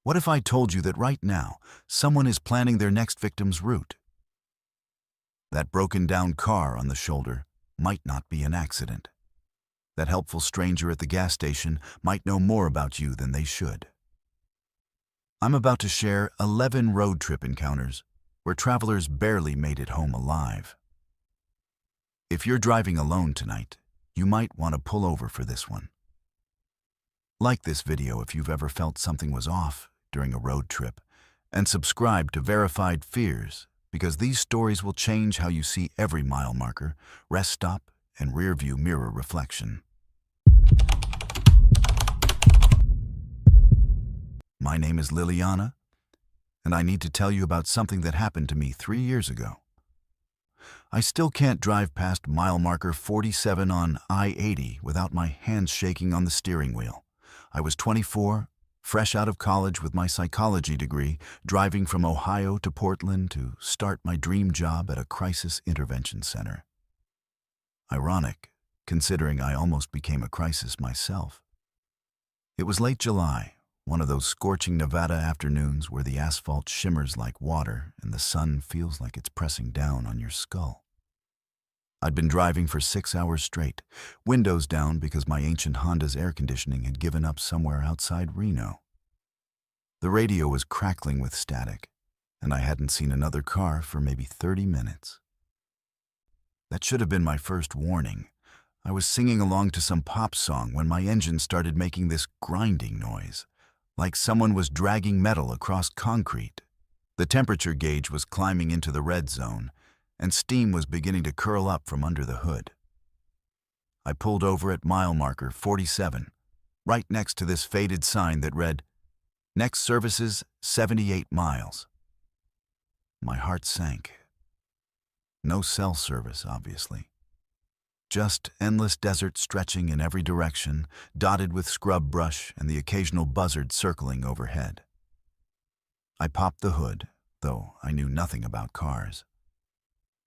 What if I told you that right now, someone is planning their next victim's route? That broken down car on the shoulder might not be an accident. That helpful stranger at the gas station might know more about you than they should. I'm about to share 11 road trip encounters where travelers barely made it home alive. If you're driving alone tonight, you might want to pull over for this one. Like this video if you've ever felt something was off during a road trip, and subscribe to Verified Fears, because these stories will change how you see every mile marker, rest stop, and rearview mirror reflection. My name is Lilyana, and I need to tell you about something that happened to me 3 years ago. I still can't drive past mile marker 47 on I-80 without my hands shaking on the steering wheel. I was 24, fresh out of college with my psychology degree, driving from Ohio to Portland to start my dream job at a crisis intervention center. Ironic, considering I almost became a crisis myself. It was late July, one of those scorching Nevada afternoons where the asphalt shimmers like water and the sun feels like it's pressing down on your skull. I'd been driving for 6 hours straight, windows down because my ancient Honda's air conditioning had given up somewhere outside Reno. The radio was crackling with static, and I hadn't seen another car for maybe 30 minutes. That should have been my first warning. I was singing along to some pop song when my engine started making this grinding noise, like someone was dragging metal across concrete. The temperature gauge was climbing into the red zone, and steam was beginning to curl up from under the hood. I pulled over at mile marker 47, right next to this faded sign that read, "Next services 78 miles." My heart sank. No cell service, obviously. Just endless desert stretching in every direction, dotted with scrub brush and the occasional buzzard circling overhead. I popped the hood, though I knew nothing about cars.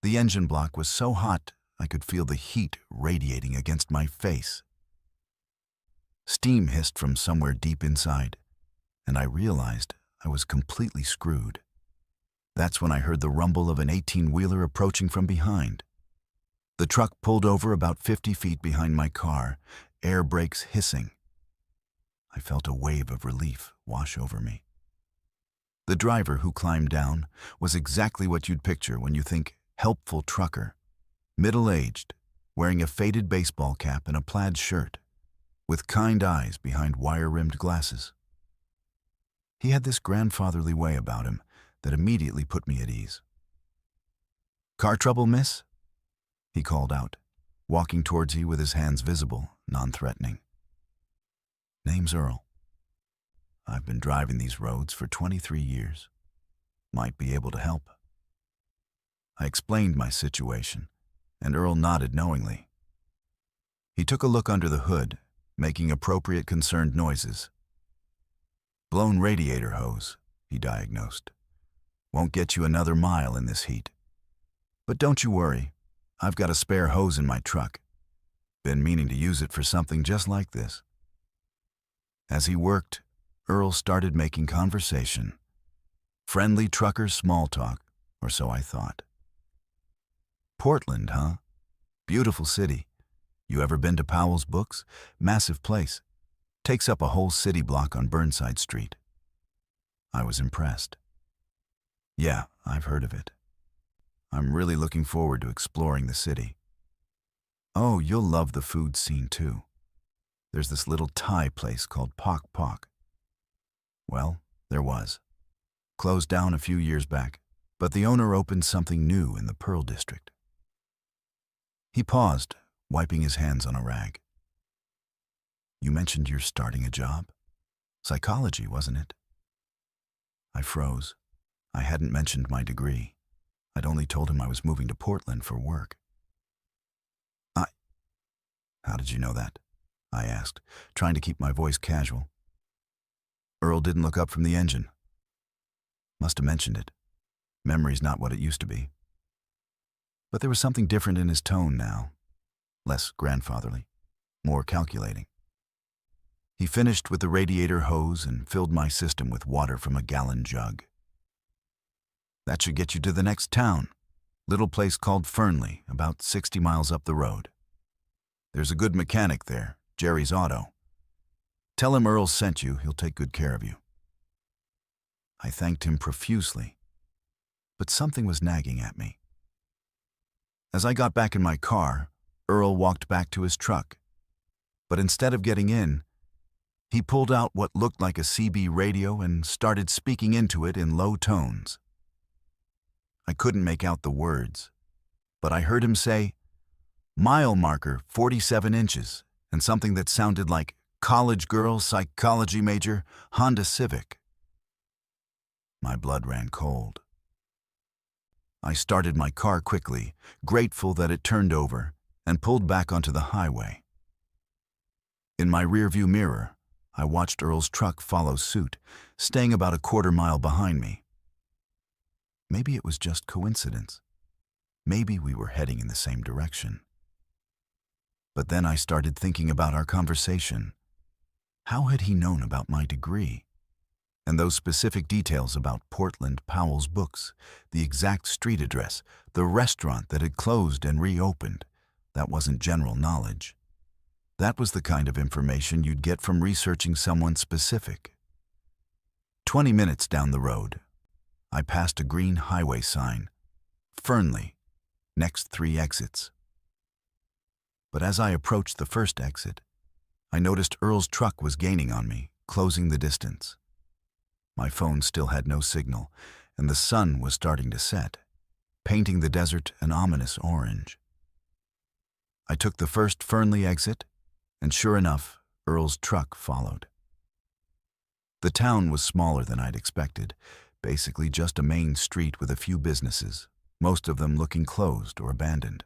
The engine block was so hot I could feel the heat radiating against my face. Steam hissed from somewhere deep inside, and I realized I was completely screwed. That's when I heard the rumble of an 18-wheeler approaching from behind. The truck pulled over about 50 feet behind my car, air brakes hissing. I felt a wave of relief wash over me. The driver who climbed down was exactly what you'd picture when you think helpful trucker, middle-aged, wearing a faded baseball cap and a plaid shirt, with kind eyes behind wire-rimmed glasses. He had this grandfatherly way about him that immediately put me at ease. "Car trouble, miss?" he called out, walking towards me with his hands visible, non-threatening. "Name's Earl. I've been driving these roads for 23 years. Might be able to help." I explained my situation, and Earl nodded knowingly. He took a look under the hood, making appropriate concerned noises. "Blown radiator hose," he diagnosed. "Won't get you another mile in this heat. But don't you worry, I've got a spare hose in my truck. Been meaning to use it for something just like this." As he worked, Earl started making conversation. Friendly trucker small talk, or so I thought. "Portland, huh? Beautiful city. You ever been to Powell's Books? Massive place. Takes up a whole city block on Burnside Street." I was impressed. "Yeah, I've heard of it. I'm really looking forward to exploring the city." "Oh, you'll love the food scene too. There's this little Thai place called Pok Pok." Well, there was. Closed down a few years back, but the owner opened something new in the Pearl District. He paused, wiping his hands on a rag. "You mentioned you're starting a job? Psychology, wasn't it?" I froze. I hadn't mentioned my degree. I'd only told him I was moving to Portland for work. "How did you know that?" I asked, trying to keep my voice casual. Earl didn't look up from the engine. Must have mentioned it. Memory's not what it used to be. But there was something different in his tone now. Less grandfatherly, more calculating. He finished with the radiator hose and filled my system with water from a gallon jug. That should get you to the next town, little place called Fernley, about 60 miles up the road. There's a good mechanic there, Jerry's Auto. Tell him Earl sent you, he'll take good care of you. I thanked him profusely, but something was nagging at me. As I got back in my car, Earl walked back to his truck, but instead of getting in, he pulled out what looked like a CB radio and started speaking into it in low tones. I couldn't make out the words, but I heard him say, "Mile marker 47 inches," and something that sounded like "college girl, psychology major, Honda Civic." My blood ran cold. I started my car quickly, grateful that it turned over, and pulled back onto the highway. In my rearview mirror, I watched Earl's truck follow suit, staying about a quarter mile behind me. Maybe it was just coincidence. Maybe we were heading in the same direction. But then I started thinking about our conversation. How had he known about my degree? And those specific details about Portland Powell's books, the exact street address, the restaurant that had closed and reopened, that wasn't general knowledge. That was the kind of information you'd get from researching someone specific. 20 minutes down the road, I passed a green highway sign, Fernley, next 3 exits. But as I approached the first exit, I noticed Earl's truck was gaining on me, closing the distance. My phone still had no signal, and the sun was starting to set, painting the desert an ominous orange. I took the first Fernley exit, and sure enough, Earl's truck followed. The town was smaller than I'd expected, basically just a main street with a few businesses, most of them looking closed or abandoned.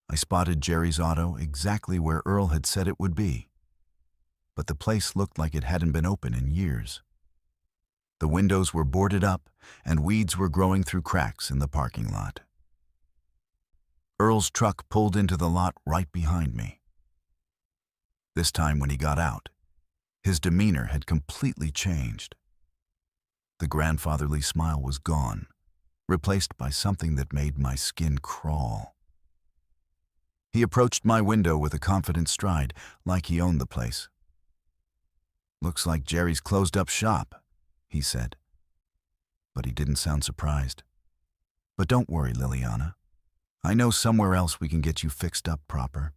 I spotted Jerry's Auto exactly where Earl had said it would be, but the place looked like it hadn't been open in years. The windows were boarded up, and weeds were growing through cracks in the parking lot. Earl's truck pulled into the lot right behind me. This time when he got out, his demeanor had completely changed. The grandfatherly smile was gone, replaced by something that made my skin crawl. He approached my window with a confident stride, like he owned the place. "Looks like Jerry's closed up shop," he said. But he didn't sound surprised. "But don't worry, Lilyana. I know somewhere else we can get you fixed up proper."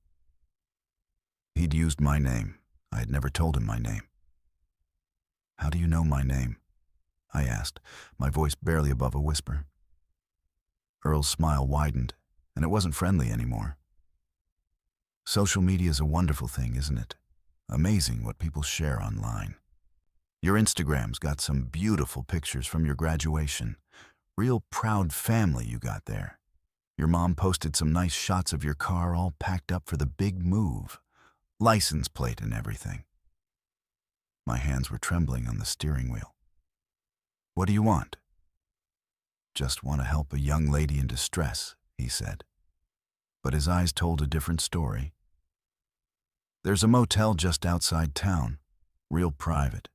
He'd used my name. I had never told him my name. "How do you know my name?" I asked, my voice barely above a whisper. Earl's smile widened, and it wasn't friendly anymore. "Social media is a wonderful thing, isn't it? Amazing what people share online. Your Instagram's got some beautiful pictures from your graduation. Real proud family you got there. Your mom posted some nice shots of your car all packed up for the big move. License plate and everything." My hands were trembling on the steering wheel. "What do you want?" "Just want to help a young lady in distress," he said. But his eyes told a different story. "There's a motel just outside town, real private.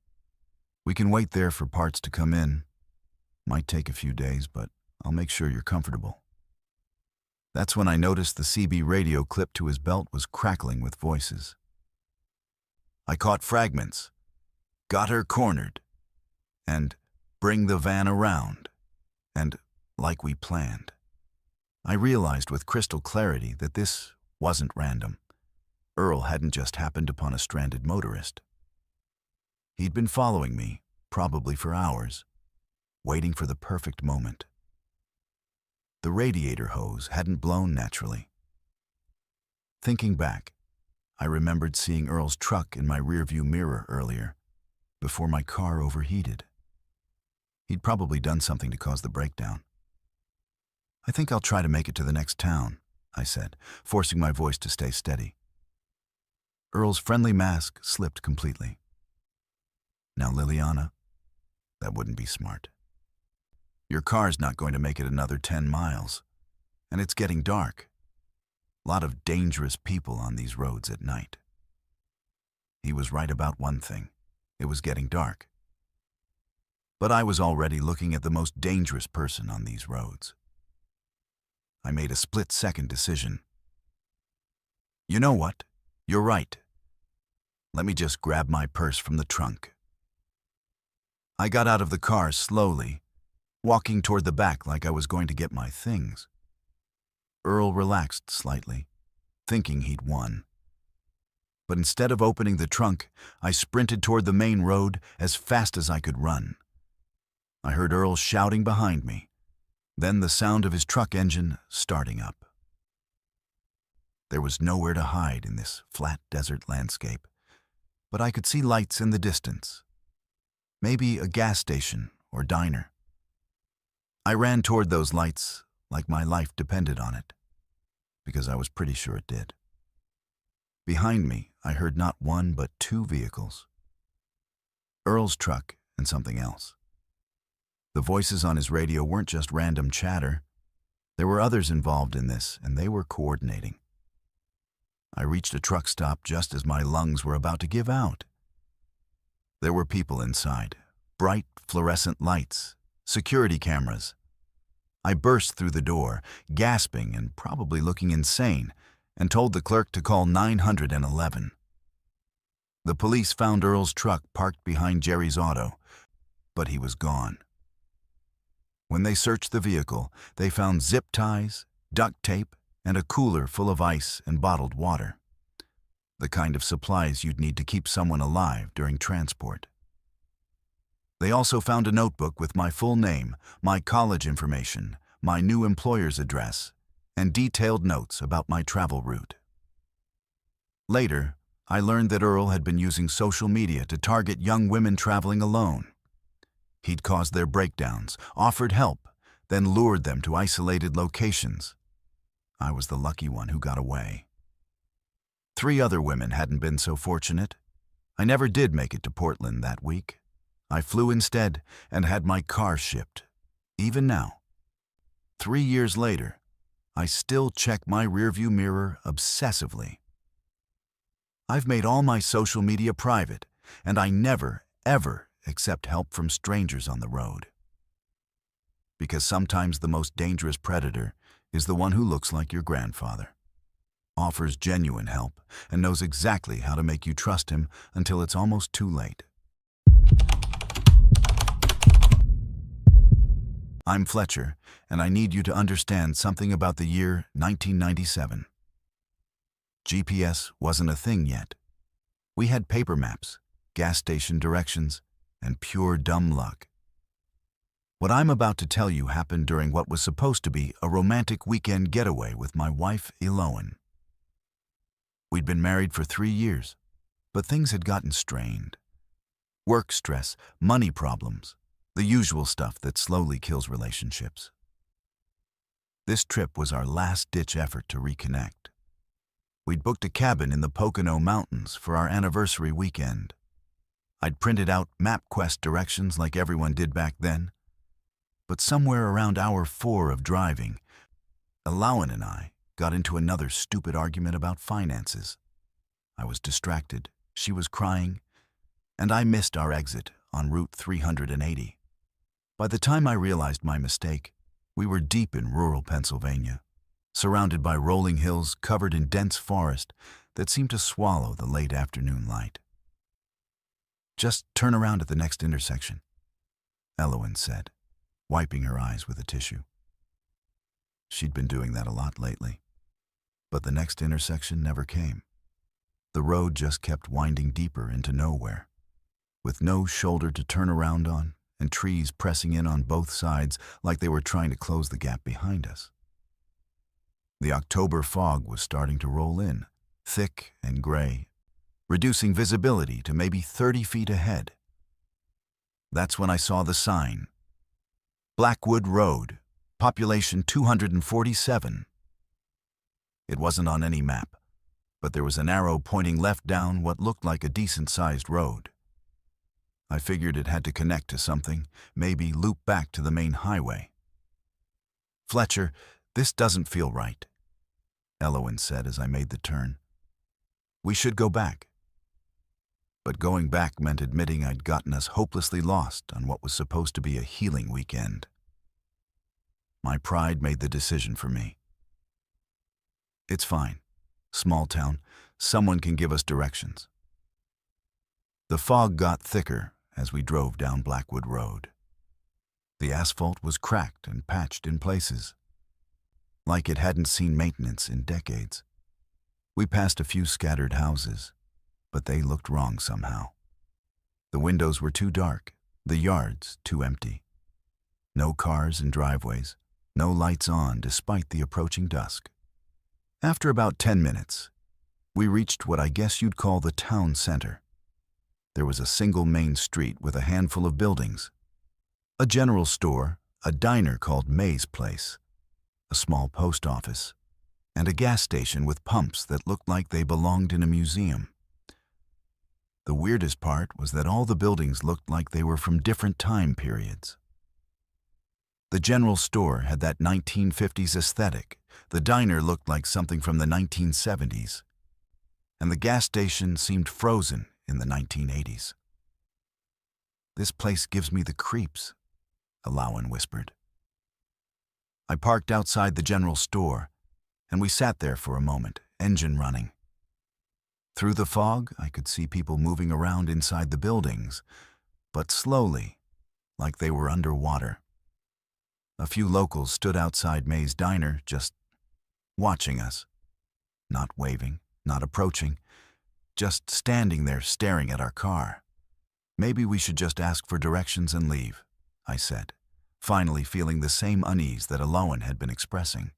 We can wait there for parts to come in. Might take a few days, but I'll make sure you're comfortable." That's when I noticed the CB radio clipped to his belt was crackling with voices. I caught fragments. "Got her cornered," and "Bring the van around," and "Like we planned." I realized with crystal clarity that this wasn't random. Earl hadn't just happened upon a stranded motorist. He'd been following me, probably for hours, waiting for the perfect moment. The radiator hose hadn't blown naturally. Thinking back, I remembered seeing Earl's truck in my rearview mirror earlier, before my car overheated. He'd probably done something to cause the breakdown. "I think I'll try to make it to the next town," I said, forcing my voice to stay steady. Earl's friendly mask slipped completely. "Now, Lilyana, that wouldn't be smart. Your car's not going to make it another 10 miles, and it's getting dark. A lot of dangerous people on these roads at night." He was right about one thing. It was getting dark. But I was already looking at the most dangerous person on these roads. I made a split-second decision. You know what? You're right. Let me just grab my purse from the trunk. I got out of the car slowly, walking toward the back like I was going to get my things. Earl relaxed slightly, thinking he'd won. But instead of opening the trunk, I sprinted toward the main road as fast as I could run. I heard Earl shouting behind me, then the sound of his truck engine starting up. There was nowhere to hide in this flat desert landscape, but I could see lights in the distance. Maybe a gas station or diner. I ran toward those lights like my life depended on it, because I was pretty sure it did. Behind me, I heard not one but two vehicles. Earl's truck and something else. The voices on his radio weren't just random chatter. There were others involved in this, and they were coordinating. I reached a truck stop just as my lungs were about to give out. There were people inside, bright fluorescent lights, security cameras. I burst through the door, gasping and probably looking insane, and told the clerk to call 911. The police found Earl's truck parked behind Jerry's auto, but he was gone. When they searched the vehicle, they found zip ties, duct tape, and a cooler full of ice and bottled water. The kind of supplies you'd need to keep someone alive during transport. They also found a notebook with my full name, my college information, my new employer's address, and detailed notes about my travel route. Later, I learned that Earl had been using social media to target young women traveling alone. He'd caused their breakdowns, offered help, then lured them to isolated locations. I was the lucky one who got away. 3 other women hadn't been so fortunate. I never did make it to Portland that week. I flew instead and had my car shipped. Even now, 3 years later, I still check my rearview mirror obsessively. I've made all my social media private, and I never, ever accept help from strangers on the road. Because sometimes the most dangerous predator is the one who looks like your grandfather, offers genuine help, and knows exactly how to make you trust him until it's almost too late. I'm Fletcher, and I need you to understand something about the year 1997. GPS wasn't a thing yet. We had paper maps, gas station directions, and pure dumb luck. What I'm about to tell you happened during what was supposed to be a romantic weekend getaway with my wife, Lilyana. We'd been married for 3 years, but things had gotten strained. Work stress, money problems, the usual stuff that slowly kills relationships. This trip was our last-ditch effort to reconnect. We'd booked a cabin in the Pocono Mountains for our anniversary weekend. I'd printed out MapQuest directions like everyone did back then. But somewhere around hour 4 of driving, Lilyana and I got into another stupid argument about finances. I was distracted, she was crying, and I missed our exit on Route 380. By the time I realized my mistake, we were deep in rural Pennsylvania, surrounded by rolling hills covered in dense forest that seemed to swallow the late afternoon light. "Just turn around at the next intersection," Lilyana said, wiping her eyes with a tissue. She'd been doing that a lot lately, but the next intersection never came. The road just kept winding deeper into nowhere, with no shoulder to turn around on and trees pressing in on both sides like they were trying to close the gap behind us. The October fog was starting to roll in, thick and gray, reducing visibility to maybe 30 feet ahead. That's when I saw the sign. Blackwood Road, population 247. It wasn't on any map, but there was an arrow pointing left down what looked like a decent-sized road. I figured it had to connect to something, maybe loop back to the main highway. "Fletcher, this doesn't feel right," Lilyana said as I made the turn. "We should go back." but going back meant admitting I'd gotten us hopelessly lost on what was supposed to be a healing weekend. My pride made the decision for me. It's fine. Small town. Someone can give us directions. The fog got thicker as we drove down Blackwood Road. The asphalt was cracked and patched in places, like it hadn't seen maintenance in decades. We passed a few scattered houses, but they looked wrong somehow. The windows were too dark, the yards too empty. No cars in driveways, no lights on despite the approaching dusk. After about 10 minutes, we reached what I guess you'd call the town center. There was a single main street with a handful of buildings. A general store, a diner called May's Place, a small post office, and a gas station with pumps that looked like they belonged in a museum. The weirdest part was that all the buildings looked like they were from different time periods. The general store had that 1950s aesthetic, the diner looked like something from the 1970s, and the gas station seemed frozen in the 1980s. "This place gives me the creeps," Alawan whispered. I parked outside the general store, and we sat there for a moment, engine running. Through the fog, I could see people moving around inside the buildings, but slowly, like they were underwater. A few locals stood outside May's diner, just watching us. Not waving, not approaching, just standing there staring at our car. "Maybe we should just ask for directions and leave," I said, finally feeling the same unease that Alawan had been expressing.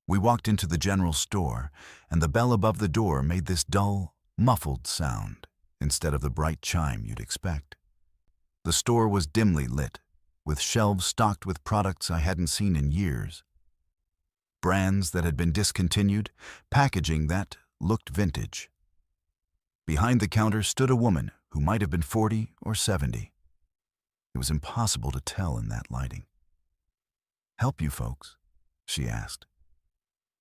We walked into the general store, and the bell above the door made this dull, muffled sound instead of the bright chime you'd expect. The store was dimly lit, with shelves stocked with products I hadn't seen in years. Brands that had been discontinued, packaging that looked vintage. Behind the counter stood a woman who might have been 40 or 70. It was impossible to tell in that lighting. "Help you folks?" she asked.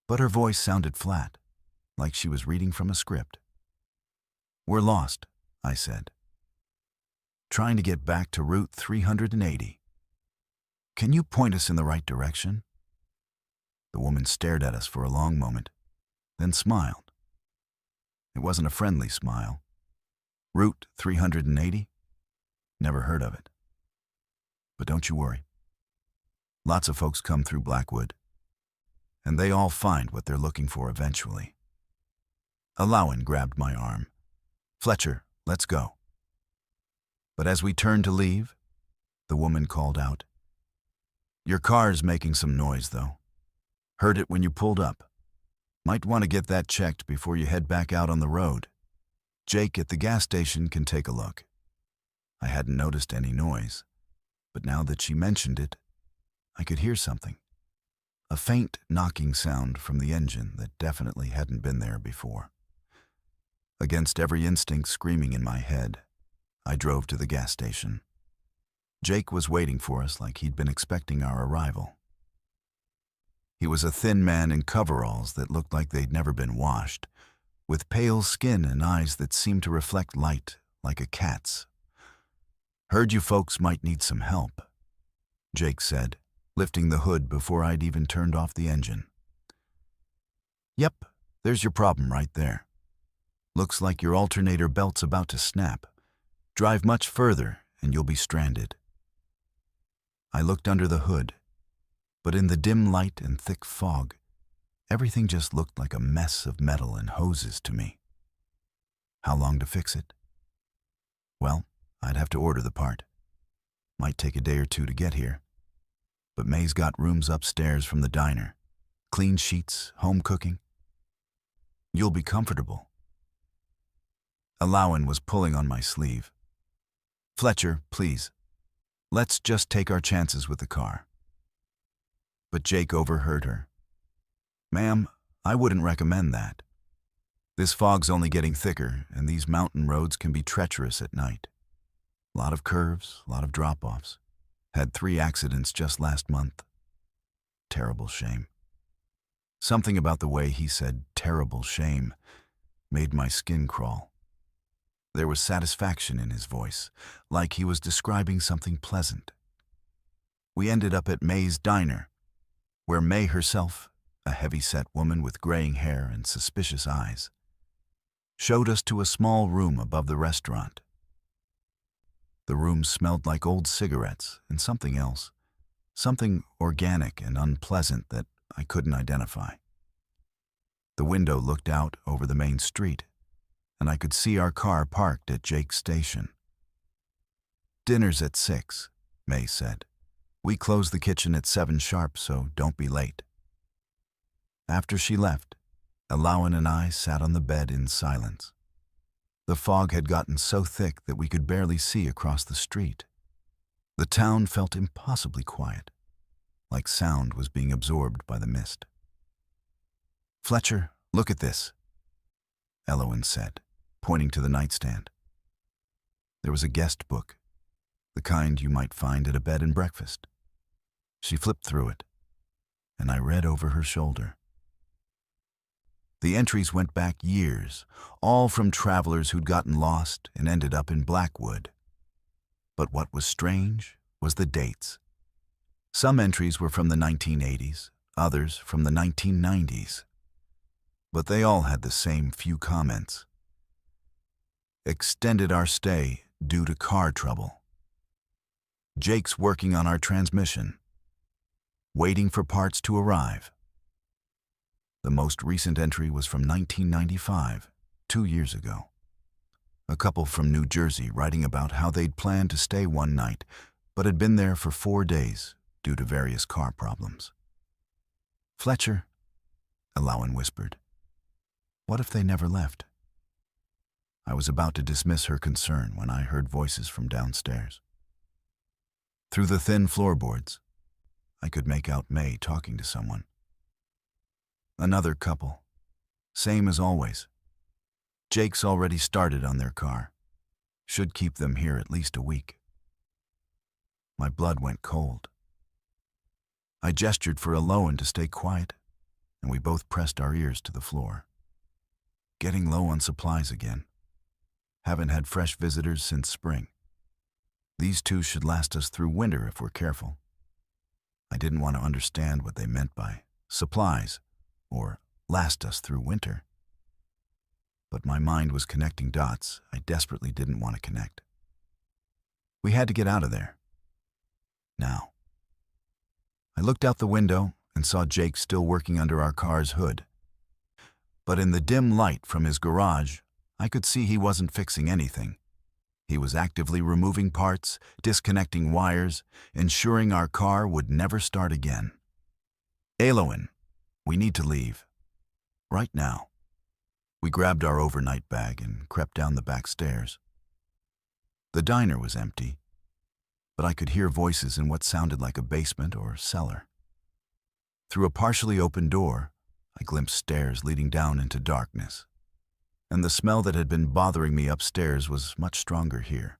But her voice sounded flat, like she was reading from a script. "We're lost," I said. "Trying to get back to Route 380. Can you point us in the right direction?" The woman stared at us for a long moment, then smiled. It wasn't a friendly smile. "Route 380? Never heard of it. But don't you worry. Lots of folks come through Blackwood, and they all find what they're looking for eventually." Alawan grabbed my arm. "Fletcher, let's go." But as we turned to leave, the woman called out, "Your car's making some noise, though. Heard it when you pulled up. Might want to get that checked before you head back out on the road. Jake at the gas station can take a look." I hadn't noticed any noise, but now that she mentioned it, I could hear something. A faint knocking sound from the engine that definitely hadn't been there before. Against every instinct screaming in my head, I drove to the gas station. Jake was waiting for us like he'd been expecting our arrival. He was a thin man in coveralls that looked like they'd never been washed, with pale skin and eyes that seemed to reflect light like a cat's. "Heard you folks might need some help," Jake said, lifting the hood before I'd even turned off the engine. "Yep, there's your problem right there. Looks like your alternator belt's about to snap. Drive much further and you'll be stranded." I looked under the hood, but in the dim light and thick fog, everything just looked like a mess of metal and hoses to me. How long to fix it? Well, I'd have to order the part. Might take a day or two to get here. But May's got rooms upstairs from the diner. Clean sheets, home cooking. You'll be comfortable. Alawan was pulling on my sleeve. "Fletcher, please. Let's just take our chances with the car." But Jake overheard her. "Ma'am, I wouldn't recommend that. This fog's only getting thicker, and these mountain roads can be treacherous at night. A lot of curves, a lot of drop-offs. Had 3 accidents just last month. Terrible shame." Something about the way he said terrible shame made my skin crawl. There was satisfaction in his voice, like he was describing something pleasant. We ended up at May's diner, where May herself, a heavy-set woman with graying hair and suspicious eyes, showed us to a small room above the restaurant. The room smelled like old cigarettes and something else, something organic and unpleasant that I couldn't identify. The window looked out over the main street, and I could see our car parked at Jake's station. "Dinner's at 6, May said. "We close the kitchen at 7 sharp, so don't be late." After she left, Alawan and I sat on the bed in silence. The fog had gotten so thick that we could barely see across the street. The town felt impossibly quiet, like sound was being absorbed by the mist. "Fletcher, look at this," Alawan said, pointing to the nightstand. There was a guest book, the kind you might find at a bed and breakfast. She flipped through it, and I read over her shoulder. The entries went back years, all from travelers who'd gotten lost and ended up in Blackwood. But what was strange was the dates. Some entries were from the 1980s, others from the 1990s. But they all had the same few comments. "Extended our stay due to car trouble." "Jake's working on our transmission." "Waiting for parts to arrive." The most recent entry was from 1995, 2 years ago. A couple from New Jersey writing about how they'd planned to stay one night, but had been there for 4 days due to various car problems. "Fletcher," Alawan whispered, "what if they never left?" I was about to dismiss her concern when I heard voices from downstairs. Through the thin floorboards, I could make out May talking to someone. "Another couple. Same as always. Jake's already started on their car. Should keep them here at least a week." My blood went cold. I gestured for Alawan to stay quiet, and we both pressed our ears to the floor. Getting low on supplies again. Haven't had fresh visitors since spring. These two should last us through winter if we're careful. I didn't want to understand what they meant by supplies or last us through winter. But my mind was connecting dots I desperately didn't want to connect. We had to get out of there. Now. I looked out the window and saw Jake still working under our car's hood. But in the dim light from his garage, I could see he wasn't fixing anything. He was actively removing parts, disconnecting wires, ensuring our car would never start again. "Alawan, we need to leave. Right now." We grabbed our overnight bag and crept down the back stairs. The diner was empty, but I could hear voices in what sounded like a basement or cellar. Through a partially open door, I glimpsed stairs leading down into darkness, and the smell that had been bothering me upstairs was much stronger here.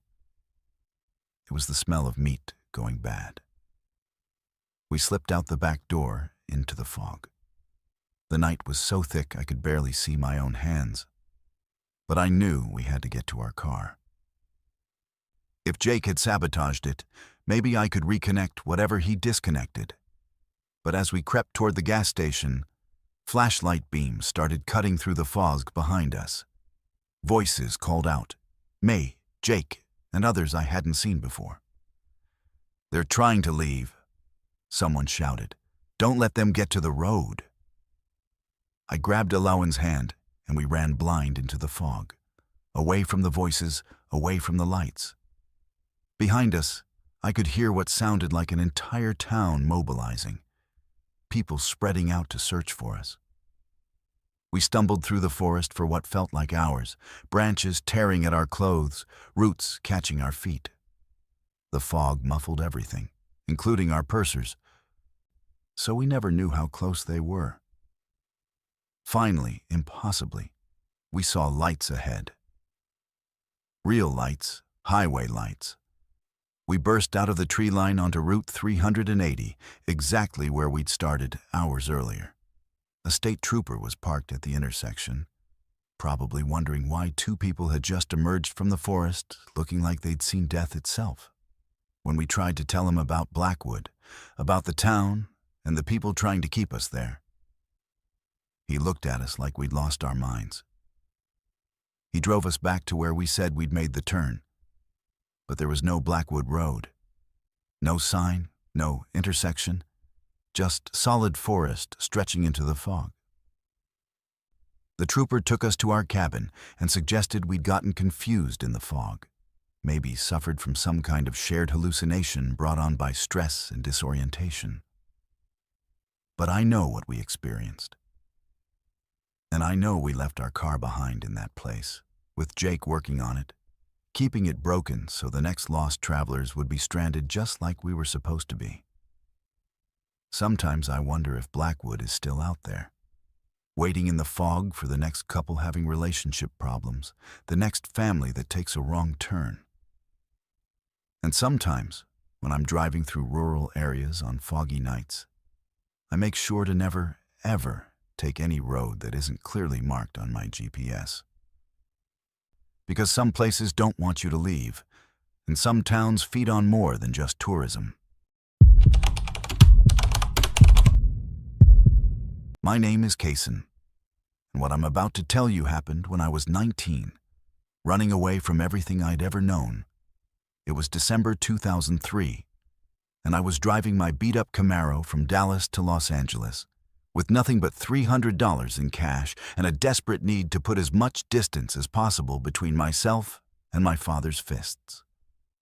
It was the smell of meat going bad. We slipped out the back door into the fog. The night was so thick I could barely see my own hands, but I knew we had to get to our car. If Jake had sabotaged it, maybe I could reconnect whatever he disconnected. But as we crept toward the gas station, flashlight beams started cutting through the fog behind us. Voices called out, May, Jake, and others I hadn't seen before. "They're trying to leave," someone shouted. "Don't let them get to the road." I grabbed Alawan's hand, and we ran blind into the fog, away from the voices, away from the lights. Behind us, I could hear what sounded like an entire town mobilizing, people spreading out to search for us. We stumbled through the forest for what felt like hours, branches tearing at our clothes, roots catching our feet. The fog muffled everything, including our pursers, so we never knew how close they were. Finally, impossibly, we saw lights ahead. Real lights, highway lights. We burst out of the tree line onto Route 380, exactly where we'd started hours earlier. A state trooper was parked at the intersection. probably wondering why two people had just emerged from the forest looking like they'd seen death itself. When we tried to tell him about Blackwood, about the town, and the people trying to keep us there, he looked at us like we'd lost our minds. He drove us back to where we said we'd made the turn, but there was no Blackwood Road. No sign, no intersection, just solid forest stretching into the fog. The trooper took us to our cabin and suggested we'd gotten confused in the fog, maybe suffered from some kind of shared hallucination brought on by stress and disorientation. But I know what we experienced. And I know we left our car behind in that place, with Jake working on it, keeping it broken so the next lost travelers would be stranded just like we were supposed to be. Sometimes I wonder if Blackwood is still out there, waiting in the fog for the next couple having relationship problems, the next family that takes a wrong turn. And sometimes, when I'm driving through rural areas on foggy nights, I make sure to never, ever take any road that isn't clearly marked on my GPS. Because some places don't want you to leave, and some towns feed on more than just tourism. My name is Kaysen, and what I'm about to tell you happened when I was 19, running away from everything I'd ever known. It was December 2003, and I was driving my beat-up Camaro from Dallas to Los Angeles, with nothing but $300 in cash and a desperate need to put as much distance as possible between myself and my father's fists.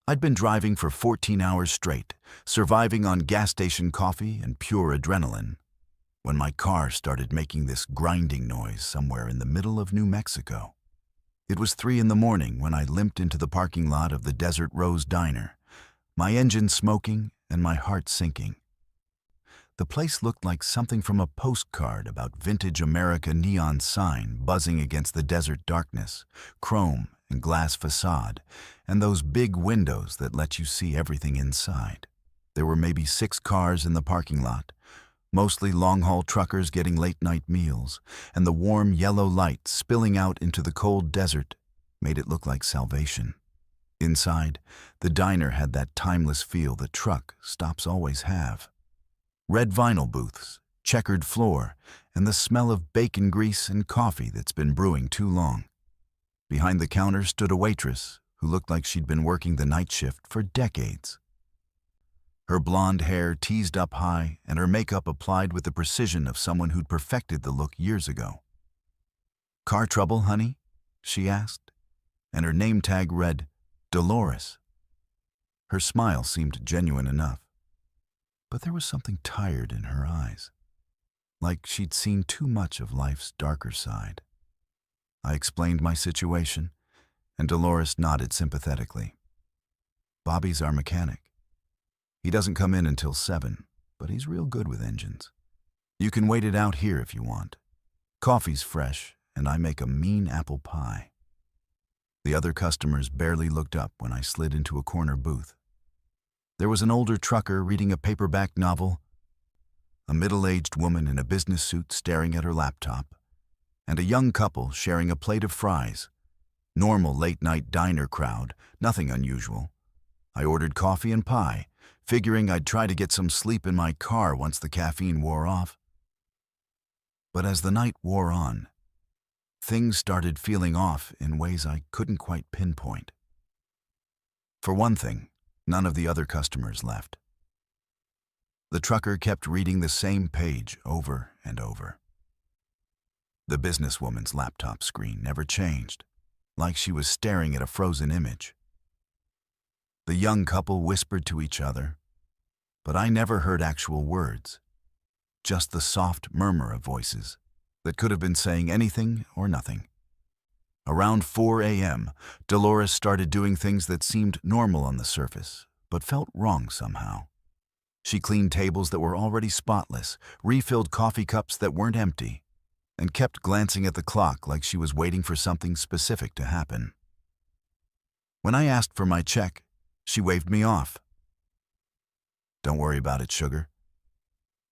I'd been driving for 14 hours straight, surviving on gas station coffee and pure adrenaline, when my car started making this grinding noise somewhere in the middle of New Mexico. It was 3 in the morning when I limped into the parking lot of the Desert Rose Diner, my engine smoking and my heart sinking. The place looked like something from a postcard about vintage America neon sign buzzing against the desert darkness, chrome and glass facade, and those big windows that let you see everything inside. There were maybe 6 cars in the parking lot, mostly long-haul truckers getting late-night meals, and the warm yellow light spilling out into the cold desert made it look like salvation. Inside, the diner had that timeless feel that truck stops always have. Red vinyl booths, checkered floor, and the smell of bacon grease and coffee that's been brewing too long. Behind the counter stood a waitress who looked like she'd been working the night shift for decades. Her blonde hair teased up high and her makeup applied with the precision of someone who'd perfected the look years ago. "Car trouble, honey?" she asked, and her name tag read, Dolores. Her smile seemed genuine enough, but there was something tired in her eyes, like she'd seen too much of life's darker side. I explained my situation, and Dolores nodded sympathetically. "Bobby's our mechanic. He doesn't come in until 7, but he's real good with engines. You can wait it out here if you want. Coffee's fresh, and I make a mean apple pie." The other customers barely looked up when I slid into a corner booth. There was an older trucker reading a paperback novel, a middle-aged woman in a business suit staring at her laptop, and a young couple sharing a plate of fries. Normal late-night diner crowd, nothing unusual. I ordered coffee and pie, figuring I'd try to get some sleep in my car once the caffeine wore off. But as the night wore on, things started feeling off in ways I couldn't quite pinpoint. For one thing, none of the other customers left. The trucker kept reading the same page over and over. The businesswoman's laptop screen never changed, like she was staring at a frozen image. The young couple whispered to each other, but I never heard actual words, just the soft murmur of voices that could have been saying anything or nothing. Around 4 a.m., Dolores started doing things that seemed normal on the surface, but felt wrong somehow. She cleaned tables that were already spotless, refilled coffee cups that weren't empty, and kept glancing at the clock like she was waiting for something specific to happen. When I asked for my check, she waved me off. "Don't worry about it, sugar.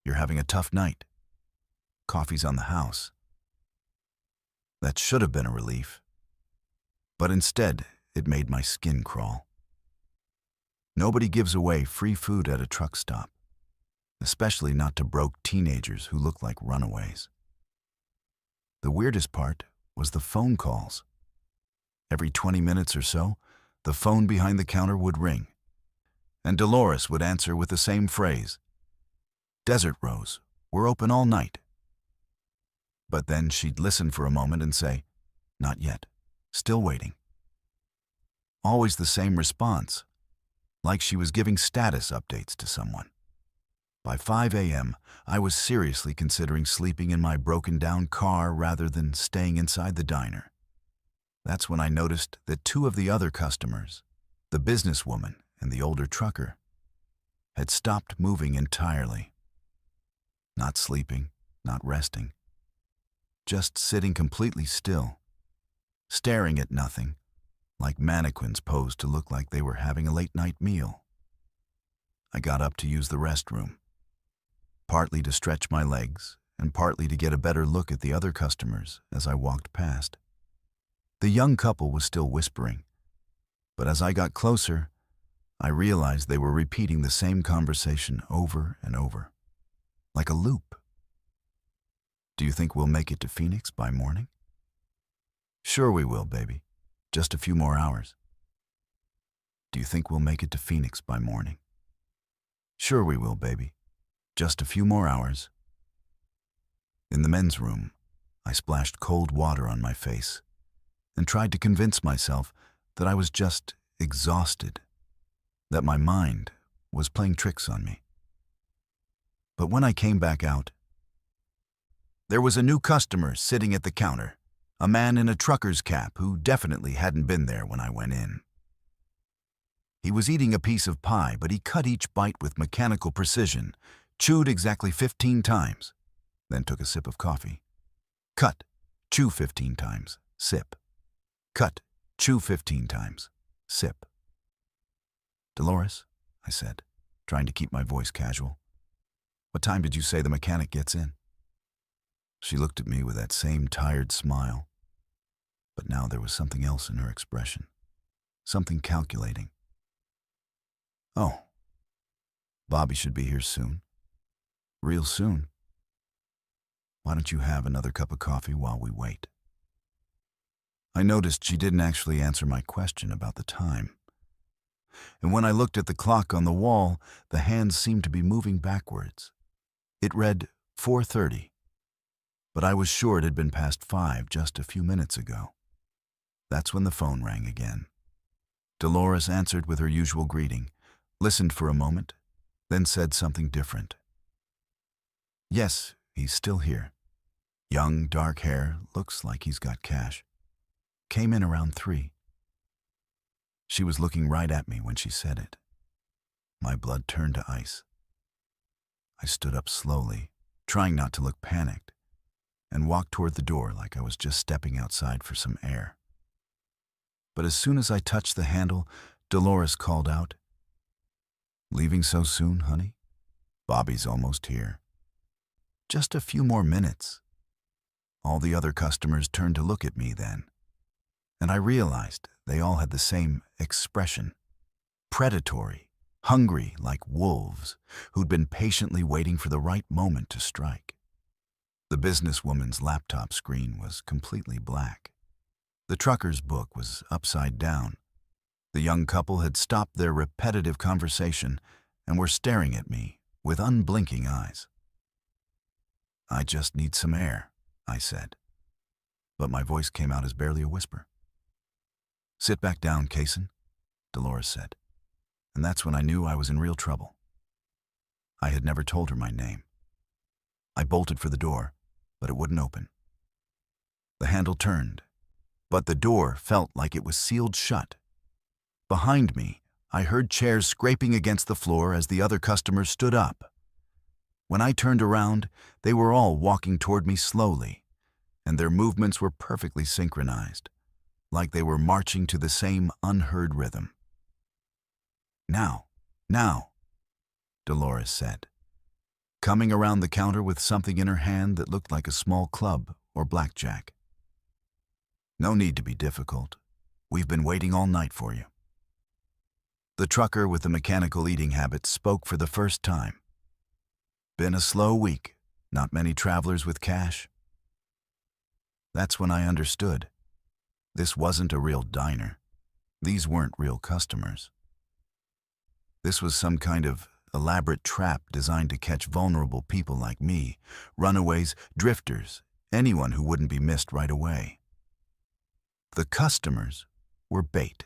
You're having a tough night. Coffee's on the house." That should have been a relief, but instead it made my skin crawl. Nobody gives away free food at a truck stop, especially not to broke teenagers who look like runaways. The weirdest part was the phone calls. Every 20 minutes or so, the phone behind the counter would ring, and Dolores would answer with the same phrase, "Desert Rose, we're open all night." But then she'd listen for a moment and say, "Not yet, still waiting." Always the same response, like she was giving status updates to someone. By 5 a.m., I was seriously considering sleeping in my broken-down car rather than staying inside the diner. That's when I noticed that two of the other customers, the businesswoman and the older trucker, had stopped moving entirely. Not sleeping, not resting, just sitting completely still, staring at nothing, like mannequins posed to look like they were having a late-night meal. I got up to use the restroom, partly to stretch my legs and partly to get a better look at the other customers as I walked past. The young couple was still whispering, but as I got closer, I realized they were repeating the same conversation over and over, like a loop. "Do you think we'll make it to Phoenix by morning?" "Sure we will, baby. Just a few more hours." "Do you think we'll make it to Phoenix by morning?" "Sure we will, baby. Just a few more hours." In the men's room, I splashed cold water on my face and tried to convince myself that I was just exhausted, that my mind was playing tricks on me. But when I came back out, there was a new customer sitting at the counter, a man in a trucker's cap who definitely hadn't been there when I went in. He was eating a piece of pie, but he cut each bite with mechanical precision, chewed exactly 15 times, then took a sip of coffee. Cut, chew 15 times, sip. Cut, chew 15 times, sip. "Dolores," I said, trying to keep my voice casual, "what time did you say the mechanic gets in?" She looked at me with that same tired smile, but now there was something else in her expression, something calculating. "Oh, Bobby should be here soon. Real soon. Why don't you have another cup of coffee while we wait?" I noticed she didn't actually answer my question about the time. And when I looked at the clock on the wall, the hands seemed to be moving backwards. It read 4:30, but I was sure it had been past 5 just a few minutes ago. That's when the phone rang again. Dolores answered with her usual greeting, listened for a moment, then said something different. "Yes, he's still here. Young, dark hair, looks like he's got cash. Came in around 3. She was looking right at me when she said it. My blood turned to ice. I stood up slowly, trying not to look panicked, and walked toward the door like I was just stepping outside for some air. But as soon as I touched the handle, Dolores called out, "Leaving so soon, honey? Bobby's almost here." Just a few more minutes. All the other customers turned to look at me then, and I realized they all had the same expression. Predatory, hungry like wolves who'd been patiently waiting for the right moment to strike. The businesswoman's laptop screen was completely black. The trucker's book was upside down. The young couple had stopped their repetitive conversation and were staring at me with unblinking eyes. "I just need some air," I said, but my voice came out as barely a whisper. "Sit back down, Kaysen," Dolores said, and that's when I knew I was in real trouble. I had never told her my name. I bolted for the door, but it wouldn't open. The handle turned, but the door felt like it was sealed shut. Behind me, I heard chairs scraping against the floor as the other customers stood up. When I turned around, they were all walking toward me slowly, and their movements were perfectly synchronized, like they were marching to the same unheard rhythm. Now, Dolores said, coming around the counter with something in her hand that looked like a small club or blackjack. No need to be difficult. We've been waiting all night for you. The trucker with the mechanical eating habit spoke for the first time. Been a slow week, not many travelers with cash. That's when I understood. This wasn't a real diner. These weren't real customers. This was some kind of elaborate trap designed to catch vulnerable people like me, runaways, drifters, anyone who wouldn't be missed right away. The customers were bait,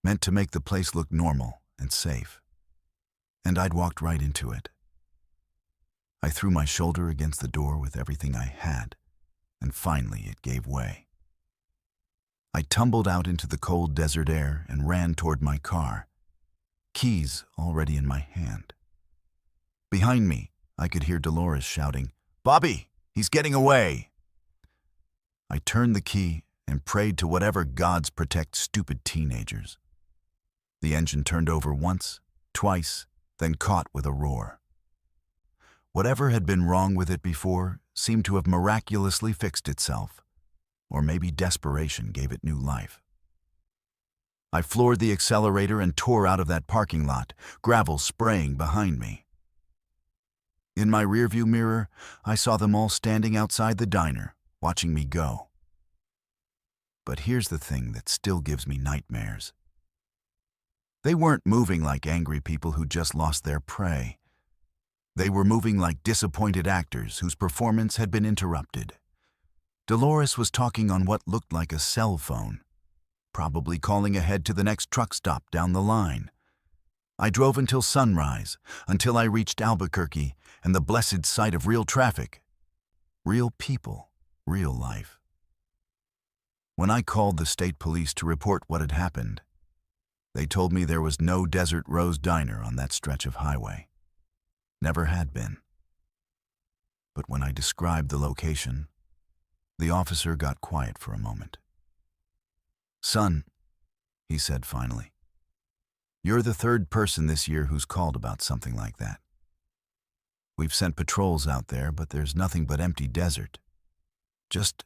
meant to make the place look normal and safe. And I'd walked right into it. I threw my shoulder against the door with everything I had, and finally it gave way. I tumbled out into the cold desert air and ran toward my car, keys already in my hand. Behind me, I could hear Dolores shouting, "Bobby, he's getting away!" I turned the key and prayed to whatever gods protect stupid teenagers. The engine turned over once, twice, then caught with a roar. Whatever had been wrong with it before seemed to have miraculously fixed itself, or maybe desperation gave it new life. I floored the accelerator and tore out of that parking lot, gravel spraying behind me. In my rearview mirror, I saw them all standing outside the diner, watching me go. But here's the thing that still gives me nightmares. They weren't moving like angry people who just lost their prey. They were moving like disappointed actors whose performance had been interrupted. Dolores was talking on what looked like a cell phone, probably calling ahead to the next truck stop down the line. I drove until sunrise, until I reached Albuquerque and the blessed sight of real traffic. Real people, real life. When I called the state police to report what had happened, they told me there was no Desert Rose Diner on that stretch of highway. Never had been. But when I described the location, the officer got quiet for a moment. "Son," he said finally, "you're the third person this year who's called about something like that. We've sent patrols out there, but there's nothing but empty desert. Just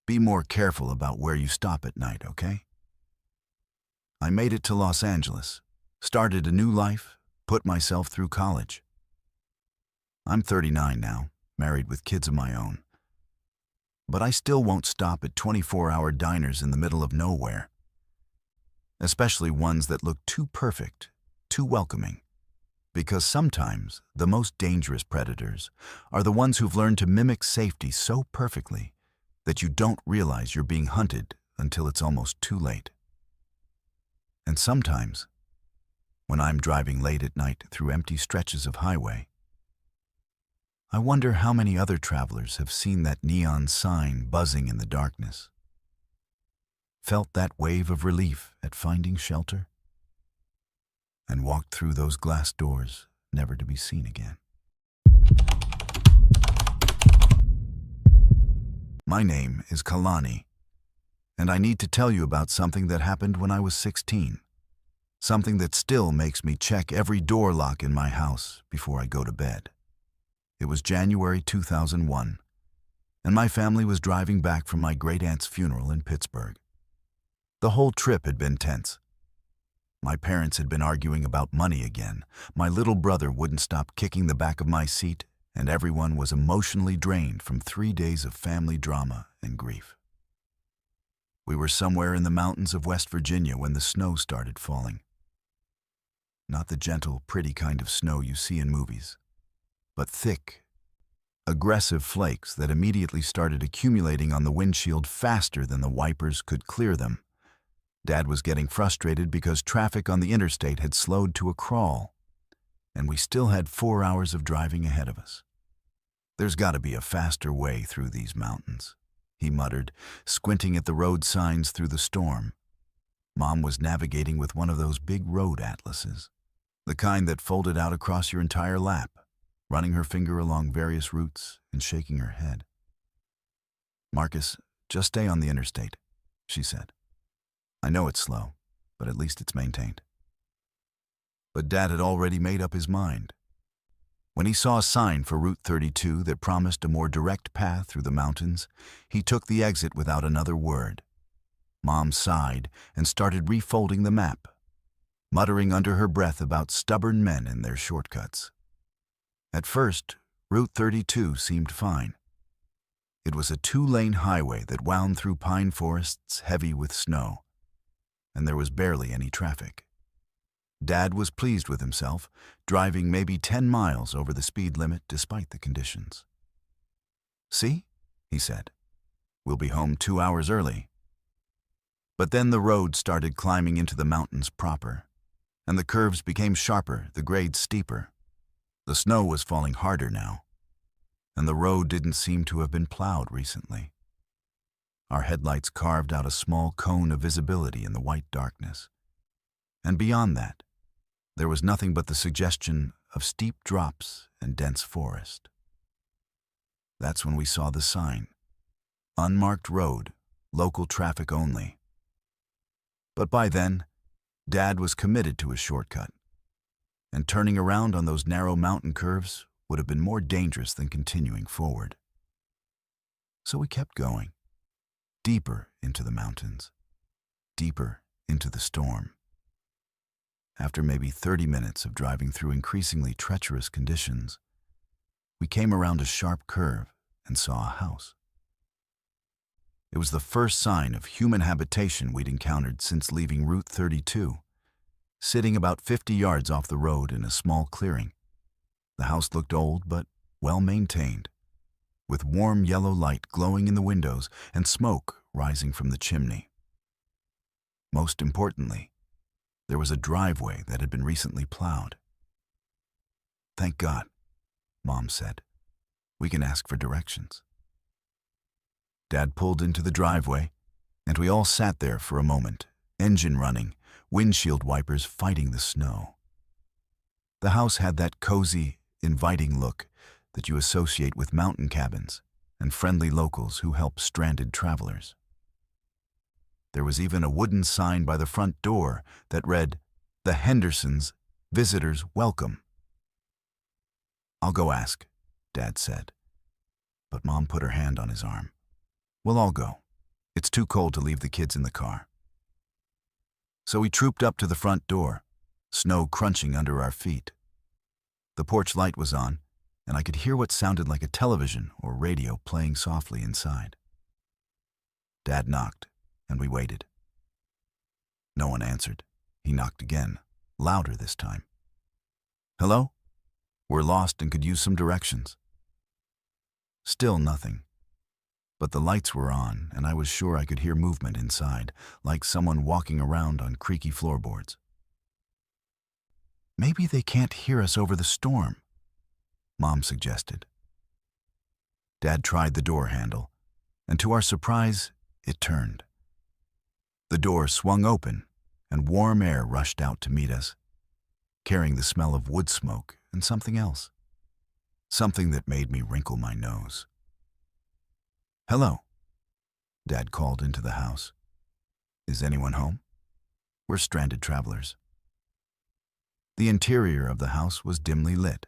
be more careful about where you stop at night, okay? I made it to Los Angeles, started a new life, put myself through college. I'm 39 now, married with kids of my own. But I still won't stop at 24-hour diners in the middle of nowhere, especially ones that look too perfect, too welcoming, because sometimes the most dangerous predators are the ones who've learned to mimic safety so perfectly that you don't realize you're being hunted until it's almost too late. And sometimes, when I'm driving late at night through empty stretches of highway, I wonder how many other travelers have seen that neon sign buzzing in the darkness, felt that wave of relief at finding shelter, and walked through those glass doors never to be seen again. My name is Kalani, and I need to tell you about something that happened when I was 16. Something that still makes me check every door lock in my house before I go to bed. It was January 2001, and my family was driving back from my great-aunt's funeral in Pittsburgh. The whole trip had been tense. My parents had been arguing about money again, my little brother wouldn't stop kicking the back of my seat, and everyone was emotionally drained from 3 days of family drama and grief. We were somewhere in the mountains of West Virginia when the snow started falling. Not the gentle, pretty kind of snow you see in movies, but thick, aggressive flakes that immediately started accumulating on the windshield faster than the wipers could clear them. Dad was getting frustrated because traffic on the interstate had slowed to a crawl, and we still had 4 hours of driving ahead of us. "There's got to be a faster way through these mountains," he muttered, squinting at the road signs through the storm. Mom was navigating with one of those big road atlases, the kind that folded out across your entire lap, running her finger along various routes and shaking her head. "Marcus, just stay on the interstate," she said. "I know it's slow, but at least it's maintained." But Dad had already made up his mind. When he saw a sign for Route 32 that promised a more direct path through the mountains, he took the exit without another word. Mom sighed and started refolding the map, muttering under her breath about stubborn men and their shortcuts. At first, Route 32 seemed fine. It was a 2-lane highway that wound through pine forests heavy with snow, and there was barely any traffic. Dad was pleased with himself, driving maybe 10 miles over the speed limit despite the conditions. "See," he said, "we'll be home 2 hours early." But then the road started climbing into the mountains proper, and the curves became sharper, the grades steeper. The snow was falling harder now, and the road didn't seem to have been plowed recently. Our headlights carved out a small cone of visibility in the white darkness, and beyond that, there was nothing but the suggestion of steep drops and dense forest. That's when we saw the sign, "Unmarked road, local traffic only." But by then, Dad was committed to a shortcut, and turning around on those narrow mountain curves would have been more dangerous than continuing forward. So we kept going, deeper into the mountains, deeper into the storm. After maybe 30 minutes of driving through increasingly treacherous conditions, we came around a sharp curve and saw a house. It was the first sign of human habitation we'd encountered since leaving Route 32, sitting about 50 yards off the road in a small clearing. The house looked old but well-maintained, with warm yellow light glowing in the windows and smoke rising from the chimney. Most importantly, there was a driveway that had been recently plowed. "Thank God," Mom said. "We can ask for directions." Dad pulled into the driveway, and we all sat there for a moment, engine running, windshield wipers fighting the snow. The house had that cozy, inviting look that you associate with mountain cabins and friendly locals who help stranded travelers. There was even a wooden sign by the front door that read, "The Hendersons, Visitors Welcome." "I'll go ask," Dad said. But Mom put her hand on his arm. "We'll all go. It's too cold to leave the kids in the car." So we trooped up to the front door, snow crunching under our feet. The porch light was on, and I could hear what sounded like a television or radio playing softly inside. Dad knocked, and we waited. No one answered. He knocked again, louder this time. "Hello? We're lost and could use some directions." Still nothing. But the lights were on, and I was sure I could hear movement inside, like someone walking around on creaky floorboards. "Maybe they can't hear us over the storm," Mom suggested. Dad tried the door handle, and to our surprise, it turned. The door swung open, and warm air rushed out to meet us, carrying the smell of wood smoke and something else. Something that made me wrinkle my nose. "Hello," Dad called into the house. "Is anyone home? We're stranded travelers." The interior of the house was dimly lit,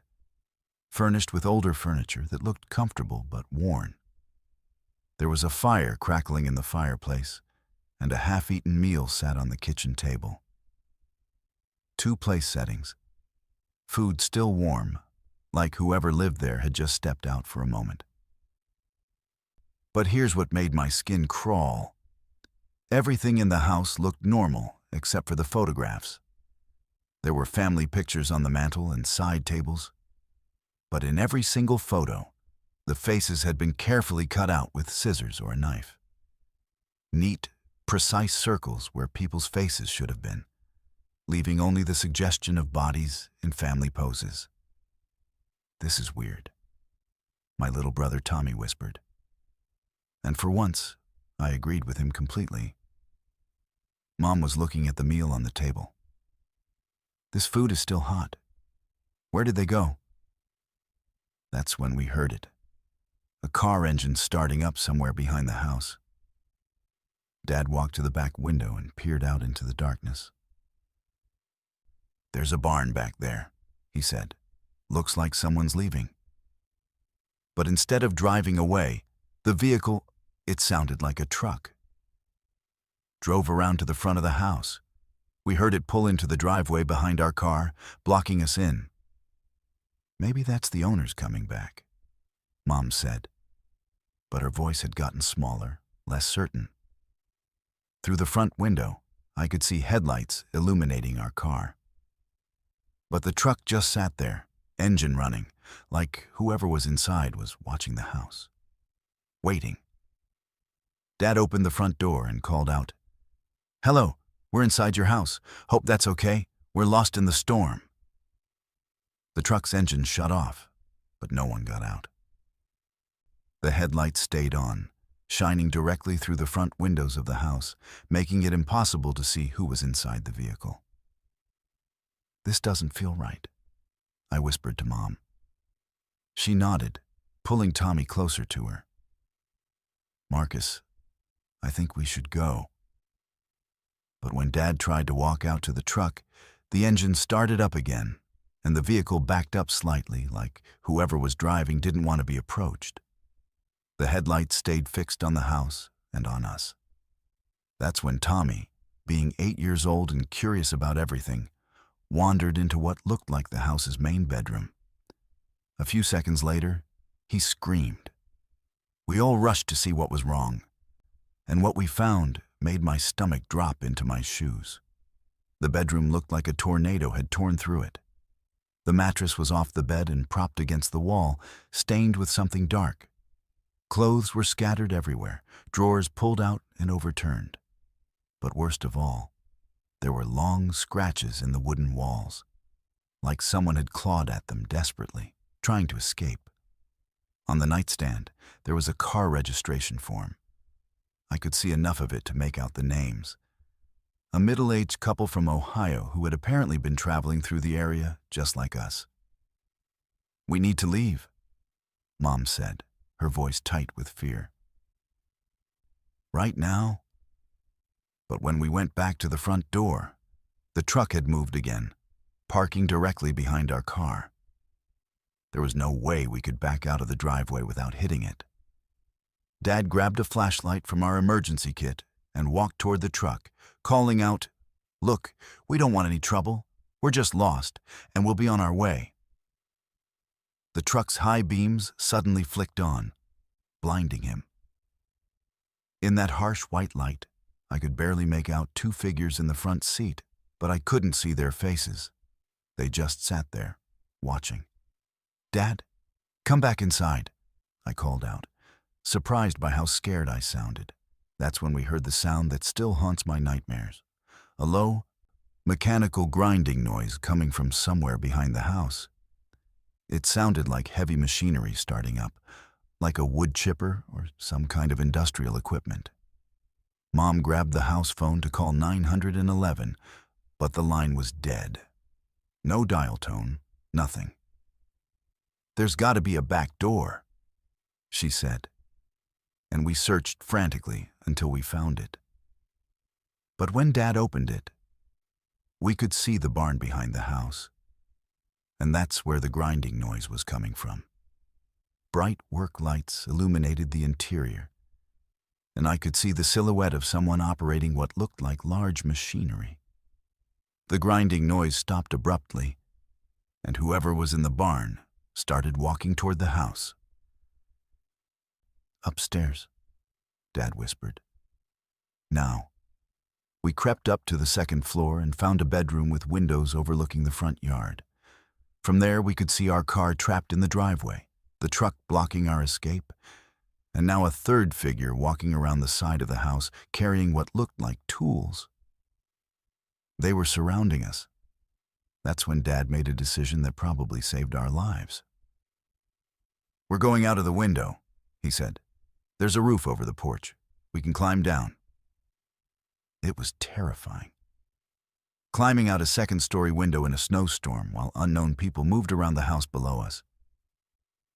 furnished with older furniture that looked comfortable but worn. There was a fire crackling in the fireplace, and a half-eaten meal sat on the kitchen table. 2 place settings. Food still warm, like whoever lived there had just stepped out for a moment. But here's what made my skin crawl. Everything in the house looked normal except for the photographs. There were family pictures on the mantel and side tables, but in every single photo, the faces had been carefully cut out with scissors or a knife. Neat, precise circles where people's faces should have been, leaving only the suggestion of bodies in family poses. "This is weird," my little brother Tommy whispered. And for once, I agreed with him completely. Mom was looking at the meal on the table. "This food is still hot. Where did they go?" That's when we heard it. A car engine starting up somewhere behind the house. Dad walked to the back window and peered out into the darkness. "There's a barn back there," he said. Looks like someone's leaving. But instead of driving away, the vehicle, it sounded like a truck, drove around to the front of the house. We heard it pull into the driveway behind our car, blocking us in. Maybe that's the owners coming back, Mom said. But her voice had gotten smaller, less certain. Through the front window, I could see headlights illuminating our car. But the truck just sat there, engine running, like whoever was inside was watching the house. Waiting. Dad opened the front door and called out, "Hello, we're inside your house. Hope that's okay. We're lost in the storm." The truck's engine shut off, but no one got out. The headlights stayed on, shining directly through the front windows of the house, making it impossible to see who was inside the vehicle. "This doesn't feel right," I whispered to Mom. She nodded, pulling Tommy closer to her. "Marcus, I think we should go." But when Dad tried to walk out to the truck, the engine started up again, and the vehicle backed up slightly, like whoever was driving didn't want to be approached. The headlights stayed fixed on the house and on us. That's when Tommy, being 8 years old and curious about everything, wandered into what looked like the house's main bedroom. A few seconds later, he screamed. We all rushed to see what was wrong, and what we found made my stomach drop into my shoes. The bedroom looked like a tornado had torn through it. The mattress was off the bed and propped against the wall, stained with something dark. Clothes were scattered everywhere, drawers pulled out and overturned. But worst of all, there were long scratches in the wooden walls, like someone had clawed at them desperately, trying to escape. On the nightstand, there was a car registration form. I could see enough of it to make out the names. A middle-aged couple from Ohio who had apparently been traveling through the area just like us. "We need to leave," Mom said, her voice tight with fear. "Right now?" But when we went back to the front door, the truck had moved again, parking directly behind our car. There was no way we could back out of the driveway without hitting it. Dad grabbed a flashlight from our emergency kit and walked toward the truck, calling out, "Look, we don't want any trouble. We're just lost, and we'll be on our way." The truck's high beams suddenly flicked on, blinding him. In that harsh white light, I could barely make out 2 figures in the front seat, but I couldn't see their faces. They just sat there, watching. "Dad, come back inside," I called out, surprised by how scared I sounded. That's when we heard the sound that still haunts my nightmares. A low, mechanical grinding noise coming from somewhere behind the house. It sounded like heavy machinery starting up, like a wood chipper or some kind of industrial equipment. Mom grabbed the house phone to call 911, but the line was dead. No dial tone, nothing. "There's got to be a back door," she said, and we searched frantically until we found it. But when Dad opened it, we could see the barn behind the house. And that's where the grinding noise was coming from. Bright work lights illuminated the interior, and I could see the silhouette of someone operating what looked like large machinery. The grinding noise stopped abruptly, and whoever was in the barn started walking toward the house. "Upstairs," Dad whispered. Now, we crept up to the second floor and found a bedroom with windows overlooking the front yard. From there, we could see our car trapped in the driveway, the truck blocking our escape, and now a third figure walking around the side of the house carrying what looked like tools. They were surrounding us. That's when Dad made a decision that probably saved our lives. "We're going out of the window," he said. "There's a roof over the porch. We can climb down." It was terrifying. Climbing out a second-story window in a snowstorm while unknown people moved around the house below us.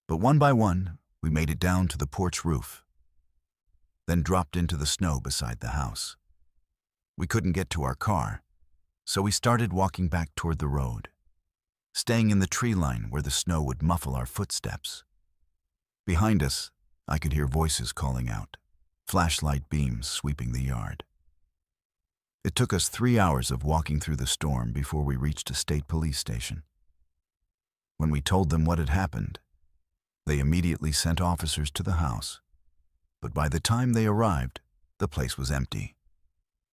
But one by one, we made it down to the porch roof, then dropped into the snow beside the house. We couldn't get to our car, so we started walking back toward the road. staying in the tree line where the snow would muffle our footsteps. Behind us, I could hear voices calling out, flashlight beams sweeping the yard. It took us 3 hours of walking through the storm before we reached a state police station. When we told them what had happened, they immediately sent officers to the house. But by the time they arrived, the place was empty.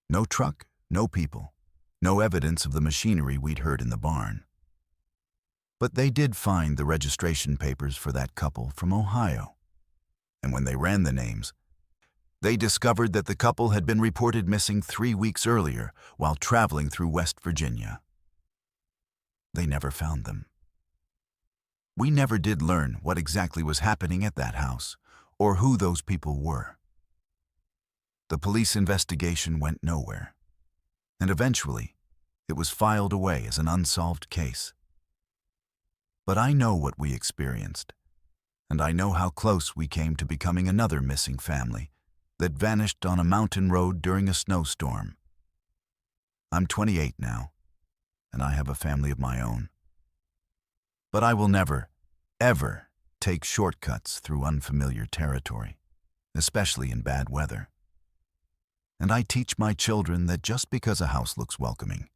No truck, no people, no evidence of the machinery we'd heard in the barn. But they did find the registration papers for that couple from Ohio. And when they ran the names, they discovered that the couple had been reported missing 3 weeks earlier while traveling through West Virginia. They never found them. We never did learn what exactly was happening at that house or who those people were. The police investigation went nowhere, and eventually it was filed away as an unsolved case. But I know what we experienced, and I know how close we came to becoming another missing family that vanished on a mountain road during a snowstorm. I'm 28 now, and I have a family of my own. But I will never, ever take shortcuts through unfamiliar territory, especially in bad weather. And I teach my children that just because a house looks welcoming,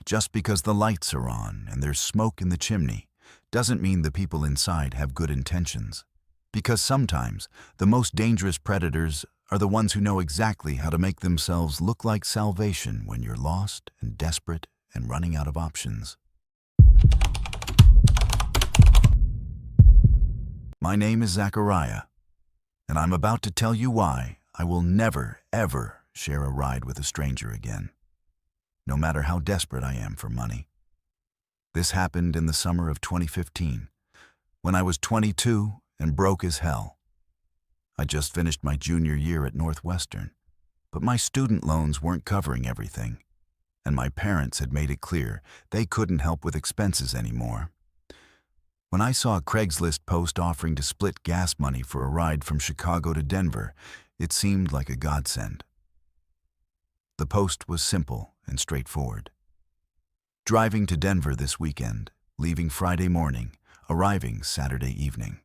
just because the lights are on and there's smoke in the chimney, doesn't mean the people inside have good intentions. Because sometimes the most dangerous predators are the ones who know exactly how to make themselves look like salvation when you're lost and desperate and running out of options. My name is Zachariah, and I'm about to tell you why I will never, ever share a ride with a stranger again, no matter how desperate I am for money. This happened in the summer of 2015, when I was 22 and broke as hell. I just finished my junior year at Northwestern, but my student loans weren't covering everything, and my parents had made it clear they couldn't help with expenses anymore. When I saw a Craigslist post offering to split gas money for a ride from Chicago to Denver, it seemed like a godsend. The post was simple and straightforward. Driving to Denver this weekend, leaving Friday morning, arriving Saturday evening.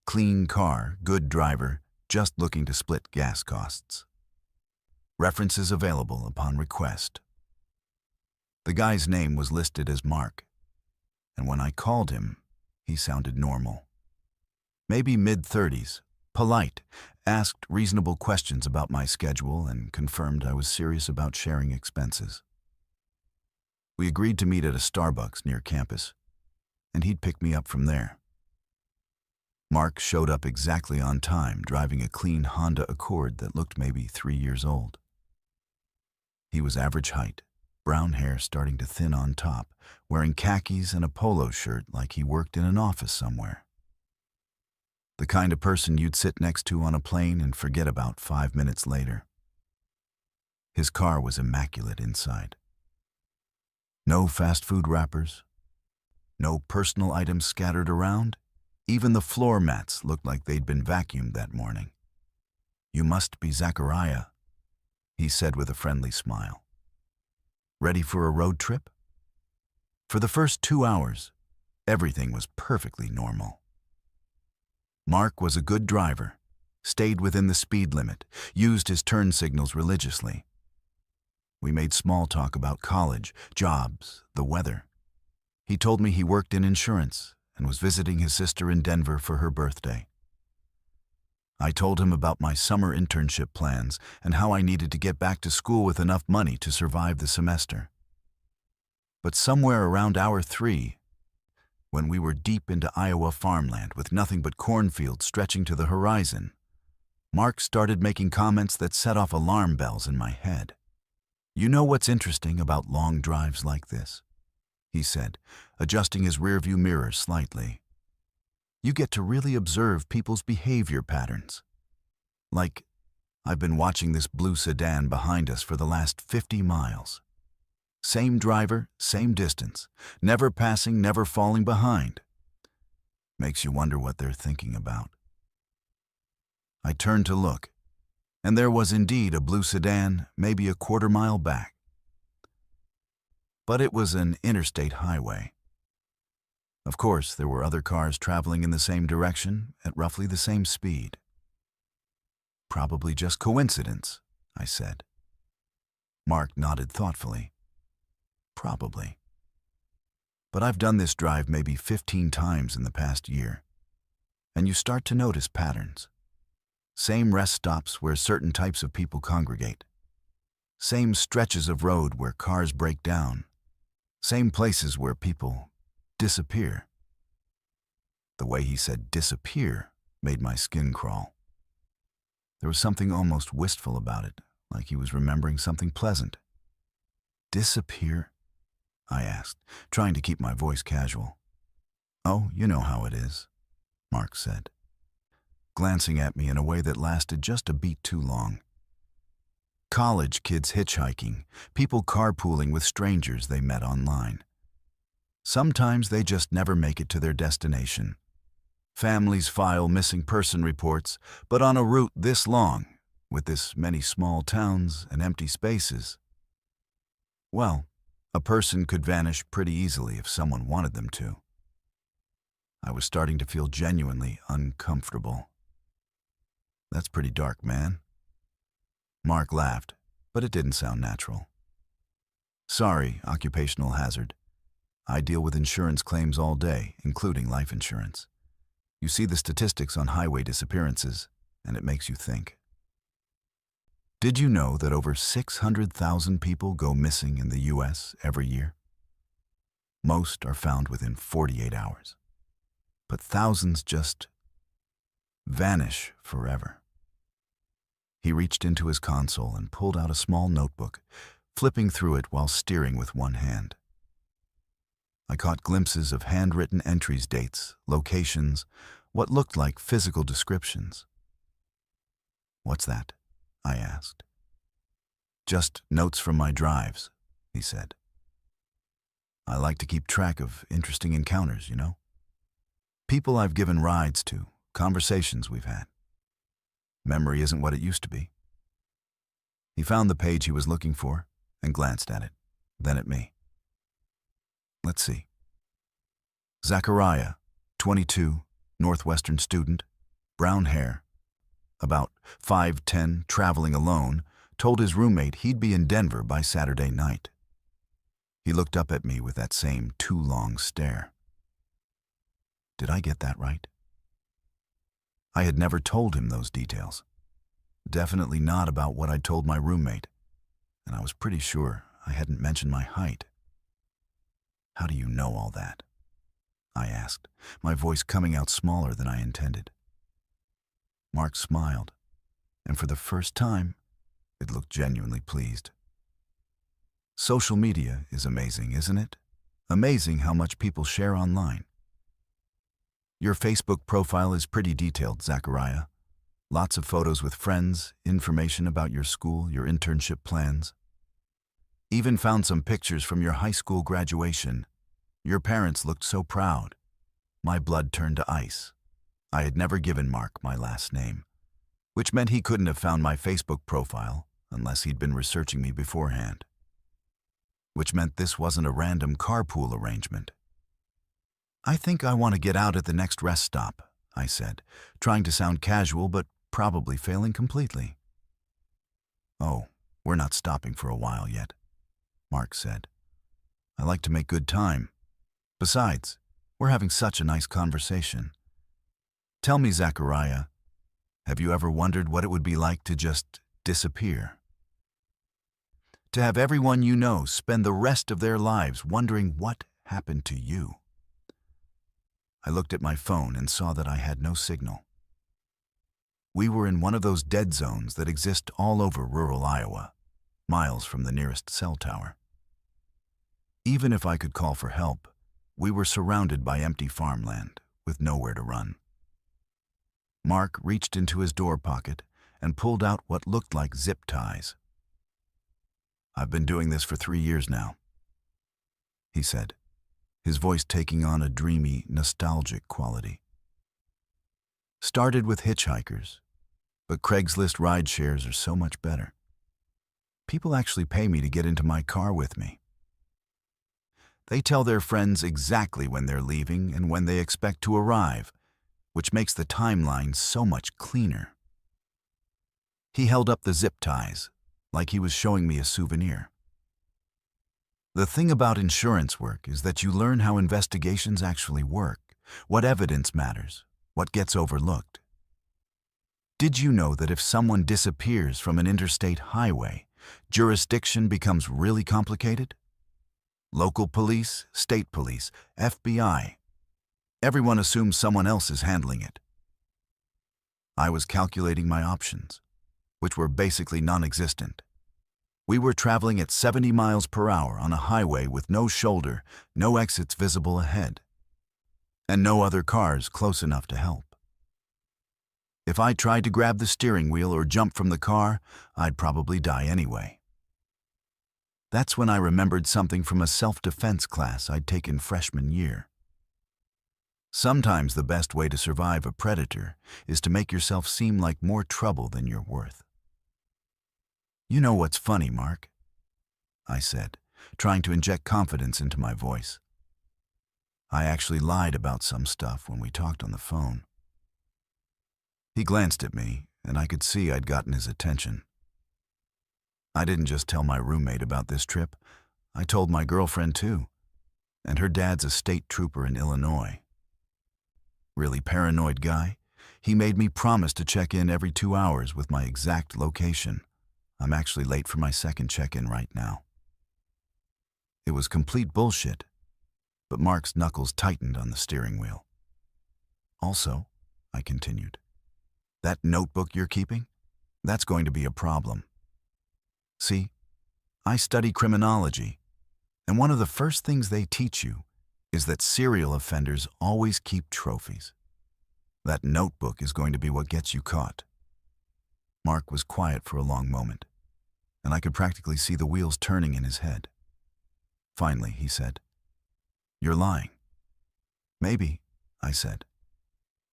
Clean car, good driver, just looking to split gas costs. References available upon request. The guy's name was listed as Mark, and when I called him, he sounded normal. Maybe mid-30s, polite, asked reasonable questions about my schedule and confirmed I was serious about sharing expenses. We agreed to meet at a Starbucks near campus, and he'd pick me up from there. Mark showed up exactly on time, driving a clean Honda Accord that looked maybe 3 years old. He was average height, brown hair starting to thin on top, wearing khakis and a polo shirt like he worked in an office somewhere. The kind of person you'd sit next to on a plane and forget about 5 minutes later. His car was immaculate inside. No fast food wrappers, no personal items scattered around. Even the floor mats looked like they'd been vacuumed that morning. "You must be Zachariah," he said with a friendly smile. "Ready for a road trip?" For the first 2 hours, everything was perfectly normal. Mark was a good driver, stayed within the speed limit, used his turn signals religiously. We made small talk about college, jobs, the weather. He told me he worked in insurance and was visiting his sister in Denver for her birthday. I told him about my summer internship plans and how I needed to get back to school with enough money to survive the semester. But somewhere around hour 3, when we were deep into Iowa farmland with nothing but cornfields stretching to the horizon, Mark started making comments that set off alarm bells in my head. "You know what's interesting about long drives like this?" he said, adjusting his rearview mirror slightly. "You get to really observe people's behavior patterns. Like, I've been watching this blue sedan behind us for the last 50 miles. Same driver, same distance, never passing, never falling behind. Makes you wonder what they're thinking about." I turned to look, and there was indeed a blue sedan, maybe a quarter mile back. But it was an interstate highway, Of course, there were other cars traveling in the same direction at roughly the same speed. Probably just coincidence, I said. Mark nodded thoughtfully. Probably. But I've done this drive maybe 15 times in the past year, and you start to notice patterns. Same rest stops where certain types of people congregate. Same stretches of road where cars break down. Same places where people disappear. The way he said disappear made my skin crawl. There was something almost wistful about it, like he was remembering something pleasant. Disappear? I asked, trying to keep my voice casual. Oh, you know how it is, Mark said, glancing at me in a way that lasted just a beat too long. College kids hitchhiking, people carpooling with strangers they met online. Sometimes they just never make it to their destination. Families file missing person reports, but on a route this long, with this many small towns and empty spaces, well, a person could vanish pretty easily if someone wanted them to. I was starting to feel genuinely uncomfortable. That's pretty dark, man. Mark laughed, but it didn't sound natural. Sorry, occupational hazard. I deal with insurance claims all day, including life insurance. You see the statistics on highway disappearances, and it makes you think. Did you know that over 600,000 people go missing in the U.S. every year? Most are found within 48 hours, but thousands just vanish forever. He reached into his console and pulled out a small notebook, flipping through it while steering with one hand. I caught glimpses of handwritten entries, dates, locations, what looked like physical descriptions. What's that? I asked. Just notes from my drives, he said. I like to keep track of interesting encounters, you know? People I've given rides to, conversations we've had. Memory isn't what it used to be. He found the page he was looking for and glanced at it, then at me. Let's see. Zachariah, 22, Northwestern student, brown hair, about 5'10", traveling alone, told his roommate he'd be in Denver by Saturday night. He looked up at me with that same too long stare. Did I get that right? I had never told him those details. Definitely not about what I'd told my roommate, and I was pretty sure I hadn't mentioned my height. How do you know all that? I asked, my voice coming out smaller than I intended. Mark smiled, and for the first time, it looked genuinely pleased. Social media is amazing, isn't it? Amazing how much people share online. Your Facebook profile is pretty detailed, Zachariah. Lots of photos with friends, information about your school, your internship plans. Even found some pictures from your high school graduation. Your parents looked so proud. My blood turned to ice. I had never given Mark my last name, which meant he couldn't have found my Facebook profile unless he'd been researching me beforehand. Which meant this wasn't a random carpool arrangement. I think I want to get out at the next rest stop, I said, trying to sound casual but probably failing completely. Oh, we're not stopping for a while yet, Mark said. I like to make good time. Besides, we're having such a nice conversation. Tell me, Zachariah, have you ever wondered what it would be like to just disappear? To have everyone you know spend the rest of their lives wondering what happened to you. I looked at my phone and saw that I had no signal. We were in one of those dead zones that exist all over rural Iowa, miles from the nearest cell tower. Even if I could call for help, we were surrounded by empty farmland with nowhere to run. Mark reached into his door pocket and pulled out what looked like zip ties. I've been doing this for 3 years now, he said, his voice taking on a dreamy, nostalgic quality. Started with hitchhikers, but Craigslist ride shares are so much better. People actually pay me to get into my car with me. They tell their friends exactly when they're leaving and when they expect to arrive, which makes the timeline so much cleaner. He held up the zip ties, like he was showing me a souvenir. The thing about insurance work is that you learn how investigations actually work, what evidence matters, what gets overlooked. Did you know that if someone disappears from an interstate highway, jurisdiction becomes really complicated? Local police, state police, FBI. Everyone assumes someone else is handling it. I was calculating my options, which were basically non-existent. We were traveling at 70 miles per hour on a highway with no shoulder, no exits visible ahead, and no other cars close enough to help. If I tried to grab the steering wheel or jump from the car, I'd probably die anyway. That's when I remembered something from a self-defense class I'd taken freshman year. Sometimes the best way to survive a predator is to make yourself seem like more trouble than you're worth. You know what's funny, Mark? I said, trying to inject confidence into my voice. I actually lied about some stuff when we talked on the phone. He glanced at me, and I could see I'd gotten his attention. I didn't just tell my roommate about this trip, I told my girlfriend too, and her dad's a state trooper in Illinois. Really paranoid guy, he made me promise to check in every 2 hours with my exact location. I'm actually late for my second check-in right now. It was complete bullshit, but Mark's knuckles tightened on the steering wheel. Also, I continued, that notebook you're keeping, that's going to be a problem. See, I study criminology, and one of the first things they teach you is that serial offenders always keep trophies. That notebook is going to be what gets you caught. Mark was quiet for a long moment, and I could practically see the wheels turning in his head. Finally, he said, "You're lying." "Maybe," I said,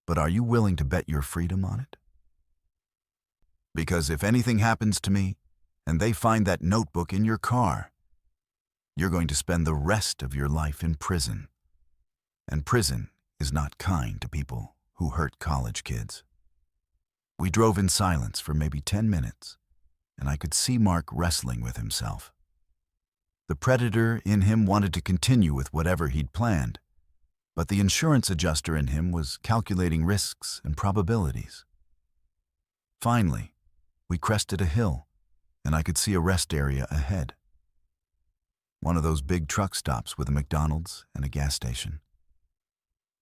"but are you willing to bet your freedom on it?" Because if anything happens to me, and they find that notebook in your car, you're going to spend the rest of your life in prison. And prison is not kind to people who hurt college kids. We drove in silence for maybe 10 minutes, and I could see Mark wrestling with himself. The predator in him wanted to continue with whatever he'd planned, but the insurance adjuster in him was calculating risks and probabilities. Finally, we crested a hill, and I could see a rest area ahead. One of those big truck stops with a McDonald's and a gas station.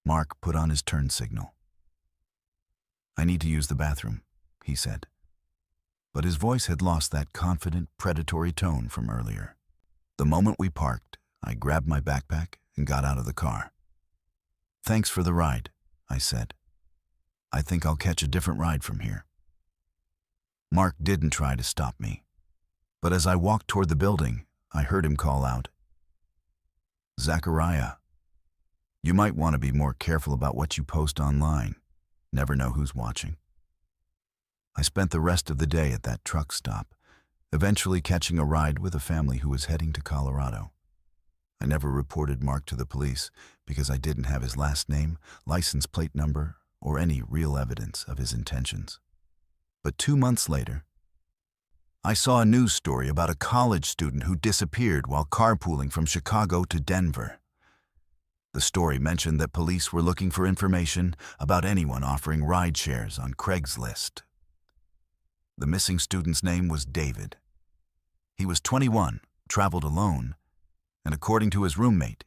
Mark put on his turn signal. "I need to use the bathroom," he said. But his voice had lost that confident, predatory tone from earlier. The moment we parked, I grabbed my backpack and got out of the car. "Thanks for the ride," I said. "I think I'll catch a different ride from here." Mark didn't try to stop me, but as I walked toward the building, I heard him call out, "Zachariah, you might want to be more careful about what you post online. Never know who's watching." I spent the rest of the day at that truck stop, eventually catching a ride with a family who was heading to Colorado. I never reported Mark to the police because I didn't have his last name, license plate number, or any real evidence of his intentions. But 2 months later, I saw a news story about a college student who disappeared while carpooling from Chicago to Denver. The story mentioned that police were looking for information about anyone offering ride shares on Craigslist. The missing student's name was David. He was 21, traveled alone, and according to his roommate,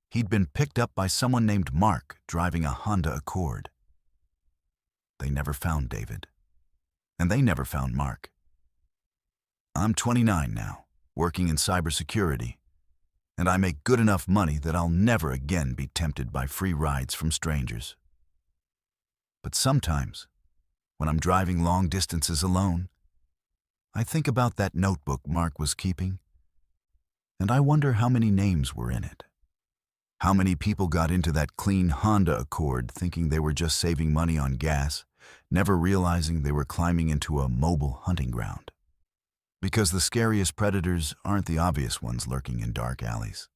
he'd been picked up by someone named Mark driving a Honda Accord. They never found David, and they never found Mark. I'm 29 now, working in cybersecurity, and I make good enough money that I'll never again be tempted by free rides from strangers. But sometimes, when I'm driving long distances alone, I think about that notebook Mark was keeping, and I wonder how many names were in it. How many people got into that clean Honda Accord thinking they were just saving money on gas, never realizing they were climbing into a mobile hunting ground. Because the scariest predators aren't the obvious ones lurking in dark alleys.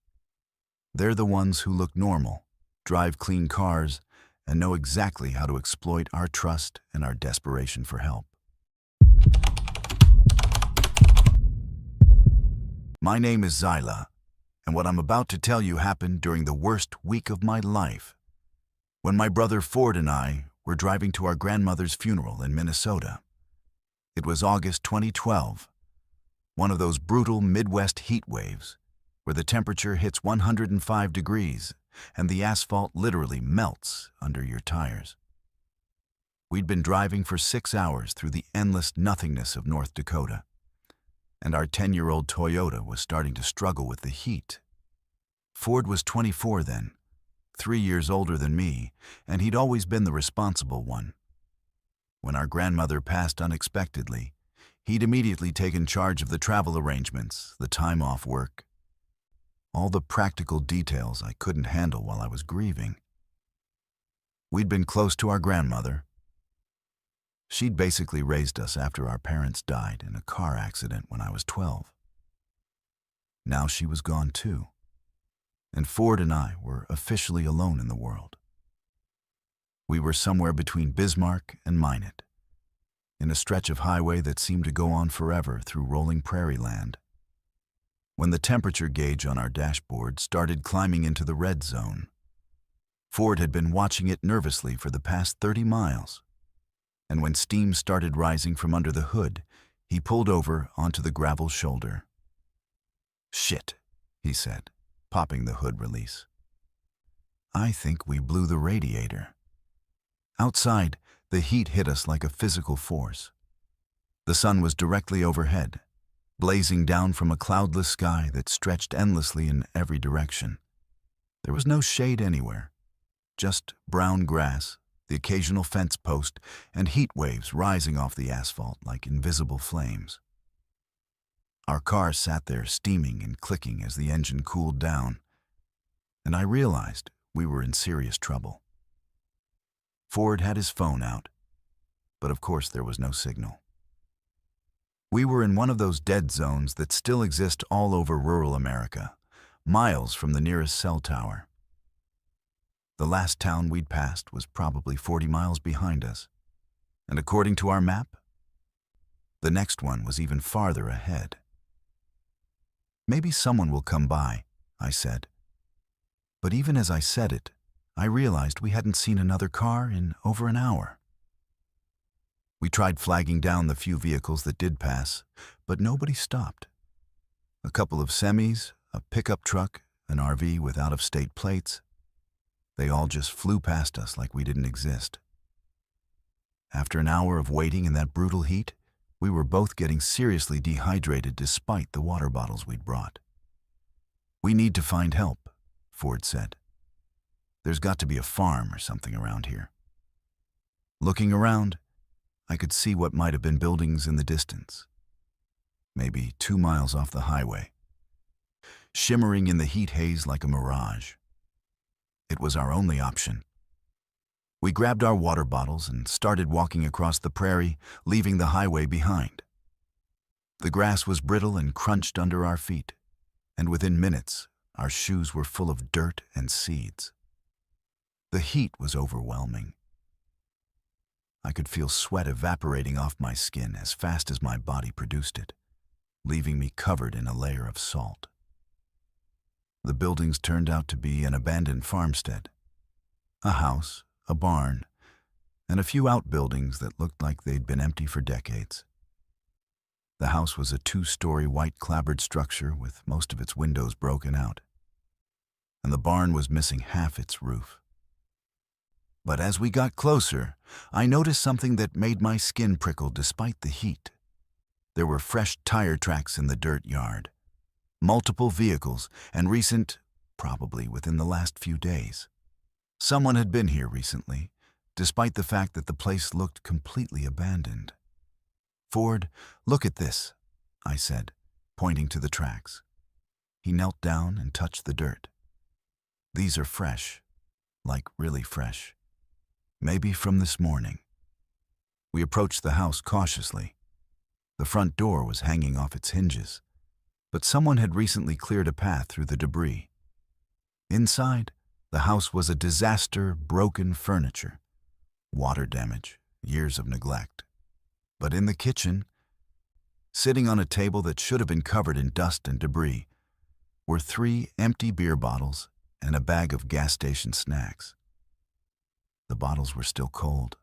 They're the ones who look normal, drive clean cars, and know exactly how to exploit our trust and our desperation for help. My name is Zyla, and what I'm about to tell you happened during the worst week of my life, when my brother Ford and I were driving to our grandmother's funeral in Minnesota. It was August 2012, one of those brutal Midwest heat waves where the temperature hits 105 degrees and the asphalt literally melts under your tires. We'd been driving for 6 hours through the endless nothingness of North Dakota, and our 10-year-old Toyota was starting to struggle with the heat. Ford was 24 then, 3 years older than me, and he'd always been the responsible one. When our grandmother passed unexpectedly, he'd immediately taken charge of the travel arrangements, the time off work, all the practical details I couldn't handle while I was grieving. We'd been close to our grandmother. She'd basically raised us after our parents died in a car accident when I was 12. Now she was gone too, and Ford and I were officially alone in the world. We were somewhere between Bismarck and Minot, in a stretch of highway that seemed to go on forever through rolling prairie land. When the temperature gauge on our dashboard started climbing into the red zone, Ford had been watching it nervously for the past 30 miles, and when steam started rising from under the hood, he pulled over onto the gravel shoulder. "Shit," he said, popping the hood release. "I think we blew the radiator." Outside, the heat hit us like a physical force. The sun was directly overhead, blazing down from a cloudless sky that stretched endlessly in every direction. There was no shade anywhere, just brown grass, the occasional fence post, and heat waves rising off the asphalt like invisible flames. Our car sat there steaming and clicking as the engine cooled down, and I realized we were in serious trouble. Ford had his phone out, but of course there was no signal. We were in one of those dead zones that still exist all over rural America, miles from the nearest cell tower. The last town we'd passed was probably 40 miles behind us, and according to our map, the next one was even farther ahead. "Maybe someone will come by," I said. But even as I said it, I realized we hadn't seen another car in over an hour. We tried flagging down the few vehicles that did pass, but nobody stopped. A couple of semis, a pickup truck, an RV with out-of-state plates. They all just flew past us like we didn't exist. After an hour of waiting in that brutal heat, we were both getting seriously dehydrated despite the water bottles we'd brought. "We need to find help," Ford said. "There's got to be a farm or something around here." Looking around, I could see what might have been buildings in the distance, maybe 2 miles off the highway, shimmering in the heat haze like a mirage. It was our only option. We grabbed our water bottles and started walking across the prairie, leaving the highway behind. The grass was brittle and crunched under our feet, and within minutes, our shoes were full of dirt and seeds. The heat was overwhelming. I could feel sweat evaporating off my skin as fast as my body produced it, leaving me covered in a layer of salt. The buildings turned out to be an abandoned farmstead, a house, a barn, and a few outbuildings that looked like they'd been empty for decades. The house was a 2-story white clapboard structure with most of its windows broken out, and the barn was missing half its roof. But as we got closer, I noticed something that made my skin prickle despite the heat. There were fresh tire tracks in the dirt yard, multiple vehicles, and recent, probably within the last few days. Someone had been here recently, despite the fact that the place looked completely abandoned. "Ford, look at this," I said, pointing to the tracks. He knelt down and touched the dirt. "These are fresh, like really fresh. Maybe from this morning." We approached the house cautiously. The front door was hanging off its hinges, but someone had recently cleared a path through the debris. Inside, the house was a disaster, broken furniture, water damage, years of neglect. But in the kitchen, sitting on a table that should have been covered in dust and debris, were 3 empty beer bottles and a bag of gas station snacks. The bottles were still cold.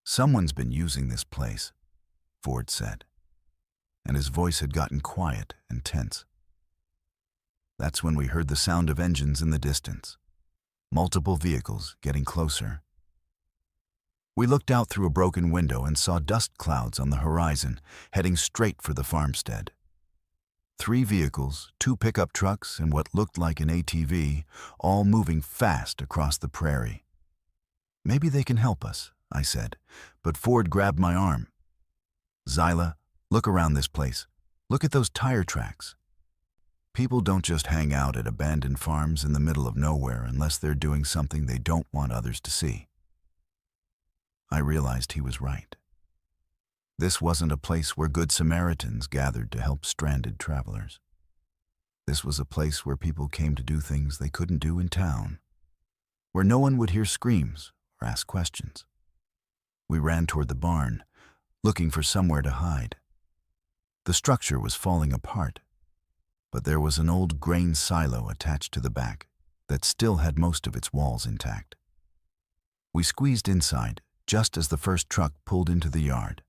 "Someone's been using this place," Ford said, and his voice had gotten quiet and tense. That's when we heard the sound of engines in the distance, multiple vehicles getting closer. We looked out through a broken window and saw dust clouds on the horizon, heading straight for the farmstead. 3 vehicles, 2 pickup trucks, and what looked like an ATV, all moving fast across the prairie. "Maybe they can help us," I said, but Ford grabbed my arm. "Zyla, look around this place. Look at those tire tracks. People don't just hang out at abandoned farms in the middle of nowhere unless they're doing something they don't want others to see." I realized he was right. This wasn't a place where good Samaritans gathered to help stranded travelers. This was a place where people came to do things they couldn't do in town, where no one would hear screams or ask questions. We ran toward the barn, looking for somewhere to hide. The structure was falling apart, but there was an old grain silo attached to the back that still had most of its walls intact. We squeezed inside just as the first truck pulled into the yard.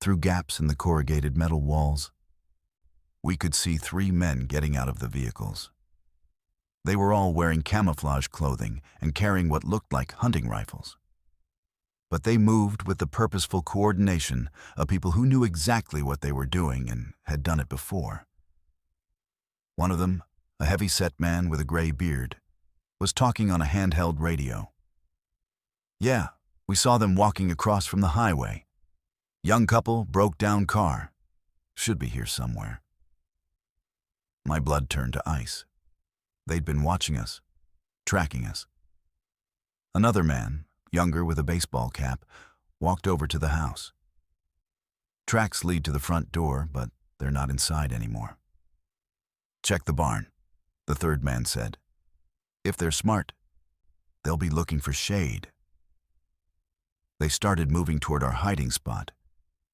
Through gaps in the corrugated metal walls, we could see 3 men getting out of the vehicles. They were all wearing camouflage clothing and carrying what looked like hunting rifles. But they moved with the purposeful coordination of people who knew exactly what they were doing and had done it before. One of them, a heavy-set man with a gray beard, was talking on a handheld radio. "Yeah, we saw them walking across from the highway. Young couple, broke-down car. Should be here somewhere." My blood turned to ice. They'd been watching us, tracking us. Another man, younger with a baseball cap, walked over to the house. "Tracks lead to the front door, but they're not inside anymore." "Check the barn," the third man said. "If they're smart, they'll be looking for shade." They started moving toward our hiding spot,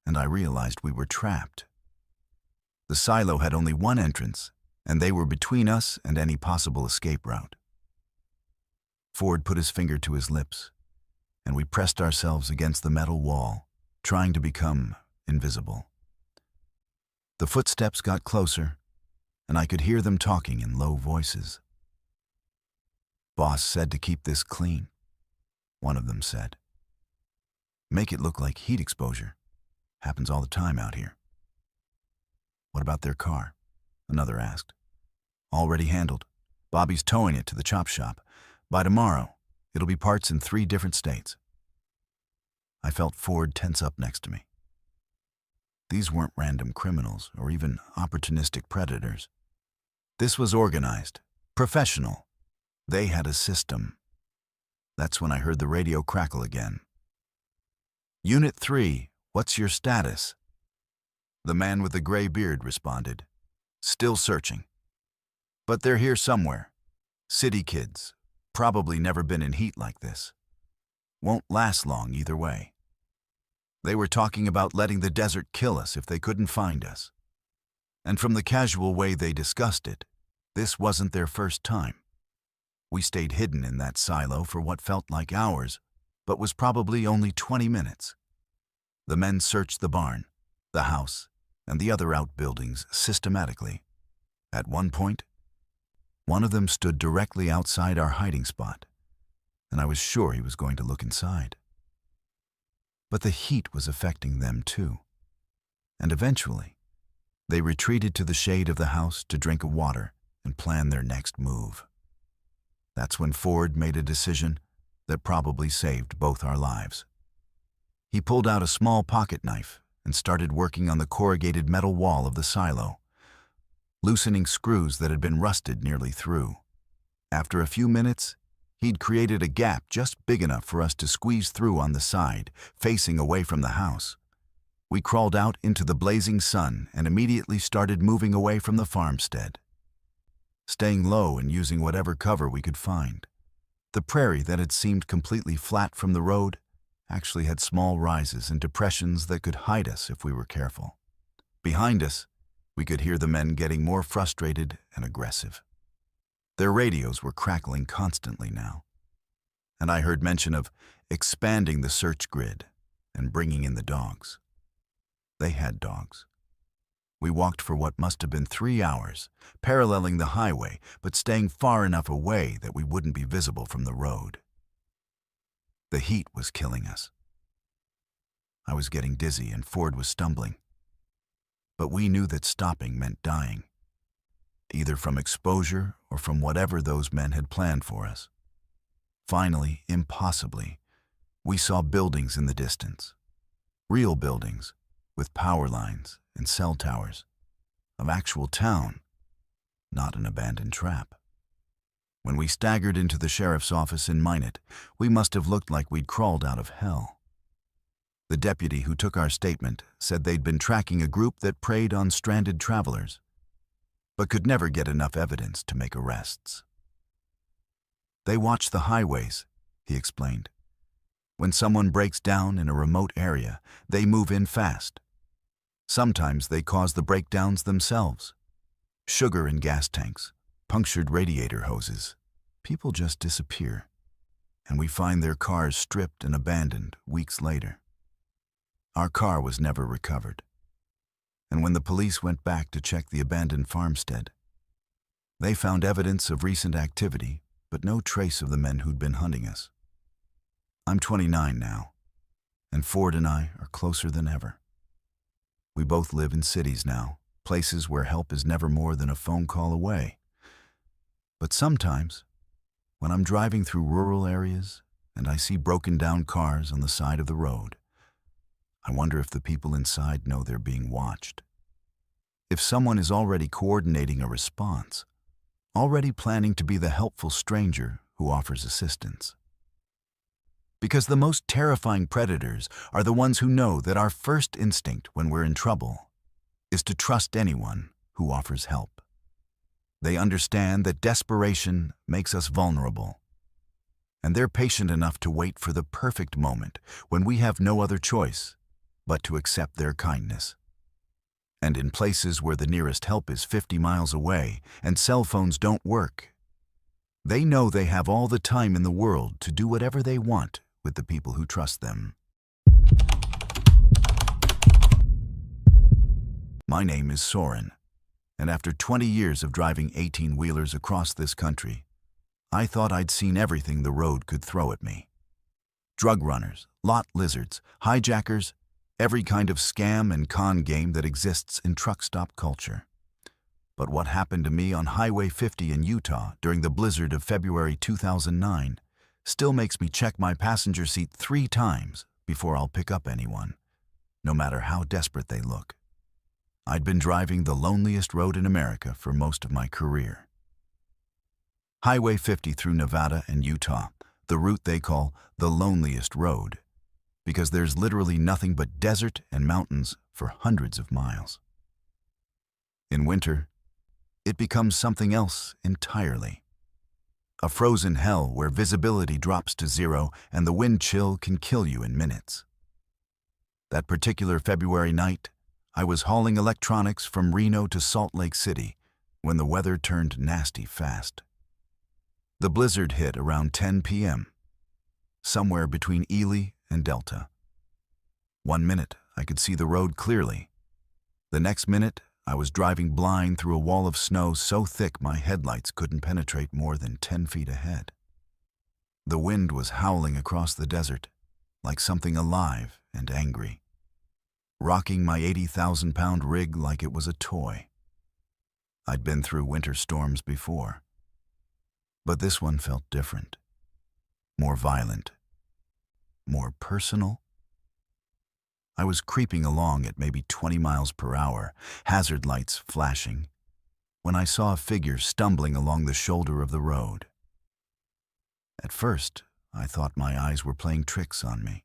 and I realized we were trapped. The silo had only one entrance, and they were between us and any possible escape route. Ford put his finger to his lips, and we pressed ourselves against the metal wall, trying to become invisible. The footsteps got closer, and I could hear them talking in low voices. "Boss said to keep this clean," one of them said. "Make it look like heat exposure. Happens all the time out here." "What about their car?" another asked. "Already handled. Bobby's towing it to the chop shop. By tomorrow, it'll be parts in 3 different states." I felt Ford tense up next to me. These weren't random criminals or even opportunistic predators. This was organized, professional. They had a system. That's when I heard the radio crackle again. "Unit 3, what's your status?" The man with the gray beard responded. "Still searching. But they're here somewhere. City kids. Probably never been in heat like this. Won't last long either way. They were talking about letting the desert kill us if they couldn't find us. And from the casual way they discussed it, this wasn't their first time. We stayed hidden in that silo for what felt like hours, but was probably only 20 minutes. The men searched the barn, the house, and the other outbuildings systematically. At one point, one of them stood directly outside our hiding spot, and I was sure he was going to look inside. But the heat was affecting them too, and eventually, they retreated to the shade of the house to drink water and plan their next move. That's when Ford made a decision that probably saved both our lives. He pulled out a small pocket knife and started working on the corrugated metal wall of the silo, loosening screws that had been rusted nearly through. After a few minutes, he'd created a gap just big enough for us to squeeze through on the side, facing away from the house. We crawled out into the blazing sun and immediately started moving away from the farmstead. staying low and using whatever cover we could find. The prairie that had seemed completely flat from the road actually had small rises and depressions that could hide us if we were careful. Behind us, we could hear the men getting more frustrated and aggressive. Their radios were crackling constantly now, and I heard mention of expanding the search grid and bringing in the dogs. They had dogs. We walked for what must have been 3 hours, paralleling the highway, but staying far enough away that we wouldn't be visible from the road. The heat was killing us. I was getting dizzy and Ford was stumbling. But we knew that stopping meant dying, either from exposure or from whatever those men had planned for us. Finally, impossibly, we saw buildings in the distance. Real buildings, with power lines and cell towers. Of actual town, not an abandoned trap. When we staggered into the sheriff's office in Minot, we must have looked like we'd crawled out of hell. The deputy who took our statement said they'd been tracking a group that preyed on stranded travelers, but could never get enough evidence to make arrests. They watch the highways, he explained. When someone breaks down in a remote area, they move in fast. Sometimes they cause the breakdowns themselves. Sugar in gas tanks, punctured radiator hoses. People just disappear, and we find their cars stripped and abandoned weeks later. Our car was never recovered, and when the police went back to check the abandoned farmstead, they found evidence of recent activity, but no trace of the men who'd been hunting us. I'm 29 now, and Ford and I are closer than ever. We both live in cities now, places where help is never more than a phone call away. But sometimes, when I'm driving through rural areas and I see broken down cars on the side of the road, I wonder if the people inside know they're being watched. If someone is already coordinating a response, already planning to be the helpful stranger who offers assistance. Because the most terrifying predators are the ones who know that our first instinct when we're in trouble is to trust anyone who offers help. They understand that desperation makes us vulnerable, and they're patient enough to wait for the perfect moment when we have no other choice but to accept their kindness. And in places where the nearest help is 50 miles away and cell phones don't work, they know they have all the time in the world to do whatever they want with the people who trust them. My name is Soren, and after 20 years of driving 18-wheelers across this country, I thought I'd seen everything the road could throw at me. Drug runners, lot lizards, hijackers, every kind of scam and con game that exists in truck stop culture. But what happened to me on Highway 50 in Utah during the blizzard of February 2009 still makes me check my passenger seat 3 times before I'll pick up anyone, no matter how desperate they look. I'd been driving the loneliest road in America for most of my career. Highway 50 through Nevada and Utah, the route they call the loneliest road, because there's literally nothing but desert and mountains for hundreds of miles. In winter, it becomes something else entirely. A frozen hell where visibility drops to 0 and the wind chill can kill you in minutes. That particular February night, I was hauling electronics from Reno to Salt Lake City when the weather turned nasty fast. The blizzard hit around 10 p.m., somewhere between Ely and Delta. 1 minute, I could see the road clearly. The next minute, I was driving blind through a wall of snow so thick my headlights couldn't penetrate more than 10 feet ahead. The wind was howling across the desert, like something alive and angry, rocking my 80,000-pound rig like it was a toy. I'd been through winter storms before, but this one felt different, more violent, more personal. I was creeping along at maybe 20 miles per hour, hazard lights flashing, when I saw a figure stumbling along the shoulder of the road. At first, I thought my eyes were playing tricks on me.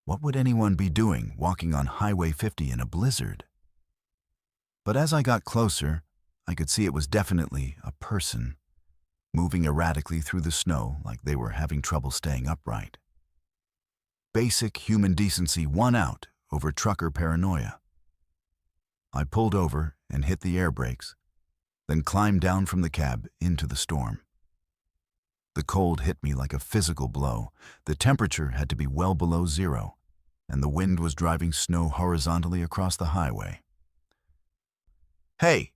What would anyone be doing walking on Highway 50 in a blizzard? But as I got closer, I could see it was definitely a person, moving erratically through the snow like they were having trouble staying upright. Basic human decency won out over trucker paranoia. I pulled over and hit the air brakes, then climbed down from the cab into the storm. The cold hit me like a physical blow. The temperature had to be well below zero, and the wind was driving snow horizontally across the highway. "Hey!"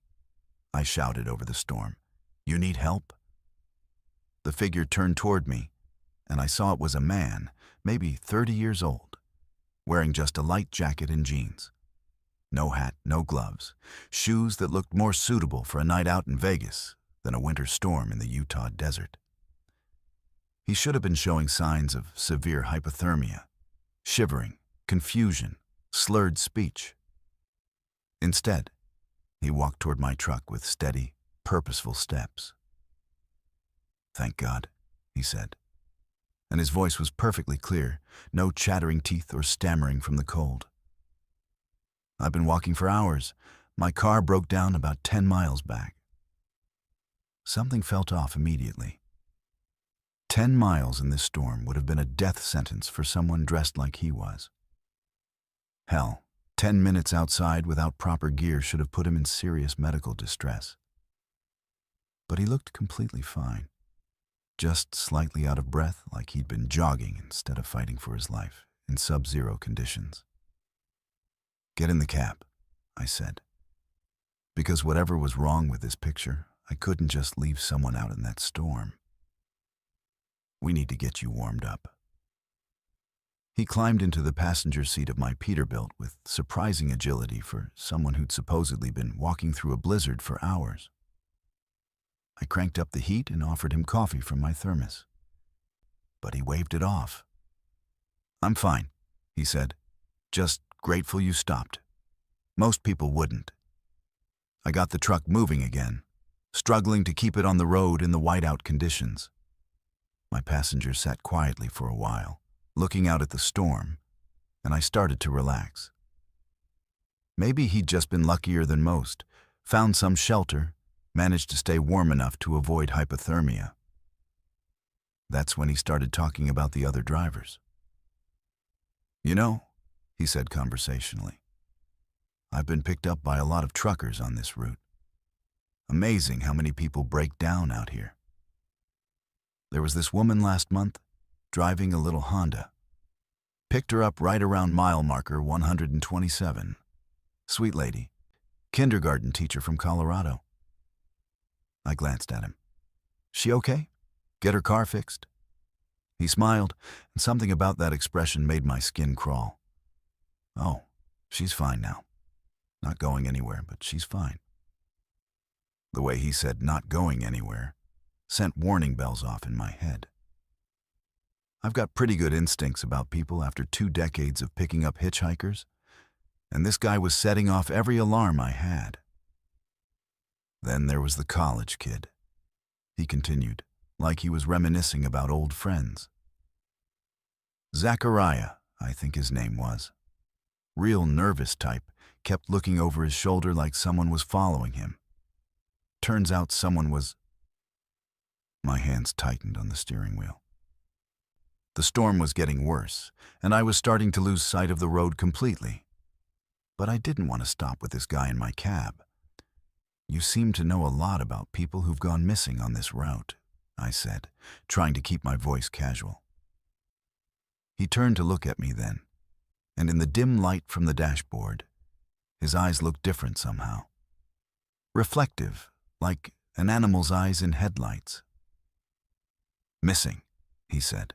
I shouted over the storm. "You need help?" The figure turned toward me, and I saw it was a man, maybe 30 years old, wearing just a light jacket and jeans. No hat, no gloves, shoes that looked more suitable for a night out in Vegas than a winter storm in the Utah desert. He should have been showing signs of severe hypothermia, shivering, confusion, slurred speech. Instead, he walked toward my truck with steady, purposeful steps. "Thank God," he said, and his voice was perfectly clear, no chattering teeth or stammering from the cold. "I've been walking for hours. My car broke down about 10 miles back." Something felt off immediately. 10 miles in this storm would have been a death sentence for someone dressed like he was. Hell, 10 minutes outside without proper gear should have put him in serious medical distress. But he looked completely fine, just slightly out of breath, like he'd been jogging instead of fighting for his life in sub-zero conditions. "Get in the cab," I said, because whatever was wrong with this picture, I couldn't just leave someone out in that storm. "We need to get you warmed up." He climbed into the passenger seat of my Peterbilt with surprising agility for someone who'd supposedly been walking through a blizzard for hours. I cranked up the heat and offered him coffee from my thermos. But he waved it off. "I'm fine," he said. "Just grateful you stopped. Most people wouldn't." I got the truck moving again, struggling to keep it on the road in the whiteout conditions. My passenger sat quietly for a while, looking out at the storm, and I started to relax. Maybe he'd just been luckier than most, found some shelter, managed to stay warm enough to avoid hypothermia. That's when he started talking about the other drivers. "You know," he said conversationally, "I've been picked up by a lot of truckers on this route. Amazing how many people break down out here. There was this woman last month, driving a little Honda. Picked her up right around mile marker 127. Sweet lady, kindergarten teacher from Colorado." I glanced at him. "She okay? Get her car fixed?" He smiled, and something about that expression made my skin crawl. "Oh, she's fine now. Not going anywhere, but she's fine." The way he said "not going anywhere" sent warning bells off in my head. I've got pretty good instincts about people after 2 decades of picking up hitchhikers, and this guy was setting off every alarm I had. "Then there was the college kid," he continued, like he was reminiscing about old friends. "Zachariah, I think his name was. Real nervous type, kept looking over his shoulder like someone was following him. Turns out someone was..." My hands tightened on the steering wheel. The storm was getting worse, and I was starting to lose sight of the road completely. But I didn't want to stop with this guy in my cab. "You seem to know a lot about people who've gone missing on this route," I said, trying to keep my voice casual. He turned to look at me then, and in the dim light from the dashboard, his eyes looked different somehow. Reflective, like an animal's eyes in headlights. "Missing," he said.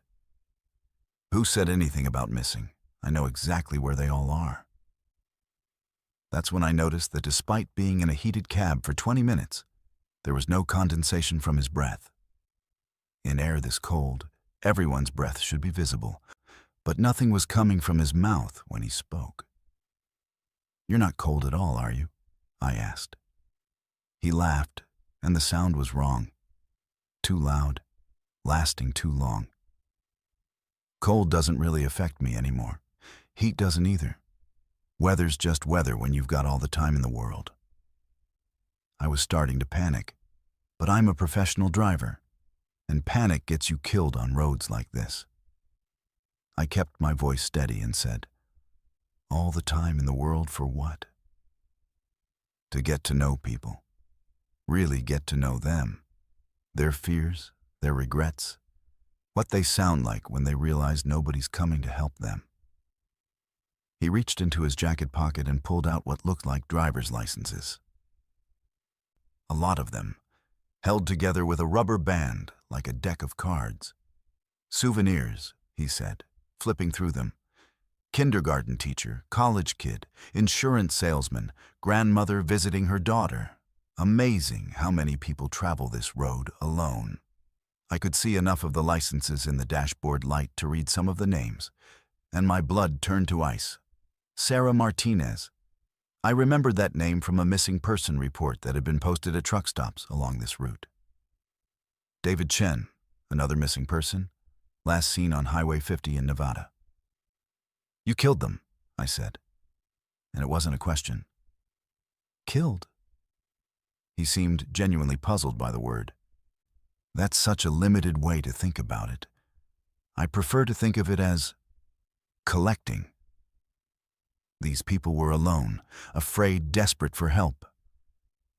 "Who said anything about missing? I know exactly where they all are." That's when I noticed that despite being in a heated cab for 20 minutes, there was no condensation from his breath. In air this cold, everyone's breath should be visible, but nothing was coming from his mouth when he spoke. "You're not cold at all, are you?" I asked. He laughed, and the sound was wrong. Too loud, lasting too long. "Cold doesn't really affect me anymore. Heat doesn't either. Weather's just weather when you've got all the time in the world." I was starting to panic. But I'm a professional driver, and panic gets you killed on roads like this. I kept my voice steady and said, all the time in the world for what? To get to know people. Really get to know them. Their fears, their regrets, what they sound like when they realize nobody's coming to help them. He reached into his jacket pocket and pulled out what looked like driver's licenses. A lot of them, held together with a rubber band like a deck of cards. Souvenirs, he said, flipping through them. Kindergarten teacher, college kid, insurance salesman, grandmother visiting her daughter. Amazing how many people travel this road alone. I could see enough of the licenses in the dashboard light to read some of the names, and my blood turned to ice. Sarah Martinez. I remembered that name from a missing person report that had been posted at truck stops along this route. David Chen, another missing person, last seen on Highway 50 in Nevada. You killed them, I said, and it wasn't a question. Killed? He seemed genuinely puzzled by the word. That's such a limited way to think about it. I prefer to think of it as collecting. These people were alone, afraid, desperate for help.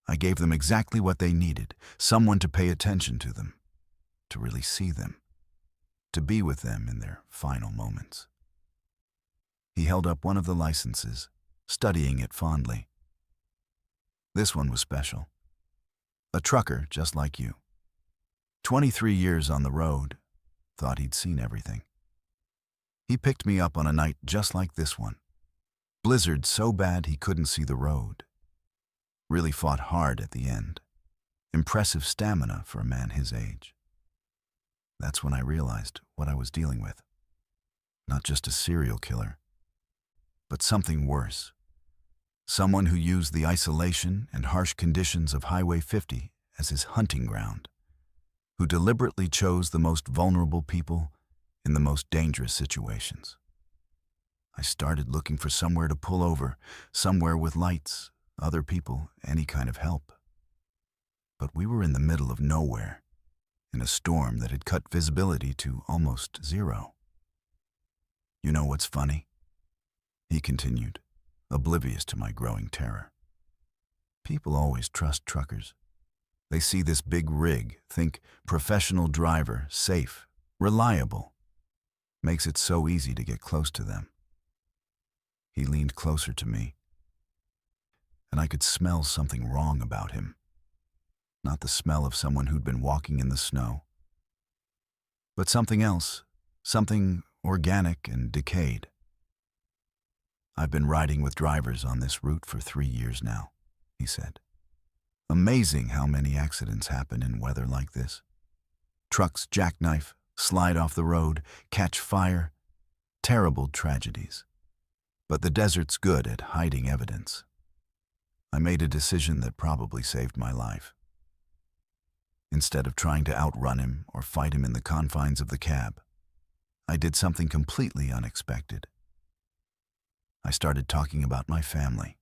I gave them exactly what they needed, someone to pay attention to them, to really see them, to be with them in their final moments. He held up one of the licenses, studying it fondly. This one was special. A trucker just like you. 23 years on the road, thought he'd seen everything. He picked me up on a night just like this one. Blizzard so bad he couldn't see the road. Really fought hard at the end. Impressive stamina for a man his age. That's when I realized what I was dealing with. Not just a serial killer, but something worse. Someone who used the isolation and harsh conditions of Highway 50 as his hunting ground. Who deliberately chose the most vulnerable people in the most dangerous situations. I started looking for somewhere to pull over, somewhere with lights, other people, any kind of help. But we were in the middle of nowhere, in a storm that had cut visibility to almost zero. You know what's funny? He continued, oblivious to my growing terror. People always trust truckers. They see this big rig, think professional driver, safe, reliable. Makes it so easy to get close to them. He leaned closer to me, and I could smell something wrong about him. Not the smell of someone who'd been walking in the snow, but something else, something organic and decayed. I've been riding with drivers on this route for 3 years now, he said. Amazing how many accidents happen in weather like this. Trucks jackknife, slide off the road, catch fire. Terrible tragedies. But the desert's good at hiding evidence. I made a decision that probably saved my life. Instead of trying to outrun him or fight him in the confines of the cab, I did something completely unexpected. I started talking about my family.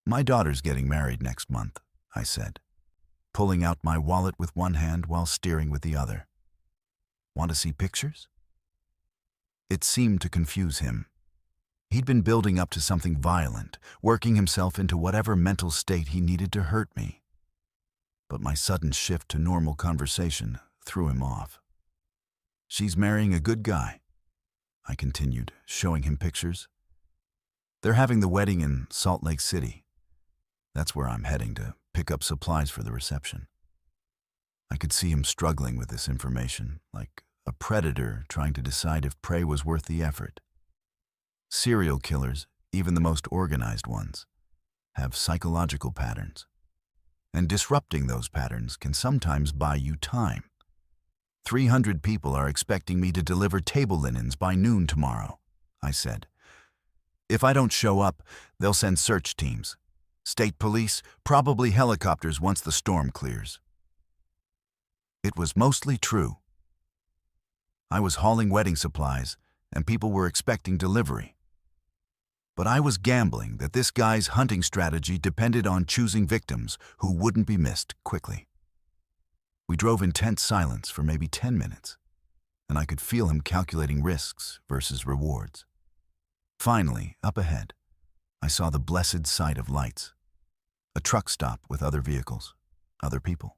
My daughter's getting married next month, I said, pulling out my wallet with one hand while steering with the other. Want to see pictures? It seemed to confuse him. He'd been building up to something violent, working himself into whatever mental state he needed to hurt me. But my sudden shift to normal conversation threw him off. She's marrying a good guy, I continued, showing him pictures. They're having the wedding in Salt Lake City. That's where I'm heading to pick up supplies for the reception. I could see him struggling with this information, like a predator trying to decide if prey was worth the effort. Serial killers, even the most organized ones, have psychological patterns. And disrupting those patterns can sometimes buy you time. 300 people are expecting me to deliver table linens by noon tomorrow, I said. If I don't show up, they'll send search teams. State police, probably helicopters once the storm clears. It was mostly true. I was hauling wedding supplies, and people were expecting delivery. But I was gambling that this guy's hunting strategy depended on choosing victims who wouldn't be missed quickly. We drove in tense silence for maybe 10 minutes, and I could feel him calculating risks versus rewards. Finally, up ahead, I saw the blessed sight of lights. A truck stop with other vehicles, other people.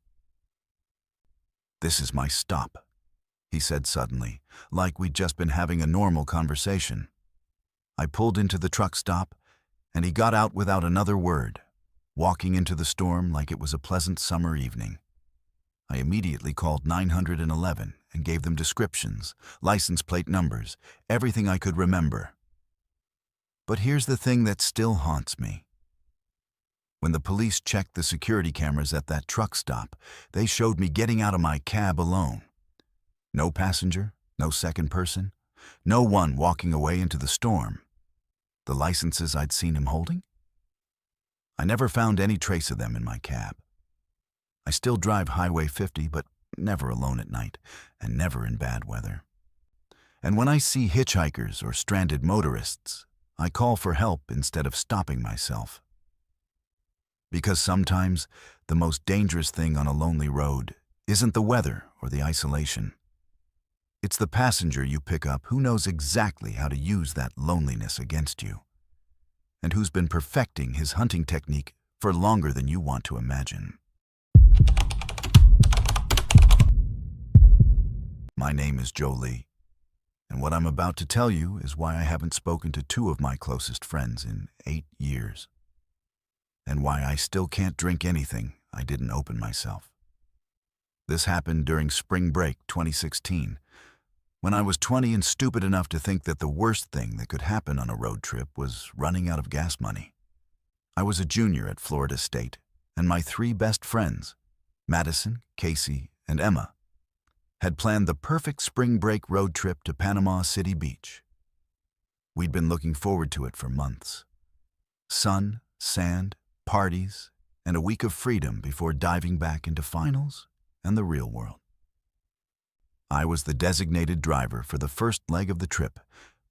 "This is my stop," he said suddenly, like we'd just been having a normal conversation. I pulled into the truck stop, and he got out without another word, walking into the storm like it was a pleasant summer evening. I immediately called 911 and gave them descriptions, license plate numbers, everything I could remember. But here's the thing that still haunts me. When the police checked the security cameras at that truck stop, they showed me getting out of my cab alone. No passenger, no second person, no one walking away into the storm. The licenses I'd seen him holding? I never found any trace of them in my cab. I still drive Highway 50, but never alone at night, and never in bad weather. And when I see hitchhikers or stranded motorists, I call for help instead of stopping myself. Because sometimes the most dangerous thing on a lonely road isn't the weather or the isolation. It's the passenger you pick up who knows exactly how to use that loneliness against you, and who's been perfecting his hunting technique for longer than you want to imagine. My name is Jolie, and what I'm about to tell you is why I haven't spoken to two of my closest friends in 8 years, and why I still can't drink anything I didn't open myself. This happened during spring break 2016, when I was 20 and stupid enough to think that the worst thing that could happen on a road trip was running out of gas money. I was a junior at Florida State, and my 3 best friends, Madison, Casey, and Emma, had planned the perfect spring break road trip to Panama City Beach. We'd been looking forward to it for months. Sun, sand, parties, and a week of freedom before diving back into finals and the real world. I was the designated driver for the first leg of the trip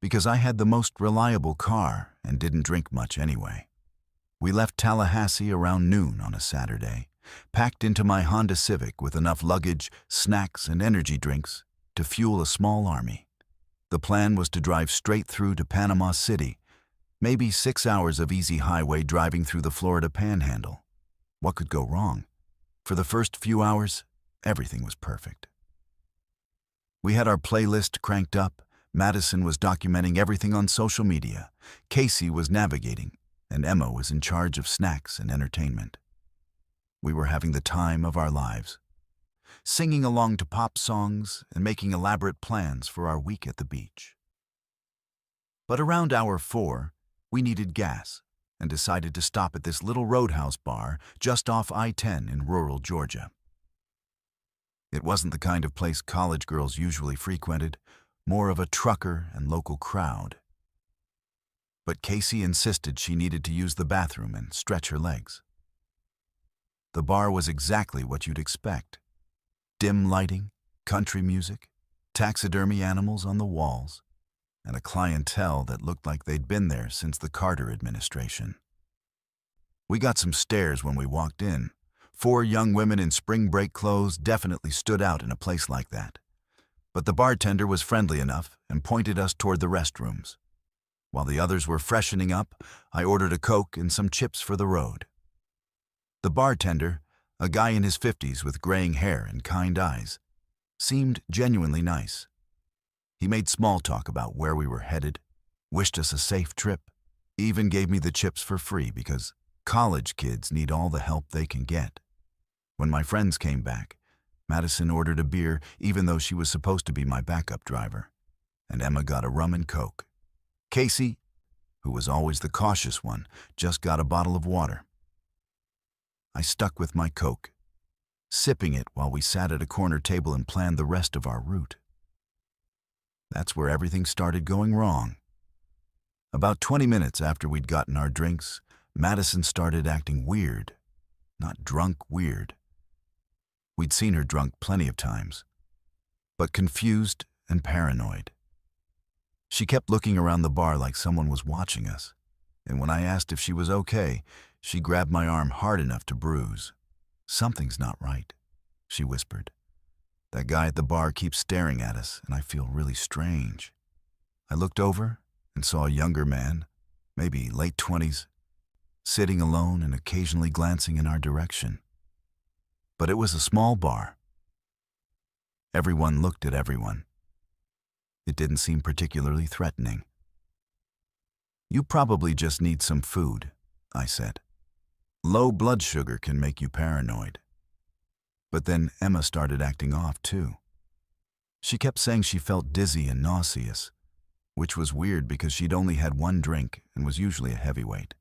because I had the most reliable car and didn't drink much anyway. We left Tallahassee around noon on a Saturday, packed into my Honda Civic with enough luggage, snacks, and energy drinks to fuel a small army. The plan was to drive straight through to Panama City, maybe 6 hours of easy highway driving through the Florida Panhandle. What could go wrong? For the first few hours, everything was perfect. We had our playlist cranked up, Madison was documenting everything on social media, Casey was navigating, and Emma was in charge of snacks and entertainment. We were having the time of our lives, singing along to pop songs and making elaborate plans for our week at the beach. But around hour 4, we needed gas and decided to stop at this little roadhouse bar just off I-10 in rural Georgia. It wasn't the kind of place college girls usually frequented, more of a trucker and local crowd. But Casey insisted she needed to use the bathroom and stretch her legs. The bar was exactly what you'd expect. Dim lighting, country music, taxidermy animals on the walls, and a clientele that looked like they'd been there since the Carter administration. We got some stares when we walked in. 4 young women in spring break clothes definitely stood out in a place like that. But the bartender was friendly enough and pointed us toward the restrooms. While the others were freshening up, I ordered a Coke and some chips for the road. The bartender, a guy in his 50s with graying hair and kind eyes, seemed genuinely nice. He made small talk about where we were headed, wished us a safe trip, even gave me the chips for free because college kids need all the help they can get. When my friends came back, Madison ordered a beer even though she was supposed to be my backup driver, and Emma got a rum and Coke. Casey, who was always the cautious one, just got a bottle of water. I stuck with my Coke, sipping it while we sat at a corner table and planned the rest of our route. That's where everything started going wrong. About 20 minutes after we'd gotten our drinks, Madison started acting weird. Not drunk weird. We'd seen her drunk plenty of times, but confused and paranoid. She kept looking around the bar like someone was watching us, and when I asked if she was okay, she grabbed my arm hard enough to bruise. "Something's not right," she whispered. "That guy at the bar keeps staring at us, and I feel really strange." I looked over and saw a younger man, maybe late 20s, sitting alone and occasionally glancing in our direction. But it was a small bar. Everyone looked at everyone. It didn't seem particularly threatening. "You probably just need some food," I said. "Low blood sugar can make you paranoid." But then Emma started acting off too. She kept saying she felt dizzy and nauseous, which was weird because she'd only had one drink and was usually a heavyweight.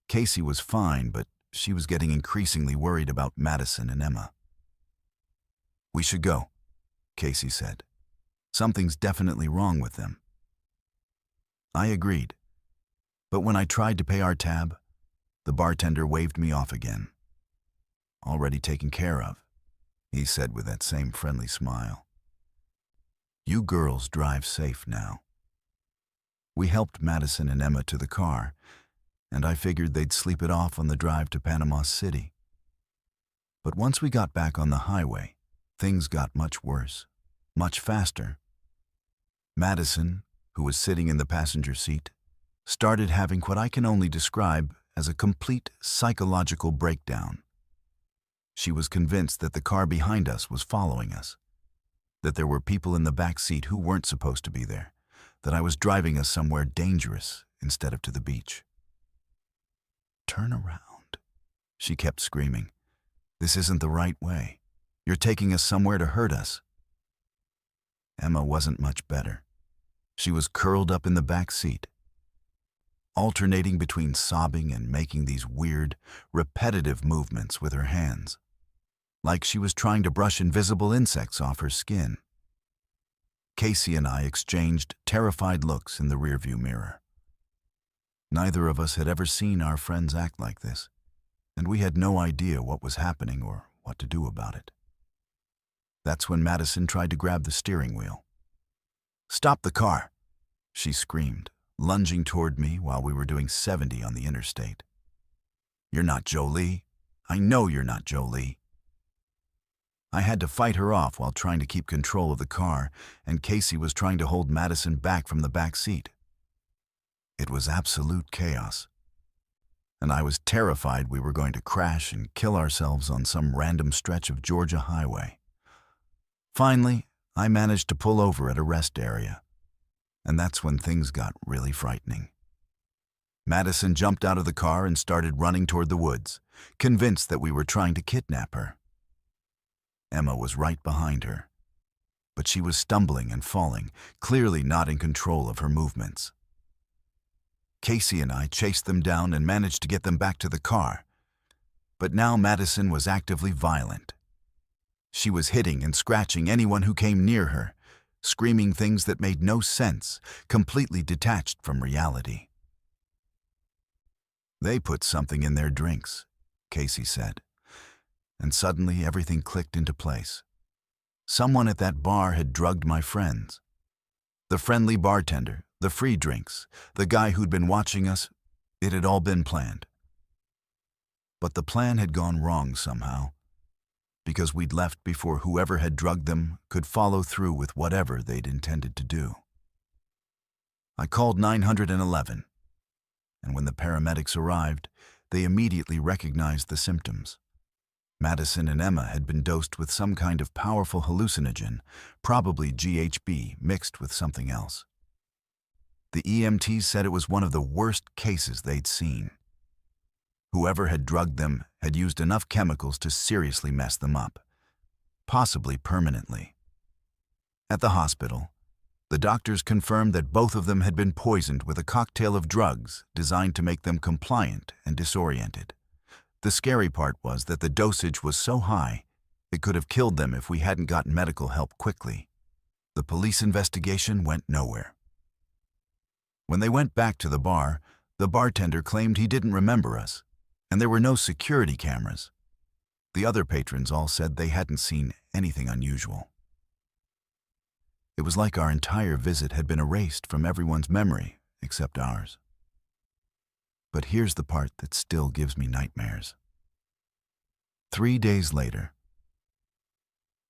Casey was fine, but she was getting increasingly worried about Madison and Emma. "We should go," Casey said. "Something's definitely wrong with them." I agreed, but when I tried to pay our tab, the bartender waved me off again. "Already taken care of," he said with that same friendly smile. "You girls drive safe now." We helped Madison and Emma to the car, and I figured they'd sleep it off on the drive to Panama City. But once we got back on the highway, things got much worse, much faster. Madison, who was sitting in the passenger seat, started having what I can only describe as a complete psychological breakdown. She was convinced that the car behind us was following us, that there were people in the back seat who weren't supposed to be there, that I was driving us somewhere dangerous instead of to the beach. "Turn around," she kept screaming. "This isn't the right way. You're taking us somewhere to hurt us." Emma wasn't much better. She was curled up in the back seat, alternating between sobbing and making these weird, repetitive movements with her hands, like she was trying to brush invisible insects off her skin. Casey and I exchanged terrified looks in the rearview mirror. Neither of us had ever seen our friends act like this, and we had no idea what was happening or what to do about it. That's when Madison tried to grab the steering wheel. "Stop the car," she screamed, lunging toward me while we were doing 70 on the interstate. "You're not Jolie. I know you're not Jolie." I had to fight her off while trying to keep control of the car, and Casey was trying to hold Madison back from the back seat. It was absolute chaos, and I was terrified we were going to crash and kill ourselves on some random stretch of Georgia highway. Finally, I managed to pull over at a rest area, and that's when things got really frightening. Madison jumped out of the car and started running toward the woods, convinced that we were trying to kidnap her. Emma was right behind her, but she was stumbling and falling, clearly not in control of her movements. Casey and I chased them down and managed to get them back to the car, but now Madison was actively violent. She was hitting and scratching anyone who came near her, screaming things that made no sense, completely detached from reality. "They put something in their drinks," Casey said, and suddenly everything clicked into place. Someone at that bar had drugged my friends. The friendly bartender, the free drinks, the guy who'd been watching us, it had all been planned. But the plan had gone wrong somehow, because we'd left before whoever had drugged them could follow through with whatever they'd intended to do. I called 911, and when the paramedics arrived, they immediately recognized the symptoms. Madison and Emma had been dosed with some kind of powerful hallucinogen, probably GHB mixed with something else. The EMTs said it was one of the worst cases they'd seen. Whoever had drugged them had used enough chemicals to seriously mess them up, possibly permanently. At the hospital, the doctors confirmed that both of them had been poisoned with a cocktail of drugs designed to make them compliant and disoriented. The scary part was that the dosage was so high, it could have killed them if we hadn't gotten medical help quickly. The police investigation went nowhere. When they went back to the bar, the bartender claimed he didn't remember us, and there were no security cameras. The other patrons all said they hadn't seen anything unusual. It was like our entire visit had been erased from everyone's memory except ours. But here's the part that still gives me nightmares. 3 days later,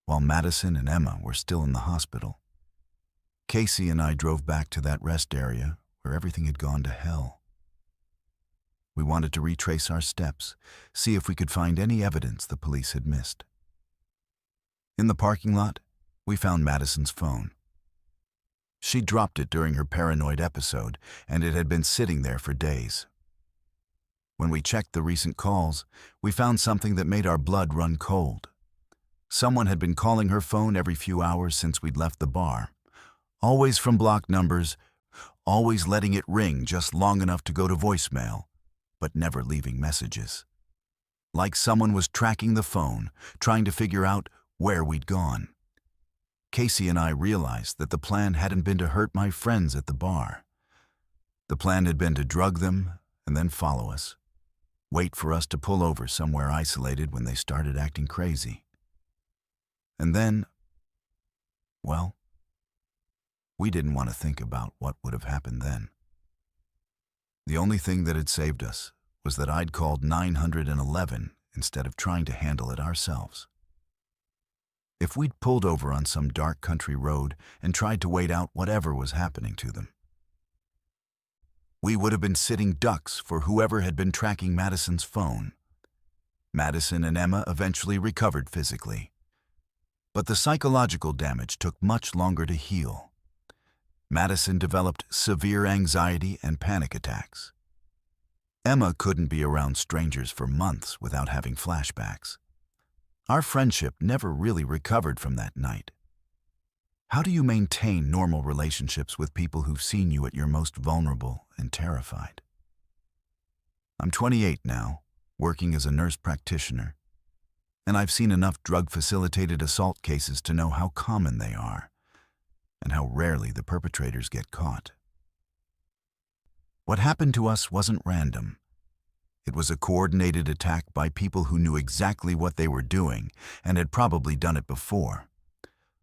while Madison and Emma were still in the hospital, Casey and I drove back to that rest area where everything had gone to hell. We wanted to retrace our steps, see if we could find any evidence the police had missed. In the parking lot, we found Madison's phone. She dropped it during her paranoid episode, and it had been sitting there for days. When we checked the recent calls, we found something that made our blood run cold. Someone had been calling her phone every few hours since we'd left the bar, always from blocked numbers, always letting it ring just long enough to go to voicemail, but never leaving messages. Like someone was tracking the phone, trying to figure out where we'd gone. Casey and I realized that the plan hadn't been to hurt my friends at the bar. The plan had been to drug them and then follow us, wait for us to pull over somewhere isolated when they started acting crazy. And then, well, we didn't want to think about what would have happened then. The only thing that had saved us was that I'd called 911 instead of trying to handle it ourselves. If we'd pulled over on some dark country road and tried to wait out whatever was happening to them, we would have been sitting ducks for whoever had been tracking Madison's phone. Madison and Emma eventually recovered physically, but the psychological damage took much longer to heal. Madison developed severe anxiety and panic attacks. Emma couldn't be around strangers for months without having flashbacks. Our friendship never really recovered from that night. How do you maintain normal relationships with people who've seen you at your most vulnerable and terrified? I'm 28 now, working as a nurse practitioner, and I've seen enough drug-facilitated assault cases to know how common they are and how rarely the perpetrators get caught. What happened to us wasn't random. It was a coordinated attack by people who knew exactly what they were doing and had probably done it before.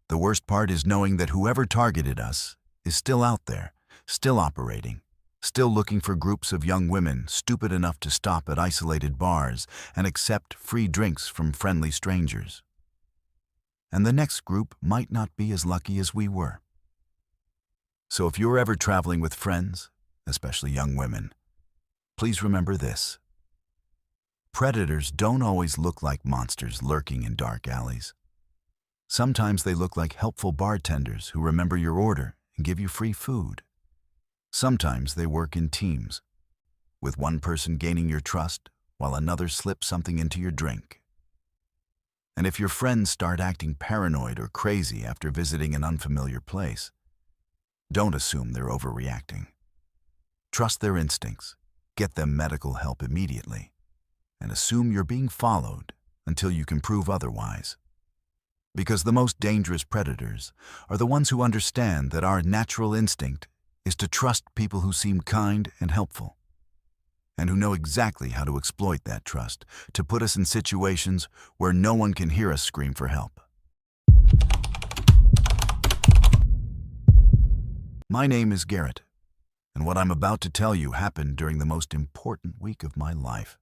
The worst part is knowing that whoever targeted us is still out there, still operating, still looking for groups of young women stupid enough to stop at isolated bars and accept free drinks from friendly strangers. And the next group might not be as lucky as we were. So if you're ever traveling with friends, especially young women, please remember this. Predators don't always look like monsters lurking in dark alleys. Sometimes they look like helpful bartenders who remember your order and give you free food. Sometimes they work in teams, with one person gaining your trust while another slips something into your drink. And if your friends start acting paranoid or crazy after visiting an unfamiliar place, don't assume they're overreacting. Trust their instincts, get them medical help immediately, and assume you're being followed until you can prove otherwise. Because the most dangerous predators are the ones who understand that our natural instinct is to trust people who seem kind and helpful, and who know exactly how to exploit that trust to put us in situations where no one can hear us scream for help. My name is Garrett, and what I'm about to tell you happened during the most important week of my life,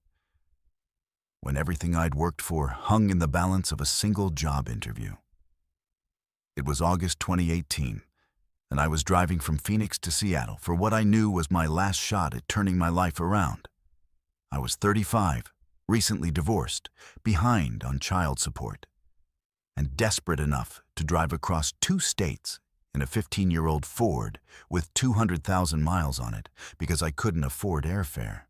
when everything I'd worked for hung in the balance of a single job interview. It was August 2018, and I was driving from Phoenix to Seattle for what I knew was my last shot at turning my life around. I was 35, recently divorced, behind on child support, and desperate enough to drive across 2 states in a 15-year-old Ford with 200,000 miles on it because I couldn't afford airfare.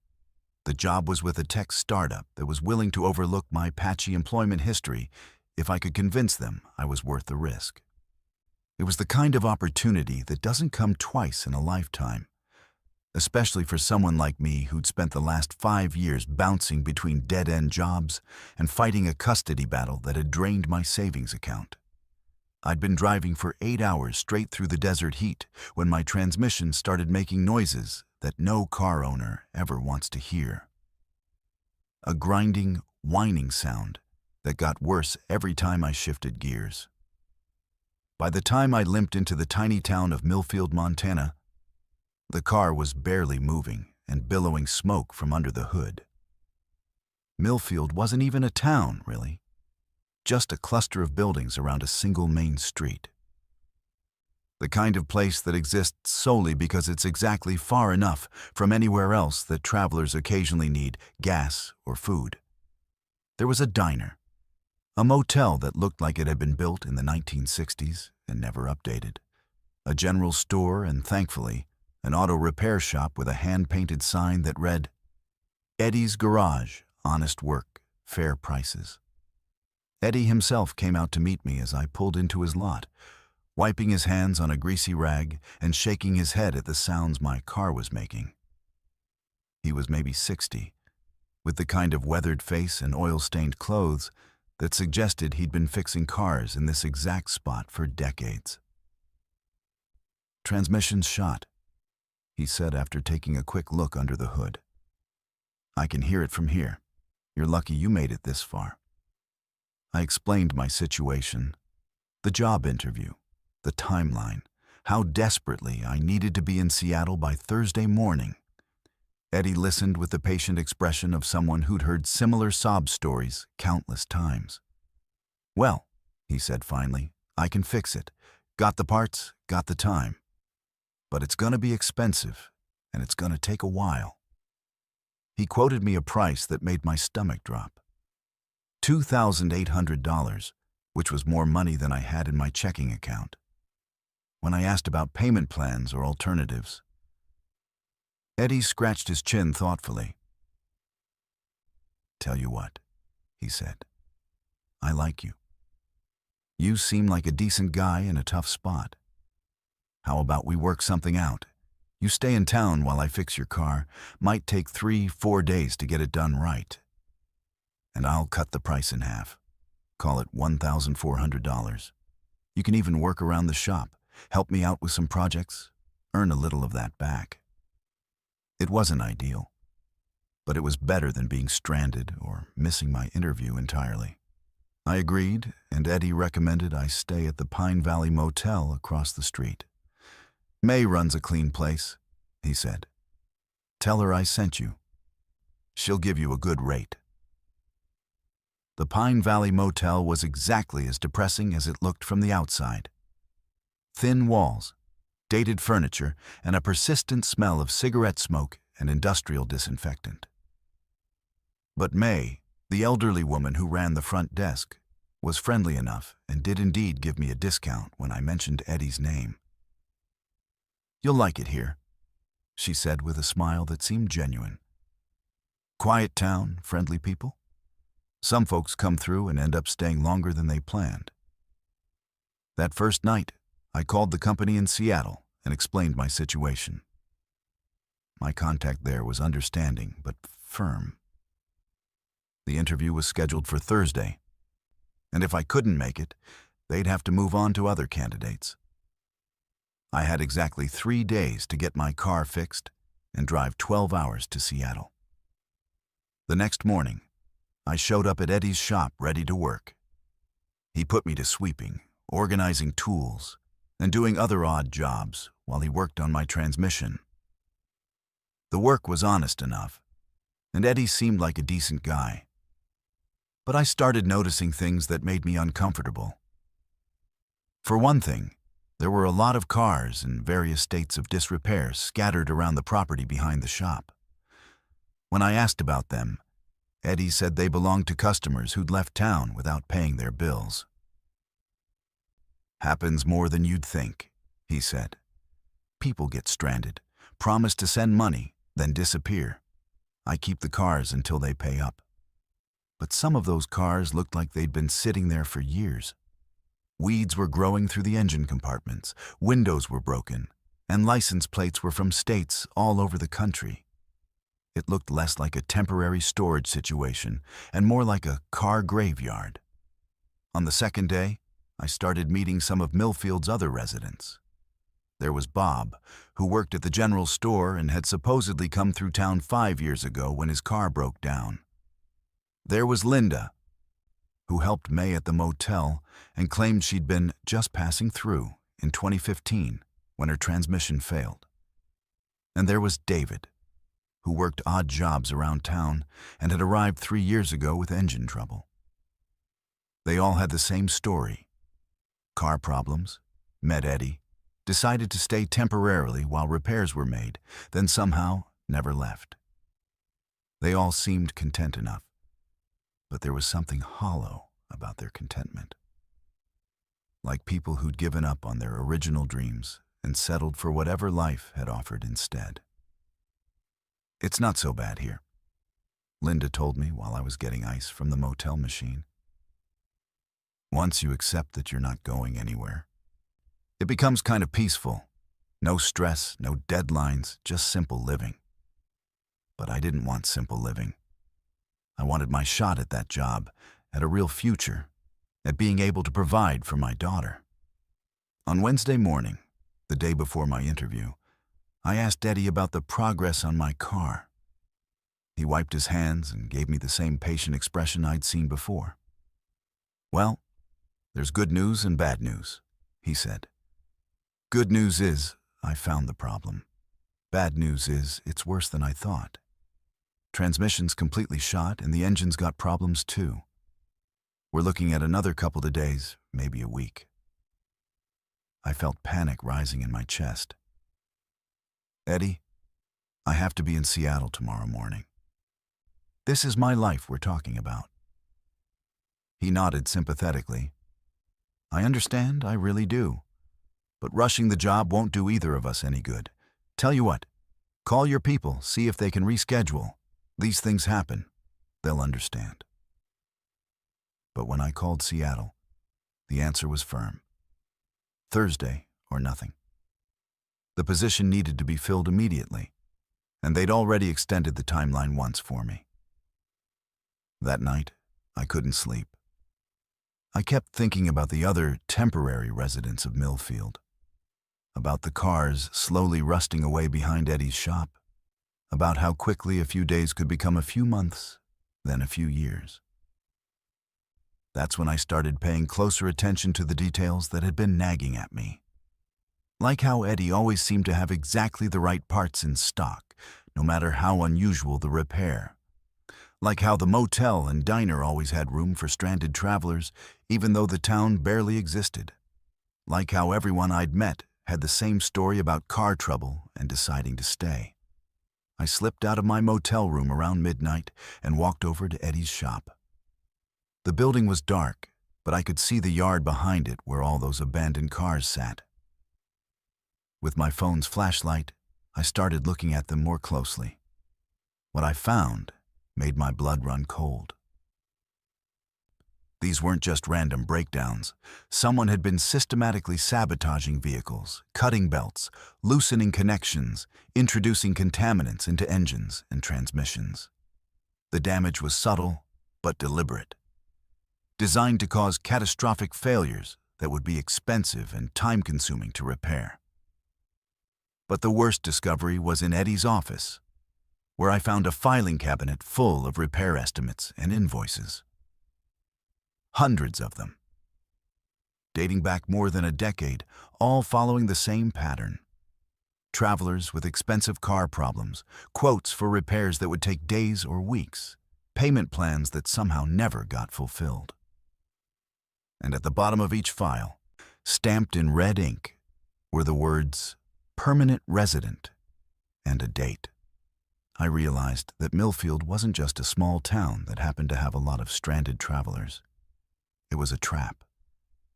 The job was with a tech startup that was willing to overlook my patchy employment history if I could convince them I was worth the risk. It was the kind of opportunity that doesn't come twice in a lifetime, especially for someone like me who'd spent the last 5 years bouncing between dead-end jobs and fighting a custody battle that had drained my savings account. I'd been driving for 8 hours straight through the desert heat when my transmission started making noises that no car owner ever wants to hear. A grinding, whining sound that got worse every time I shifted gears. By the time I limped into the tiny town of Millfield, Montana, the car was barely moving and billowing smoke from under the hood. Millfield wasn't even a town, really. Just a cluster of buildings around a single main street. The kind of place that exists solely because it's exactly far enough from anywhere else that travelers occasionally need gas or food. There was a diner, a motel that looked like it had been built in the 1960s and never updated, a general store, and thankfully, an auto repair shop with a hand-painted sign that read, "Eddie's Garage, honest work, fair prices." Eddie himself came out to meet me as I pulled into his lot, wiping his hands on a greasy rag and shaking his head at the sounds my car was making. He was maybe 60, with the kind of weathered face and oil-stained clothes that suggested he'd been fixing cars in this exact spot for decades. "Transmission's shot," he said after taking a quick look under the hood. "I can hear it from here. You're lucky you made it this far." I explained my situation, the job interview, the timeline, how desperately I needed to be in Seattle by Thursday morning. Eddie listened with the patient expression of someone who'd heard similar sob stories countless times. "Well," he said finally, "I can fix it. Got the parts, got the time. But it's gonna be expensive, and it's gonna take a while." He quoted me a price that made my stomach drop. $2,800, which was more money than I had in my checking account. When I asked about payment plans or alternatives, Eddie scratched his chin thoughtfully. "Tell you what," he said, "I like you. You seem like a decent guy in a tough spot. How about we work something out? You stay in town while I fix your car. Might take 3-4 days to get it done right. And I'll cut the price in half. Call it $1,400. You can even work around the shop, help me out with some projects, earn a little of that back." It wasn't ideal, but it was better than being stranded or missing my interview entirely. I agreed, and Eddie recommended I stay at the Pine Valley Motel across the street. "May runs a clean place," he said. "Tell her I sent you. She'll give you a good rate." The Pine Valley Motel was exactly as depressing as it looked from the outside. Thin walls, dated furniture, and a persistent smell of cigarette smoke and industrial disinfectant. But May, the elderly woman who ran the front desk, was friendly enough and did indeed give me a discount when I mentioned Eddie's name. "You'll like it here," she said with a smile that seemed genuine. "Quiet town, friendly people. Some folks come through and end up staying longer than they planned." That first night, I called the company in Seattle and explained my situation. My contact there was understanding but firm. The interview was scheduled for Thursday, and if I couldn't make it, they'd have to move on to other candidates. I had exactly 3 days to get my car fixed and drive 12 hours to Seattle. The next morning, I showed up at Eddie's shop ready to work. He put me to sweeping, organizing tools, and doing other odd jobs while he worked on my transmission. The work was honest enough, and Eddie seemed like a decent guy. But I started noticing things that made me uncomfortable. For one thing, there were a lot of cars in various states of disrepair scattered around the property behind the shop. When I asked about them, Eddie said they belonged to customers who'd left town without paying their bills. "Happens more than you'd think," he said. "People get stranded, promise to send money, then disappear. I keep the cars until they pay up. But some of those cars looked like they'd been sitting there for years. Weeds were growing through the engine compartments, windows were broken, and license plates were from states all over the country. It looked less like a temporary storage situation and more like a car graveyard." On the second day, I started meeting some of Millfield's other residents. There was Bob, who worked at the general store and had supposedly come through town 5 years ago when his car broke down. There was Linda, who helped May at the motel and claimed she'd been just passing through in 2015 when her transmission failed. And there was David, who worked odd jobs around town and had arrived 3 years ago with engine trouble. They all had the same story. Car problems, met Eddie, decided to stay temporarily while repairs were made, then somehow never left. They all seemed content enough, but there was something hollow about their contentment. Like people who'd given up on their original dreams and settled for whatever life had offered instead. "It's not so bad here," Linda told me while I was getting ice from the motel machine. "Once you accept that you're not going anywhere, it becomes kind of peaceful. No stress, no deadlines, just simple living." But I didn't want simple living. I wanted my shot at that job, at a real future, at being able to provide for my daughter. On Wednesday morning, the day before my interview, I asked Eddie about the progress on my car. He wiped his hands and gave me the same patient expression I'd seen before. "Well, there's good news and bad news," he said. "Good news is I found the problem. Bad news is it's worse than I thought. Transmission's completely shot and the engine's got problems too. We're looking at another couple of days, maybe a week." I felt panic rising in my chest. "Eddie, I have to be in Seattle tomorrow morning. This is my life we're talking about." He nodded sympathetically. "I understand, I really do. But rushing the job won't do either of us any good. Tell you what, call your people, see if they can reschedule. These things happen. They'll understand." But when I called Seattle, the answer was firm. Thursday or nothing. The position needed to be filled immediately, and they'd already extended the timeline once for me. That night, I couldn't sleep. I kept thinking about the other temporary residents of Millfield, about the cars slowly rusting away behind Eddie's shop, about how quickly a few days could become a few months, then a few years. That's when I started paying closer attention to the details that had been nagging at me. Like how Eddie always seemed to have exactly the right parts in stock, no matter how unusual the repair. Like how the motel and diner always had room for stranded travelers, even though the town barely existed. Like how everyone I'd met had the same story about car trouble and deciding to stay. I slipped out of my motel room around midnight and walked over to Eddie's shop. The building was dark, but I could see the yard behind it where all those abandoned cars sat. With my phone's flashlight, I started looking at them more closely. What I found made my blood run cold. These weren't just random breakdowns. Someone had been systematically sabotaging vehicles, cutting belts, loosening connections, introducing contaminants into engines and transmissions. The damage was subtle but deliberate, designed to cause catastrophic failures that would be expensive and time-consuming to repair. But the worst discovery was in Eddie's office, where I found a filing cabinet full of repair estimates and invoices. Hundreds of them, dating back more than a decade, all following the same pattern. Travelers with expensive car problems, quotes for repairs that would take days or weeks, payment plans that somehow never got fulfilled. And at the bottom of each file, stamped in red ink, were the words, "Permanent Resident," and a date. I realized that Millfield wasn't just a small town that happened to have a lot of stranded travelers. It was a trap,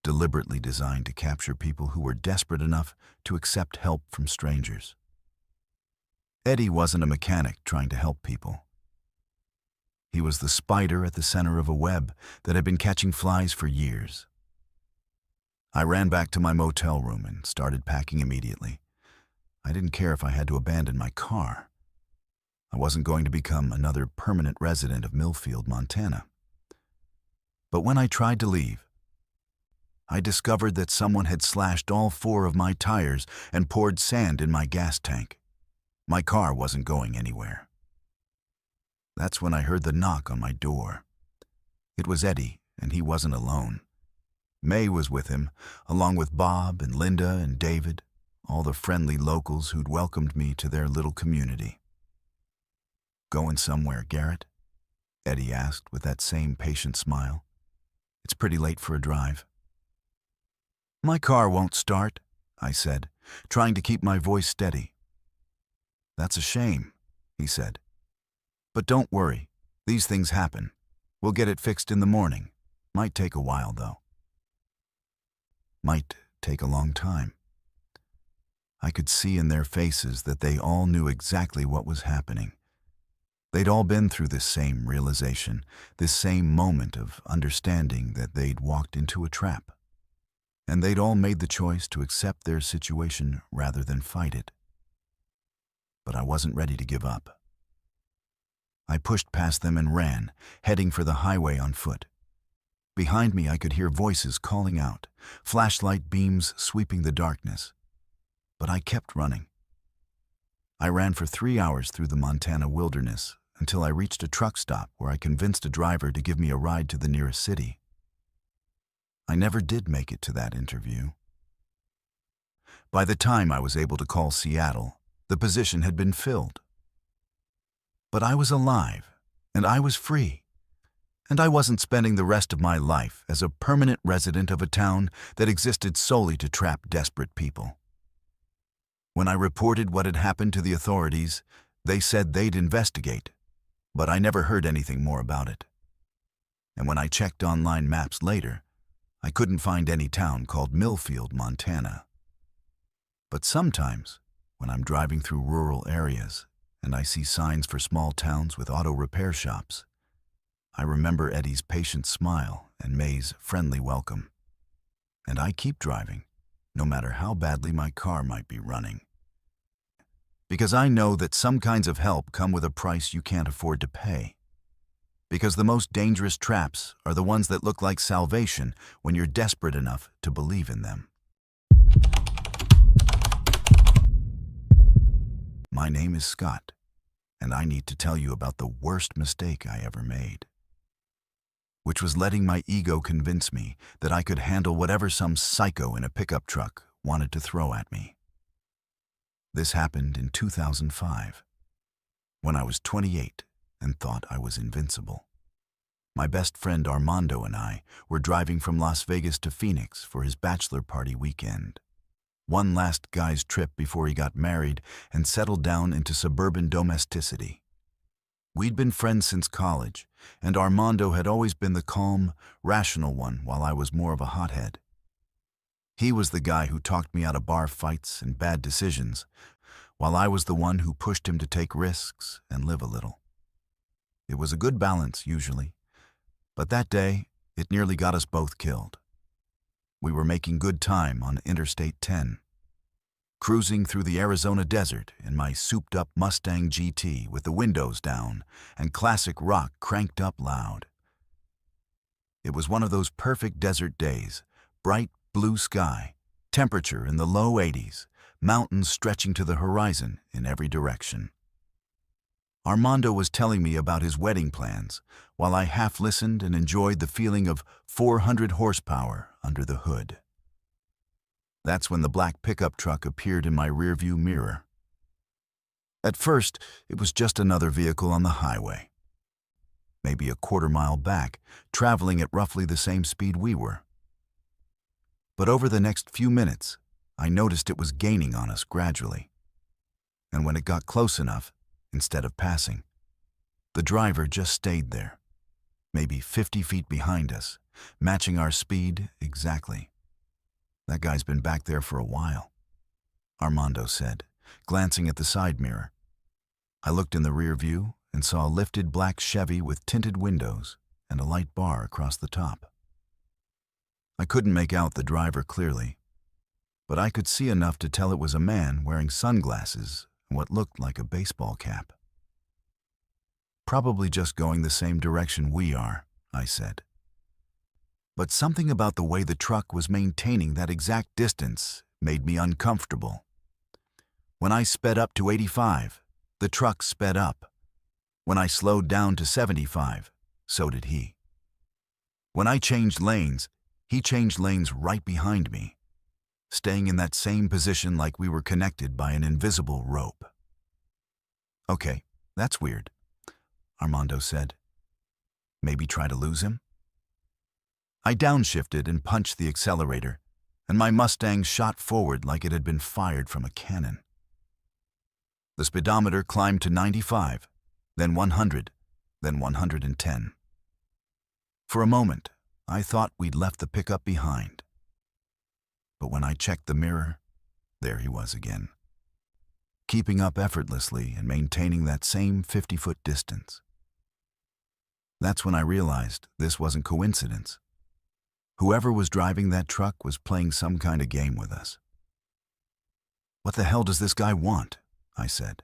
deliberately designed to capture people who were desperate enough to accept help from strangers. Eddie wasn't a mechanic trying to help people. He was the spider at the center of a web that had been catching flies for years. I ran back to my motel room and started packing immediately. I didn't care if I had to abandon my car. I wasn't going to become another permanent resident of Millfield, Montana. But when I tried to leave, I discovered that someone had slashed all 4 of my tires and poured sand in my gas tank. My car wasn't going anywhere. That's when I heard the knock on my door. It was Eddie, and he wasn't alone. May was with him, along with Bob and Linda and David, all the friendly locals who'd welcomed me to their little community. Going somewhere, Garrett? Eddie asked with that same patient smile. It's pretty late for a drive. My car won't start, I said, trying to keep my voice steady. That's a shame, he said. But don't worry, these things happen. We'll get it fixed in the morning. Might take a while, though. Might take a long time. I could see in their faces that they all knew exactly what was happening. They'd all been through this same realization, this same moment of understanding that they'd walked into a trap. And they'd all made the choice to accept their situation rather than fight it. But I wasn't ready to give up. I pushed past them and ran, heading for the highway on foot. Behind me I could hear voices calling out, flashlight beams sweeping the darkness. But I kept running. I ran for 3 hours through the Montana wilderness until I reached a truck stop where I convinced a driver to give me a ride to the nearest city. I never did make it to that interview. By the time I was able to call Seattle, the position had been filled. But I was alive, and I was free. And I wasn't spending the rest of my life as a permanent resident of a town that existed solely to trap desperate people. When I reported what had happened to the authorities, they said they'd investigate, but I never heard anything more about it. And when I checked online maps later, I couldn't find any town called Millfield, Montana. But sometimes, when I'm driving through rural areas and I see signs for small towns with auto repair shops, I remember Eddie's patient smile and May's friendly welcome. And I keep driving, no matter how badly my car might be running. Because I know that some kinds of help come with a price you can't afford to pay. Because the most dangerous traps are the ones that look like salvation when you're desperate enough to believe in them. My name is Scott, and I need to tell you about the worst mistake I ever made. Which was letting my ego convince me that I could handle whatever some psycho in a pickup truck wanted to throw at me. This happened in 2005, when I was 28 and thought I was invincible. My best friend Armando and I were driving from Las Vegas to Phoenix for his bachelor party weekend. One last guy's trip before he got married and settled down into suburban domesticity. We'd been friends since college, and Armando had always been the calm, rational one while I was more of a hothead. He was the guy who talked me out of bar fights and bad decisions, while I was the one who pushed him to take risks and live a little. It was a good balance, usually, but that day, it nearly got us both killed. We were making good time on Interstate 10, cruising through the Arizona desert in my souped-up Mustang GT with the windows down and classic rock cranked up loud. It was one of those perfect desert days, bright blue sky, temperature in the low 80s, mountains stretching to the horizon in every direction. Armando was telling me about his wedding plans, while I half listened and enjoyed the feeling of 400 horsepower under the hood. That's when the black pickup truck appeared in my rearview mirror. At first, it was just another vehicle on the highway. Maybe a quarter-mile back, traveling at roughly the same speed we were. But over the next few minutes, I noticed it was gaining on us gradually. And when it got close enough, instead of passing, the driver just stayed there, maybe 50 feet behind us, matching our speed exactly. That guy's been back there for a while, Armando said, glancing at the side mirror. I looked in the rear view and saw a lifted black Chevy with tinted windows and a light bar across the top. I couldn't make out the driver clearly, but I could see enough to tell it was a man wearing sunglasses and what looked like a baseball cap. Probably just going the same direction we are, I said. But something about the way the truck was maintaining that exact distance made me uncomfortable. When I sped up to 85, the truck sped up. When I slowed down to 75, so did he. When I changed lanes, he changed lanes right behind me, staying in that same position like we were connected by an invisible rope. Okay, that's weird. Armando said. Maybe try to lose him? I downshifted and punched the accelerator, and my Mustang shot forward like it had been fired from a cannon. The speedometer climbed to 95, then 100, then 110. For a moment, I thought we'd left the pickup behind. But when I checked the mirror, there he was again, keeping up effortlessly and maintaining that same 50-foot distance. That's when I realized this wasn't coincidence. Whoever was driving that truck was playing some kind of game with us. "What the hell does this guy want?" I said.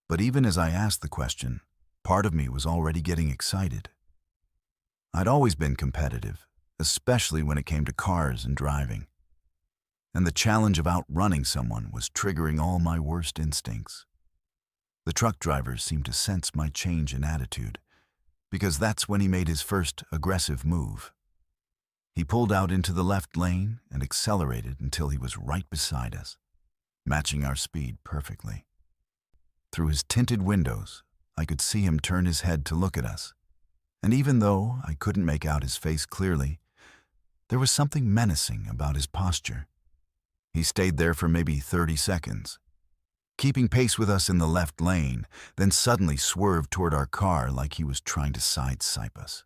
But even as I asked the question, part of me was already getting excited. I'd always been competitive, especially when it came to cars and driving. And the challenge of outrunning someone was triggering all my worst instincts. The truck driver seemed to sense my change in attitude, because that's when he made his first aggressive move. He pulled out into the left lane and accelerated until he was right beside us, matching our speed perfectly. Through his tinted windows, I could see him turn his head to look at us, and even though I couldn't make out his face clearly, there was something menacing about his posture. He stayed there for maybe 30 seconds, keeping pace with us in the left lane, then suddenly swerved toward our car like he was trying to sideswipe us.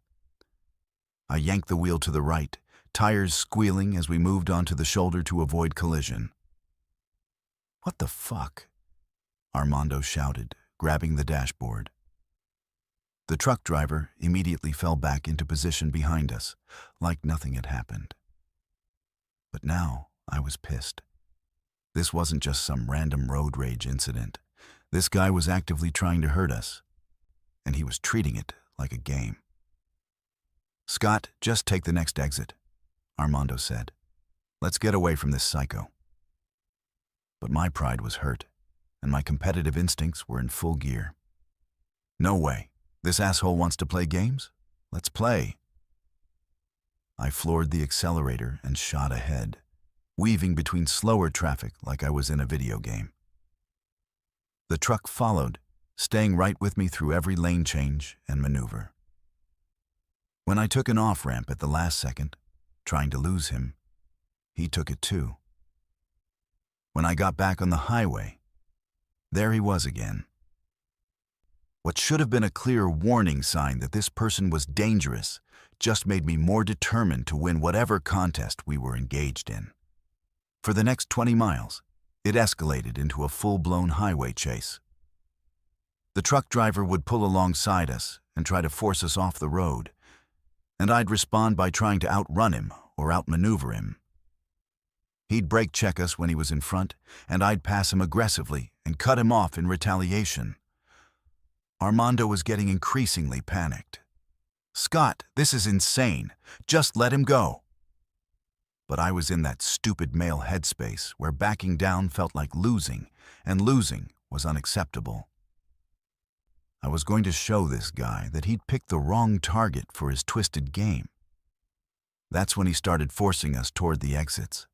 I yanked the wheel to the right, tires squealing as we moved onto the shoulder to avoid collision. "What the fuck?" Armando shouted, grabbing the dashboard. The truck driver immediately fell back into position behind us, like nothing had happened. But now I was pissed. This wasn't just some random road rage incident. This guy was actively trying to hurt us, and he was treating it like a game. "Scott, just take the next exit," Armando said. "Let's get away from this psycho." But my pride was hurt, and my competitive instincts were in full gear. "No way. This asshole wants to play games? Let's play." I floored the accelerator and shot ahead, weaving between slower traffic like I was in a video game. The truck followed, staying right with me through every lane change and maneuver. When I took an off-ramp at the last second, trying to lose him, he took it too. When I got back on the highway, there he was again. What should have been a clear warning sign that this person was dangerous just made me more determined to win whatever contest we were engaged in. For the next 20 miles, it escalated into a full-blown highway chase. The truck driver would pull alongside us and try to force us off the road, and I'd respond by trying to outrun him or outmaneuver him. He'd brake check us when he was in front, and I'd pass him aggressively and cut him off in retaliation. Armando was getting increasingly panicked. "Scott, this is insane. Just let him go." But I was in that stupid male headspace where backing down felt like losing, and losing was unacceptable. I was going to show this guy that he'd picked the wrong target for his twisted game. That's when he started forcing us toward the exits.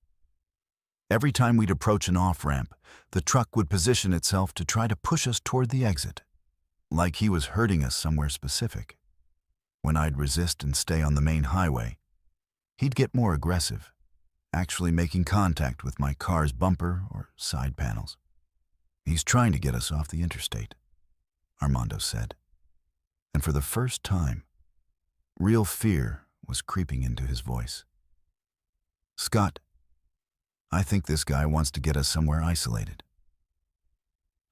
Every time we'd approach an off-ramp, the truck would position itself to try to push us toward the exit, like he was hurting us somewhere specific. When I'd resist and stay on the main highway, he'd get more aggressive, actually making contact with my car's bumper or side panels. "He's trying to get us off the interstate," Armando said. And for the first time, real fear was creeping into his voice. "Scott, I think this guy wants to get us somewhere isolated."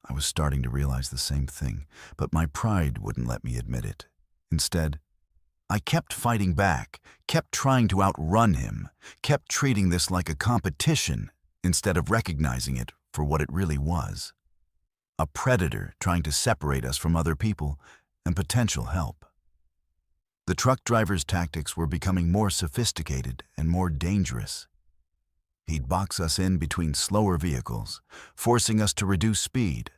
I was starting to realize the same thing, but my pride wouldn't let me admit it. Instead, I kept fighting back, kept trying to outrun him, kept treating this like a competition instead of recognizing it for what it really was. A predator trying to separate us from other people and potential help. The truck driver's tactics were becoming more sophisticated and more dangerous. He'd box us in between slower vehicles, forcing us to reduce speed,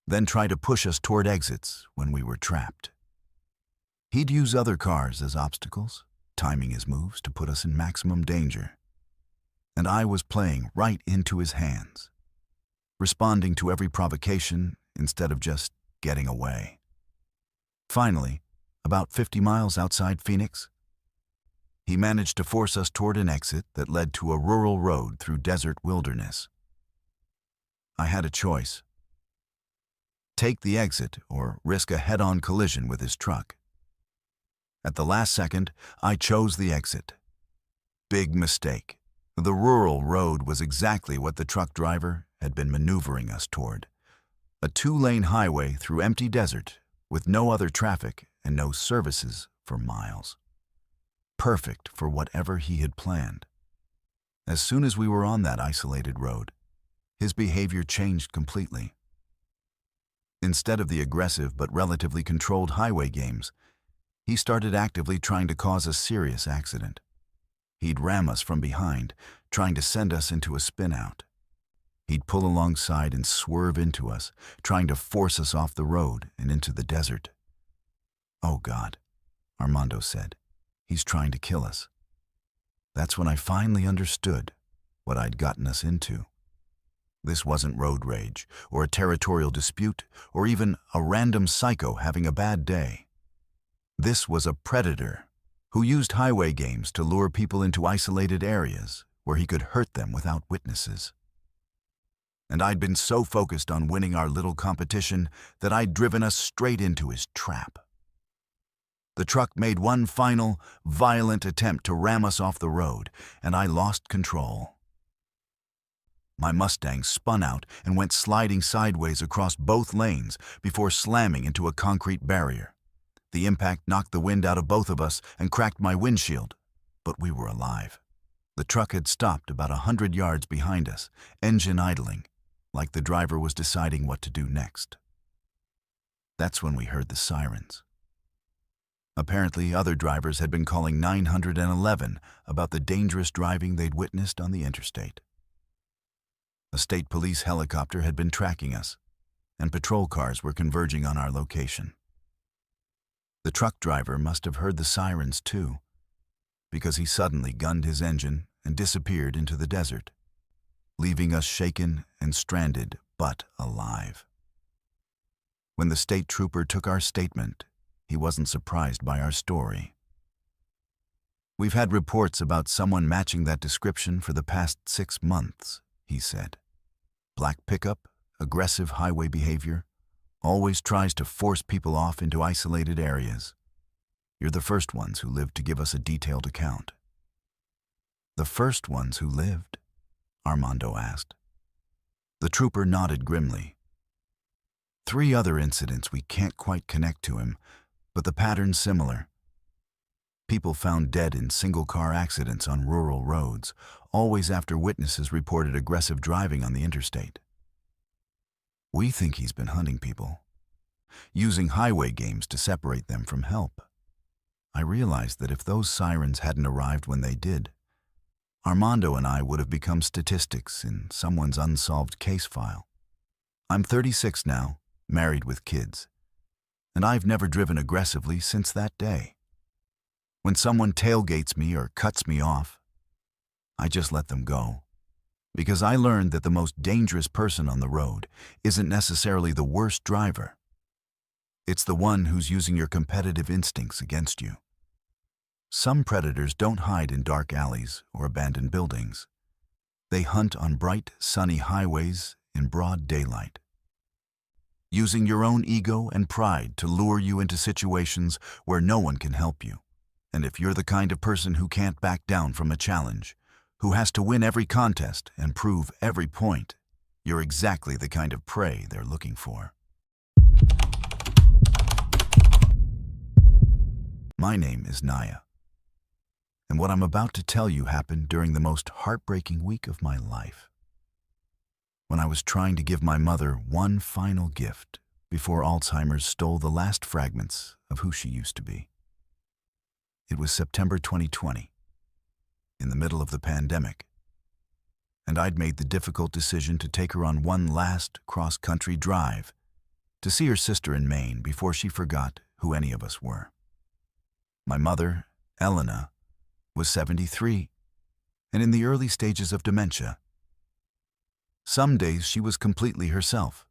then try to push us toward exits when we were trapped. He'd use other cars as obstacles, timing his moves to put us in maximum danger. And I was playing right into his hands, responding to every provocation instead of just getting away. Finally, about 50 miles outside Phoenix, he managed to force us toward an exit that led to a rural road through desert wilderness. I had a choice. Take the exit or risk a head-on collision with his truck. At the last second, I chose the exit. Big mistake. The rural road was exactly what the truck driver had been maneuvering us toward. A 2-lane highway through empty desert with no other traffic and no services for miles. Perfect for whatever he had planned. As soon as we were on that isolated road, his behavior changed completely. Instead of the aggressive but relatively controlled highway games, he started actively trying to cause a serious accident. He'd ram us from behind, trying to send us into a spin-out. He'd pull alongside and swerve into us, trying to force us off the road and into the desert. "Oh God," Armando said. "He's trying to kill us." That's when I finally understood what I'd gotten us into. This wasn't road rage, or a territorial dispute, or even a random psycho having a bad day. This was a predator who used highway games to lure people into isolated areas where he could hurt them without witnesses. And I'd been so focused on winning our little competition that I'd driven us straight into his trap. The truck made one final, violent attempt to ram us off the road, and I lost control. My Mustang spun out and went sliding sideways across both lanes before slamming into a concrete barrier. The impact knocked the wind out of both of us and cracked my windshield, but we were alive. The truck had stopped about 100 yards behind us, engine idling, like the driver was deciding what to do next. That's when we heard the sirens. Apparently, other drivers had been calling 911 about the dangerous driving they'd witnessed on the interstate. A state police helicopter had been tracking us, and patrol cars were converging on our location. The truck driver must have heard the sirens too, because he suddenly gunned his engine and disappeared into the desert, leaving us shaken and stranded but alive. When the state trooper took our statement, he wasn't surprised by our story. "We've had reports about someone matching that description for the past 6 months," he said. "Black pickup, aggressive highway behavior, always tries to force people off into isolated areas. You're the first ones who lived to give us a detailed account." "The first ones who lived?" Armando asked. The trooper nodded grimly. "3 other incidents we can't quite connect to him, but the pattern's similar. People found dead in single-car accidents on rural roads, always after witnesses reported aggressive driving on the interstate. We think he's been hunting people, using highway games to separate them from help. I realized that if those sirens hadn't arrived when they did, Armando and I would have become statistics in someone's unsolved case file. I'm 36 now, married with kids, and I've never driven aggressively since that day. When someone tailgates me or cuts me off, I just let them go, because I learned that the most dangerous person on the road isn't necessarily the worst driver. It's the one who's using your competitive instincts against you. Some predators don't hide in dark alleys or abandoned buildings. They hunt on bright, sunny highways in broad daylight, using your own ego and pride to lure you into situations where no one can help you. And if you're the kind of person who can't back down from a challenge, who has to win every contest and prove every point, you're exactly the kind of prey they're looking for. My name is Naya, and what I'm about to tell you happened during the most heartbreaking week of my life, when I was trying to give my mother one final gift before Alzheimer's stole the last fragments of who she used to be. It was September 2020, in the middle of the pandemic, and I'd made the difficult decision to take her on one last cross-country drive to see her sister in Maine before she forgot who any of us were. My mother, Elena, was 73 and in the early stages of dementia. Some days she was completely herself.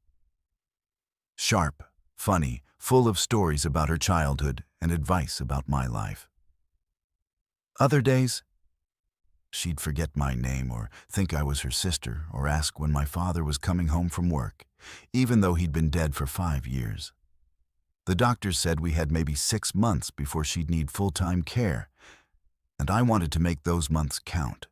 Sharp, funny, full of stories about her childhood and advice about my life. Other days, she'd forget my name or think I was her sister or ask when my father was coming home from work, even though he'd been dead for 5 years. The doctors said we had maybe 6 months before she'd need full-time care, and I wanted to make those months count.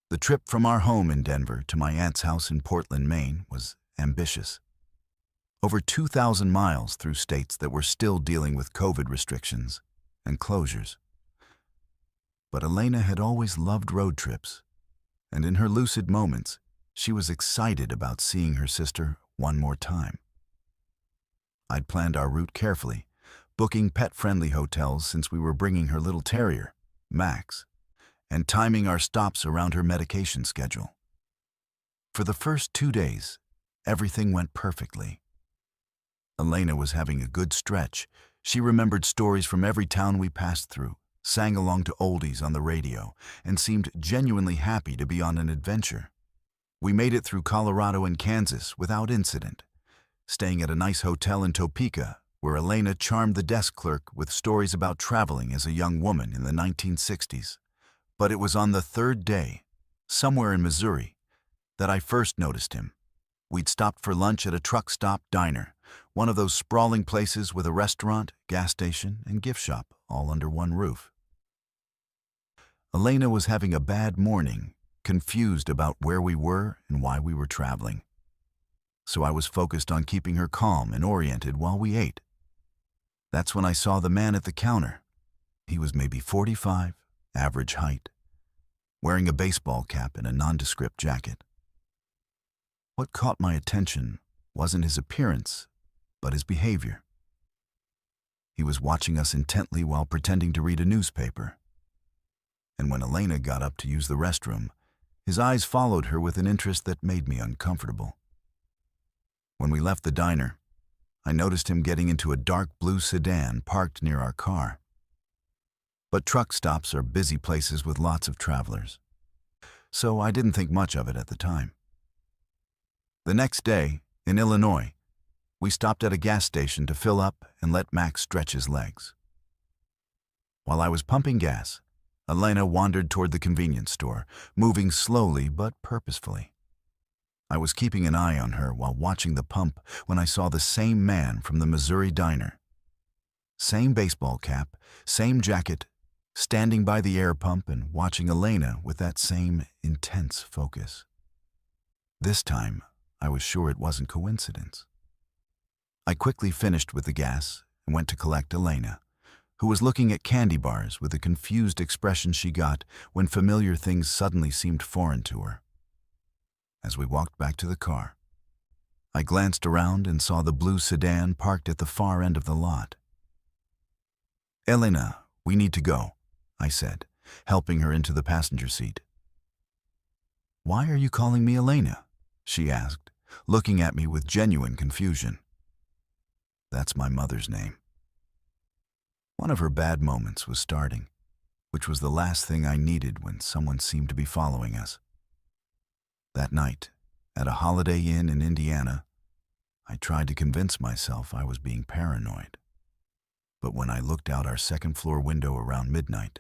The trip from our home in Denver to my aunt's house in Portland, Maine was ambitious. Over 2,000 miles through states that were still dealing with COVID restrictions and closures. But Elena had always loved road trips, and in her lucid moments, she was excited about seeing her sister one more time. I'd planned our route carefully, booking pet-friendly hotels since we were bringing her little terrier, Max, and timing our stops around her medication schedule. For the first 2 days, everything went perfectly. Elena was having a good stretch. She remembered stories from every town we passed through, sang along to oldies on the radio, and seemed genuinely happy to be on an adventure. We made it through Colorado and Kansas without incident, staying at a nice hotel in Topeka, where Elena charmed the desk clerk with stories about traveling as a young woman in the 1960s. But it was on the 3rd day, somewhere in Missouri, that I first noticed him. We'd stopped for lunch at a truck stop diner, one of those sprawling places with a restaurant, gas station, and gift shop all under one roof. Elena was having a bad morning, confused about where we were and why we were traveling. So I was focused on keeping her calm and oriented while we ate. That's when I saw the man at the counter. He was maybe 45, average height, wearing a baseball cap and a nondescript jacket. What caught my attention wasn't his appearance, but his behavior. He was watching us intently while pretending to read a newspaper. And when Elena got up to use the restroom, his eyes followed her with an interest that made me uncomfortable. When we left the diner, I noticed him getting into a dark blue sedan parked near our car. But truck stops are busy places with lots of travelers, so I didn't think much of it at the time. The next day, in Illinois, we stopped at a gas station to fill up and let Max stretch his legs. While I was pumping gas, Elena wandered toward the convenience store, moving slowly but purposefully. I was keeping an eye on her while watching the pump when I saw the same man from the Missouri diner. Same baseball cap, same jacket, standing by the air pump and watching Elena with that same intense focus. This time, I was sure it wasn't coincidence. I quickly finished with the gas and went to collect Elena, who was looking at candy bars with a confused expression she got when familiar things suddenly seemed foreign to her. As we walked back to the car, I glanced around and saw the blue sedan parked at the far end of the lot. "Elena, we need to go," I said, helping her into the passenger seat. "Why are you calling me Elena?" she asked, looking at me with genuine confusion. "That's my mother's name." One of her bad moments was starting, which was the last thing I needed when someone seemed to be following us. That night, at a Holiday Inn in Indiana, I tried to convince myself I was being paranoid. But when I looked out our second-floor window around midnight,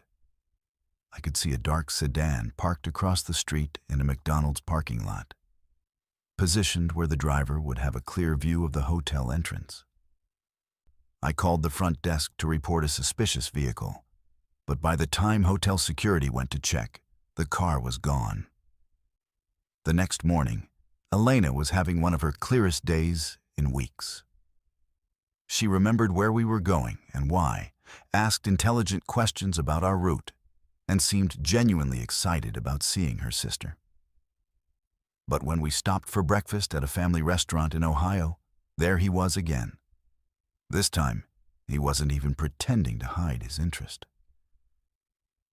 I could see a dark sedan parked across the street in a McDonald's parking lot, positioned where the driver would have a clear view of the hotel entrance. I called the front desk to report a suspicious vehicle, but by the time hotel security went to check, the car was gone. The next morning, Elena was having one of her clearest days in weeks. She remembered where we were going and why, asked intelligent questions about our route, and seemed genuinely excited about seeing her sister. But when we stopped for breakfast at a family restaurant in Ohio, there he was again. This time, he wasn't even pretending to hide his interest.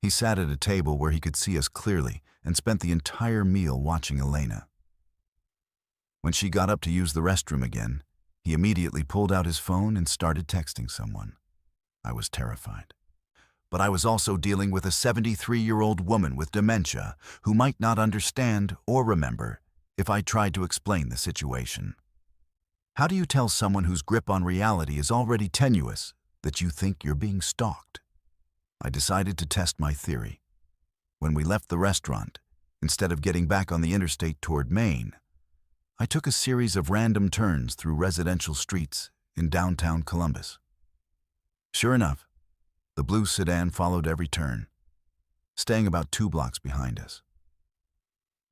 He sat at a table where he could see us clearly and spent the entire meal watching Elena. When she got up to use the restroom again, he immediately pulled out his phone and started texting someone. I was terrified. But I was also dealing with a 73-year-old woman with dementia who might not understand or remember if I tried to explain the situation. How do you tell someone whose grip on reality is already tenuous that you think you're being stalked? I decided to test my theory. When we left the restaurant, instead of getting back on the interstate toward Maine, I took a series of random turns through residential streets in downtown Columbus. Sure enough, the blue sedan followed every turn, staying about 2 blocks behind us.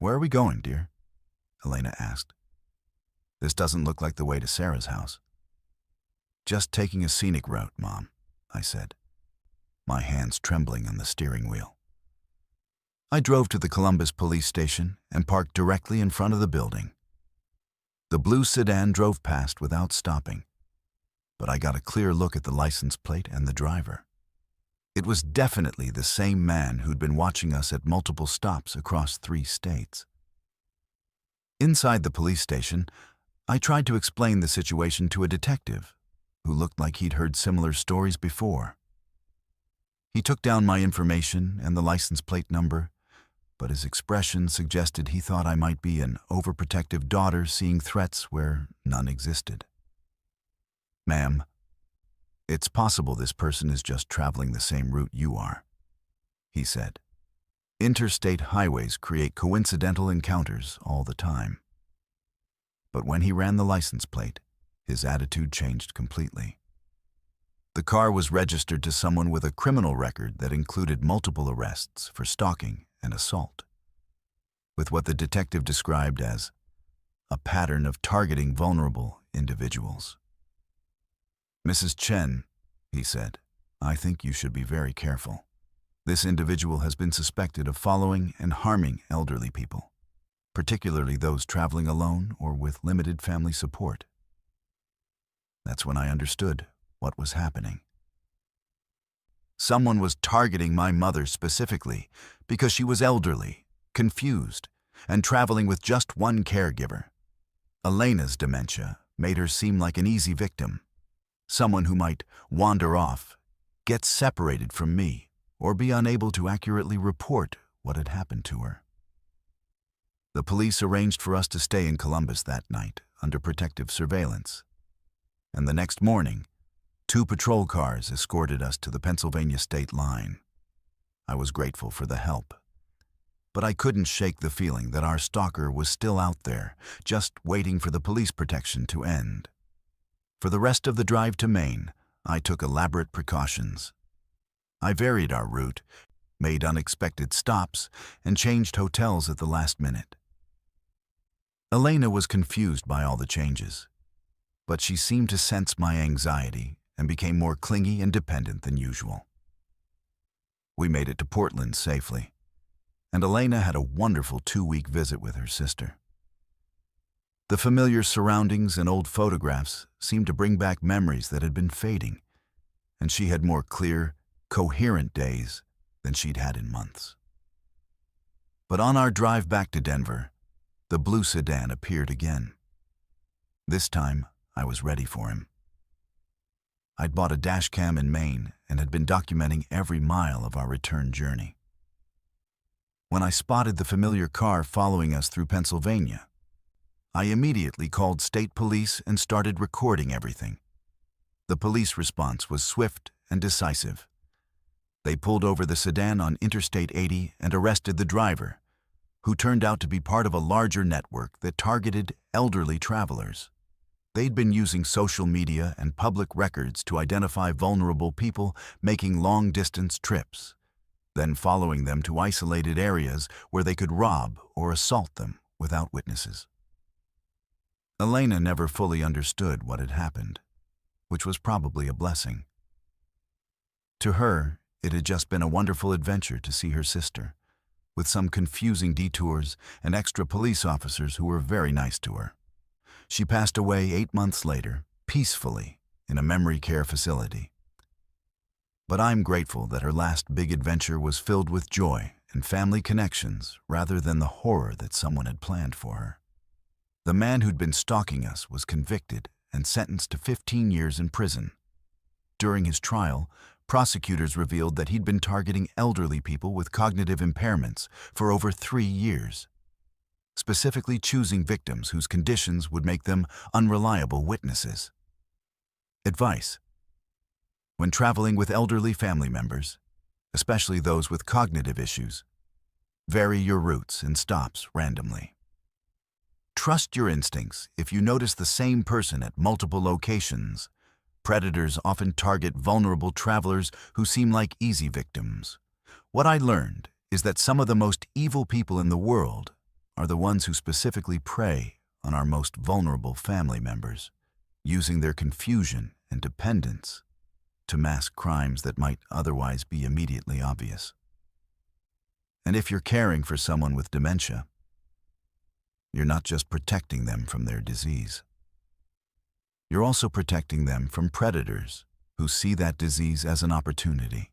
"Where are we going, dear?" Elena asked. "This doesn't look like the way to Sarah's house." "Just taking a scenic route, Mom," I said, my hands trembling on the steering wheel. I drove to the Columbus police station and parked directly in front of the building. The blue sedan drove past without stopping, but I got a clear look at the license plate and the driver. It was definitely the same man who'd been watching us at multiple stops across 3 states. Inside the police station, I tried to explain the situation to a detective who looked like he'd heard similar stories before. He took down my information and the license plate number, but his expression suggested he thought I might be an overprotective daughter seeing threats where none existed. "Ma'am, it's possible this person is just traveling the same route you are," he said. "Interstate highways create coincidental encounters all the time." But when he ran the license plate, his attitude changed completely. The car was registered to someone with a criminal record that included multiple arrests for stalking and assault, with what the detective described as a pattern of targeting vulnerable individuals. "Mrs. Chen," he said, "I think you should be very careful. This individual has been suspected of following and harming elderly people, particularly those traveling alone or with limited family support." That's when I understood what was happening. Someone was targeting my mother specifically because she was elderly, confused, and traveling with just one caregiver. Elena's dementia made her seem like an easy victim, someone who might wander off, get separated from me, or be unable to accurately report what had happened to her. The police arranged for us to stay in Columbus that night under protective surveillance, and the next morning, 2 patrol cars escorted us to the Pennsylvania state line. I was grateful for the help, but I couldn't shake the feeling that our stalker was still out there, just waiting for the police protection to end. For the rest of the drive to Maine, I took elaborate precautions. I varied our route, made unexpected stops, and changed hotels at the last minute. Elena was confused by all the changes, but she seemed to sense my anxiety and became more clingy and dependent than usual. We made it to Portland safely, and Elena had a wonderful 2-week visit with her sister. The familiar surroundings and old photographs seemed to bring back memories that had been fading, and she had more clear, coherent days than she'd had in months. But on our drive back to Denver, the blue sedan appeared again. This time, I was ready for him. I'd bought a dash cam in Maine and had been documenting every mile of our return journey. When I spotted the familiar car following us through Pennsylvania, I immediately called state police and started recording everything. The police response was swift and decisive. They pulled over the sedan on Interstate 80 and arrested the driver, who turned out to be part of a larger network that targeted elderly travelers. They'd been using social media and public records to identify vulnerable people making long-distance trips, then following them to isolated areas where they could rob or assault them without witnesses. Elena never fully understood what had happened, which was probably a blessing. To her, it had just been a wonderful adventure to see her sister, with some confusing detours and extra police officers who were very nice to her. She passed away 8 months later, peacefully, in a memory care facility. But I'm grateful that her last big adventure was filled with joy and family connections rather than the horror that someone had planned for her. The man who'd been stalking us was convicted and sentenced to 15 years in prison. During his trial, prosecutors revealed that he'd been targeting elderly people with cognitive impairments for over 3 years. specifically choosing victims whose conditions would make them unreliable witnesses. Advice: when traveling with elderly family members, especially those with cognitive issues, vary your routes and stops randomly. Trust your instincts if you notice the same person at multiple locations. Predators often target vulnerable travelers who seem like easy victims. What I learned is that some of the most evil people in the world are the ones who specifically prey on our most vulnerable family members, using their confusion and dependence to mask crimes that might otherwise be immediately obvious. And if you're caring for someone with dementia, you're not just protecting them from their disease. You're also protecting them from predators who see that disease as an opportunity.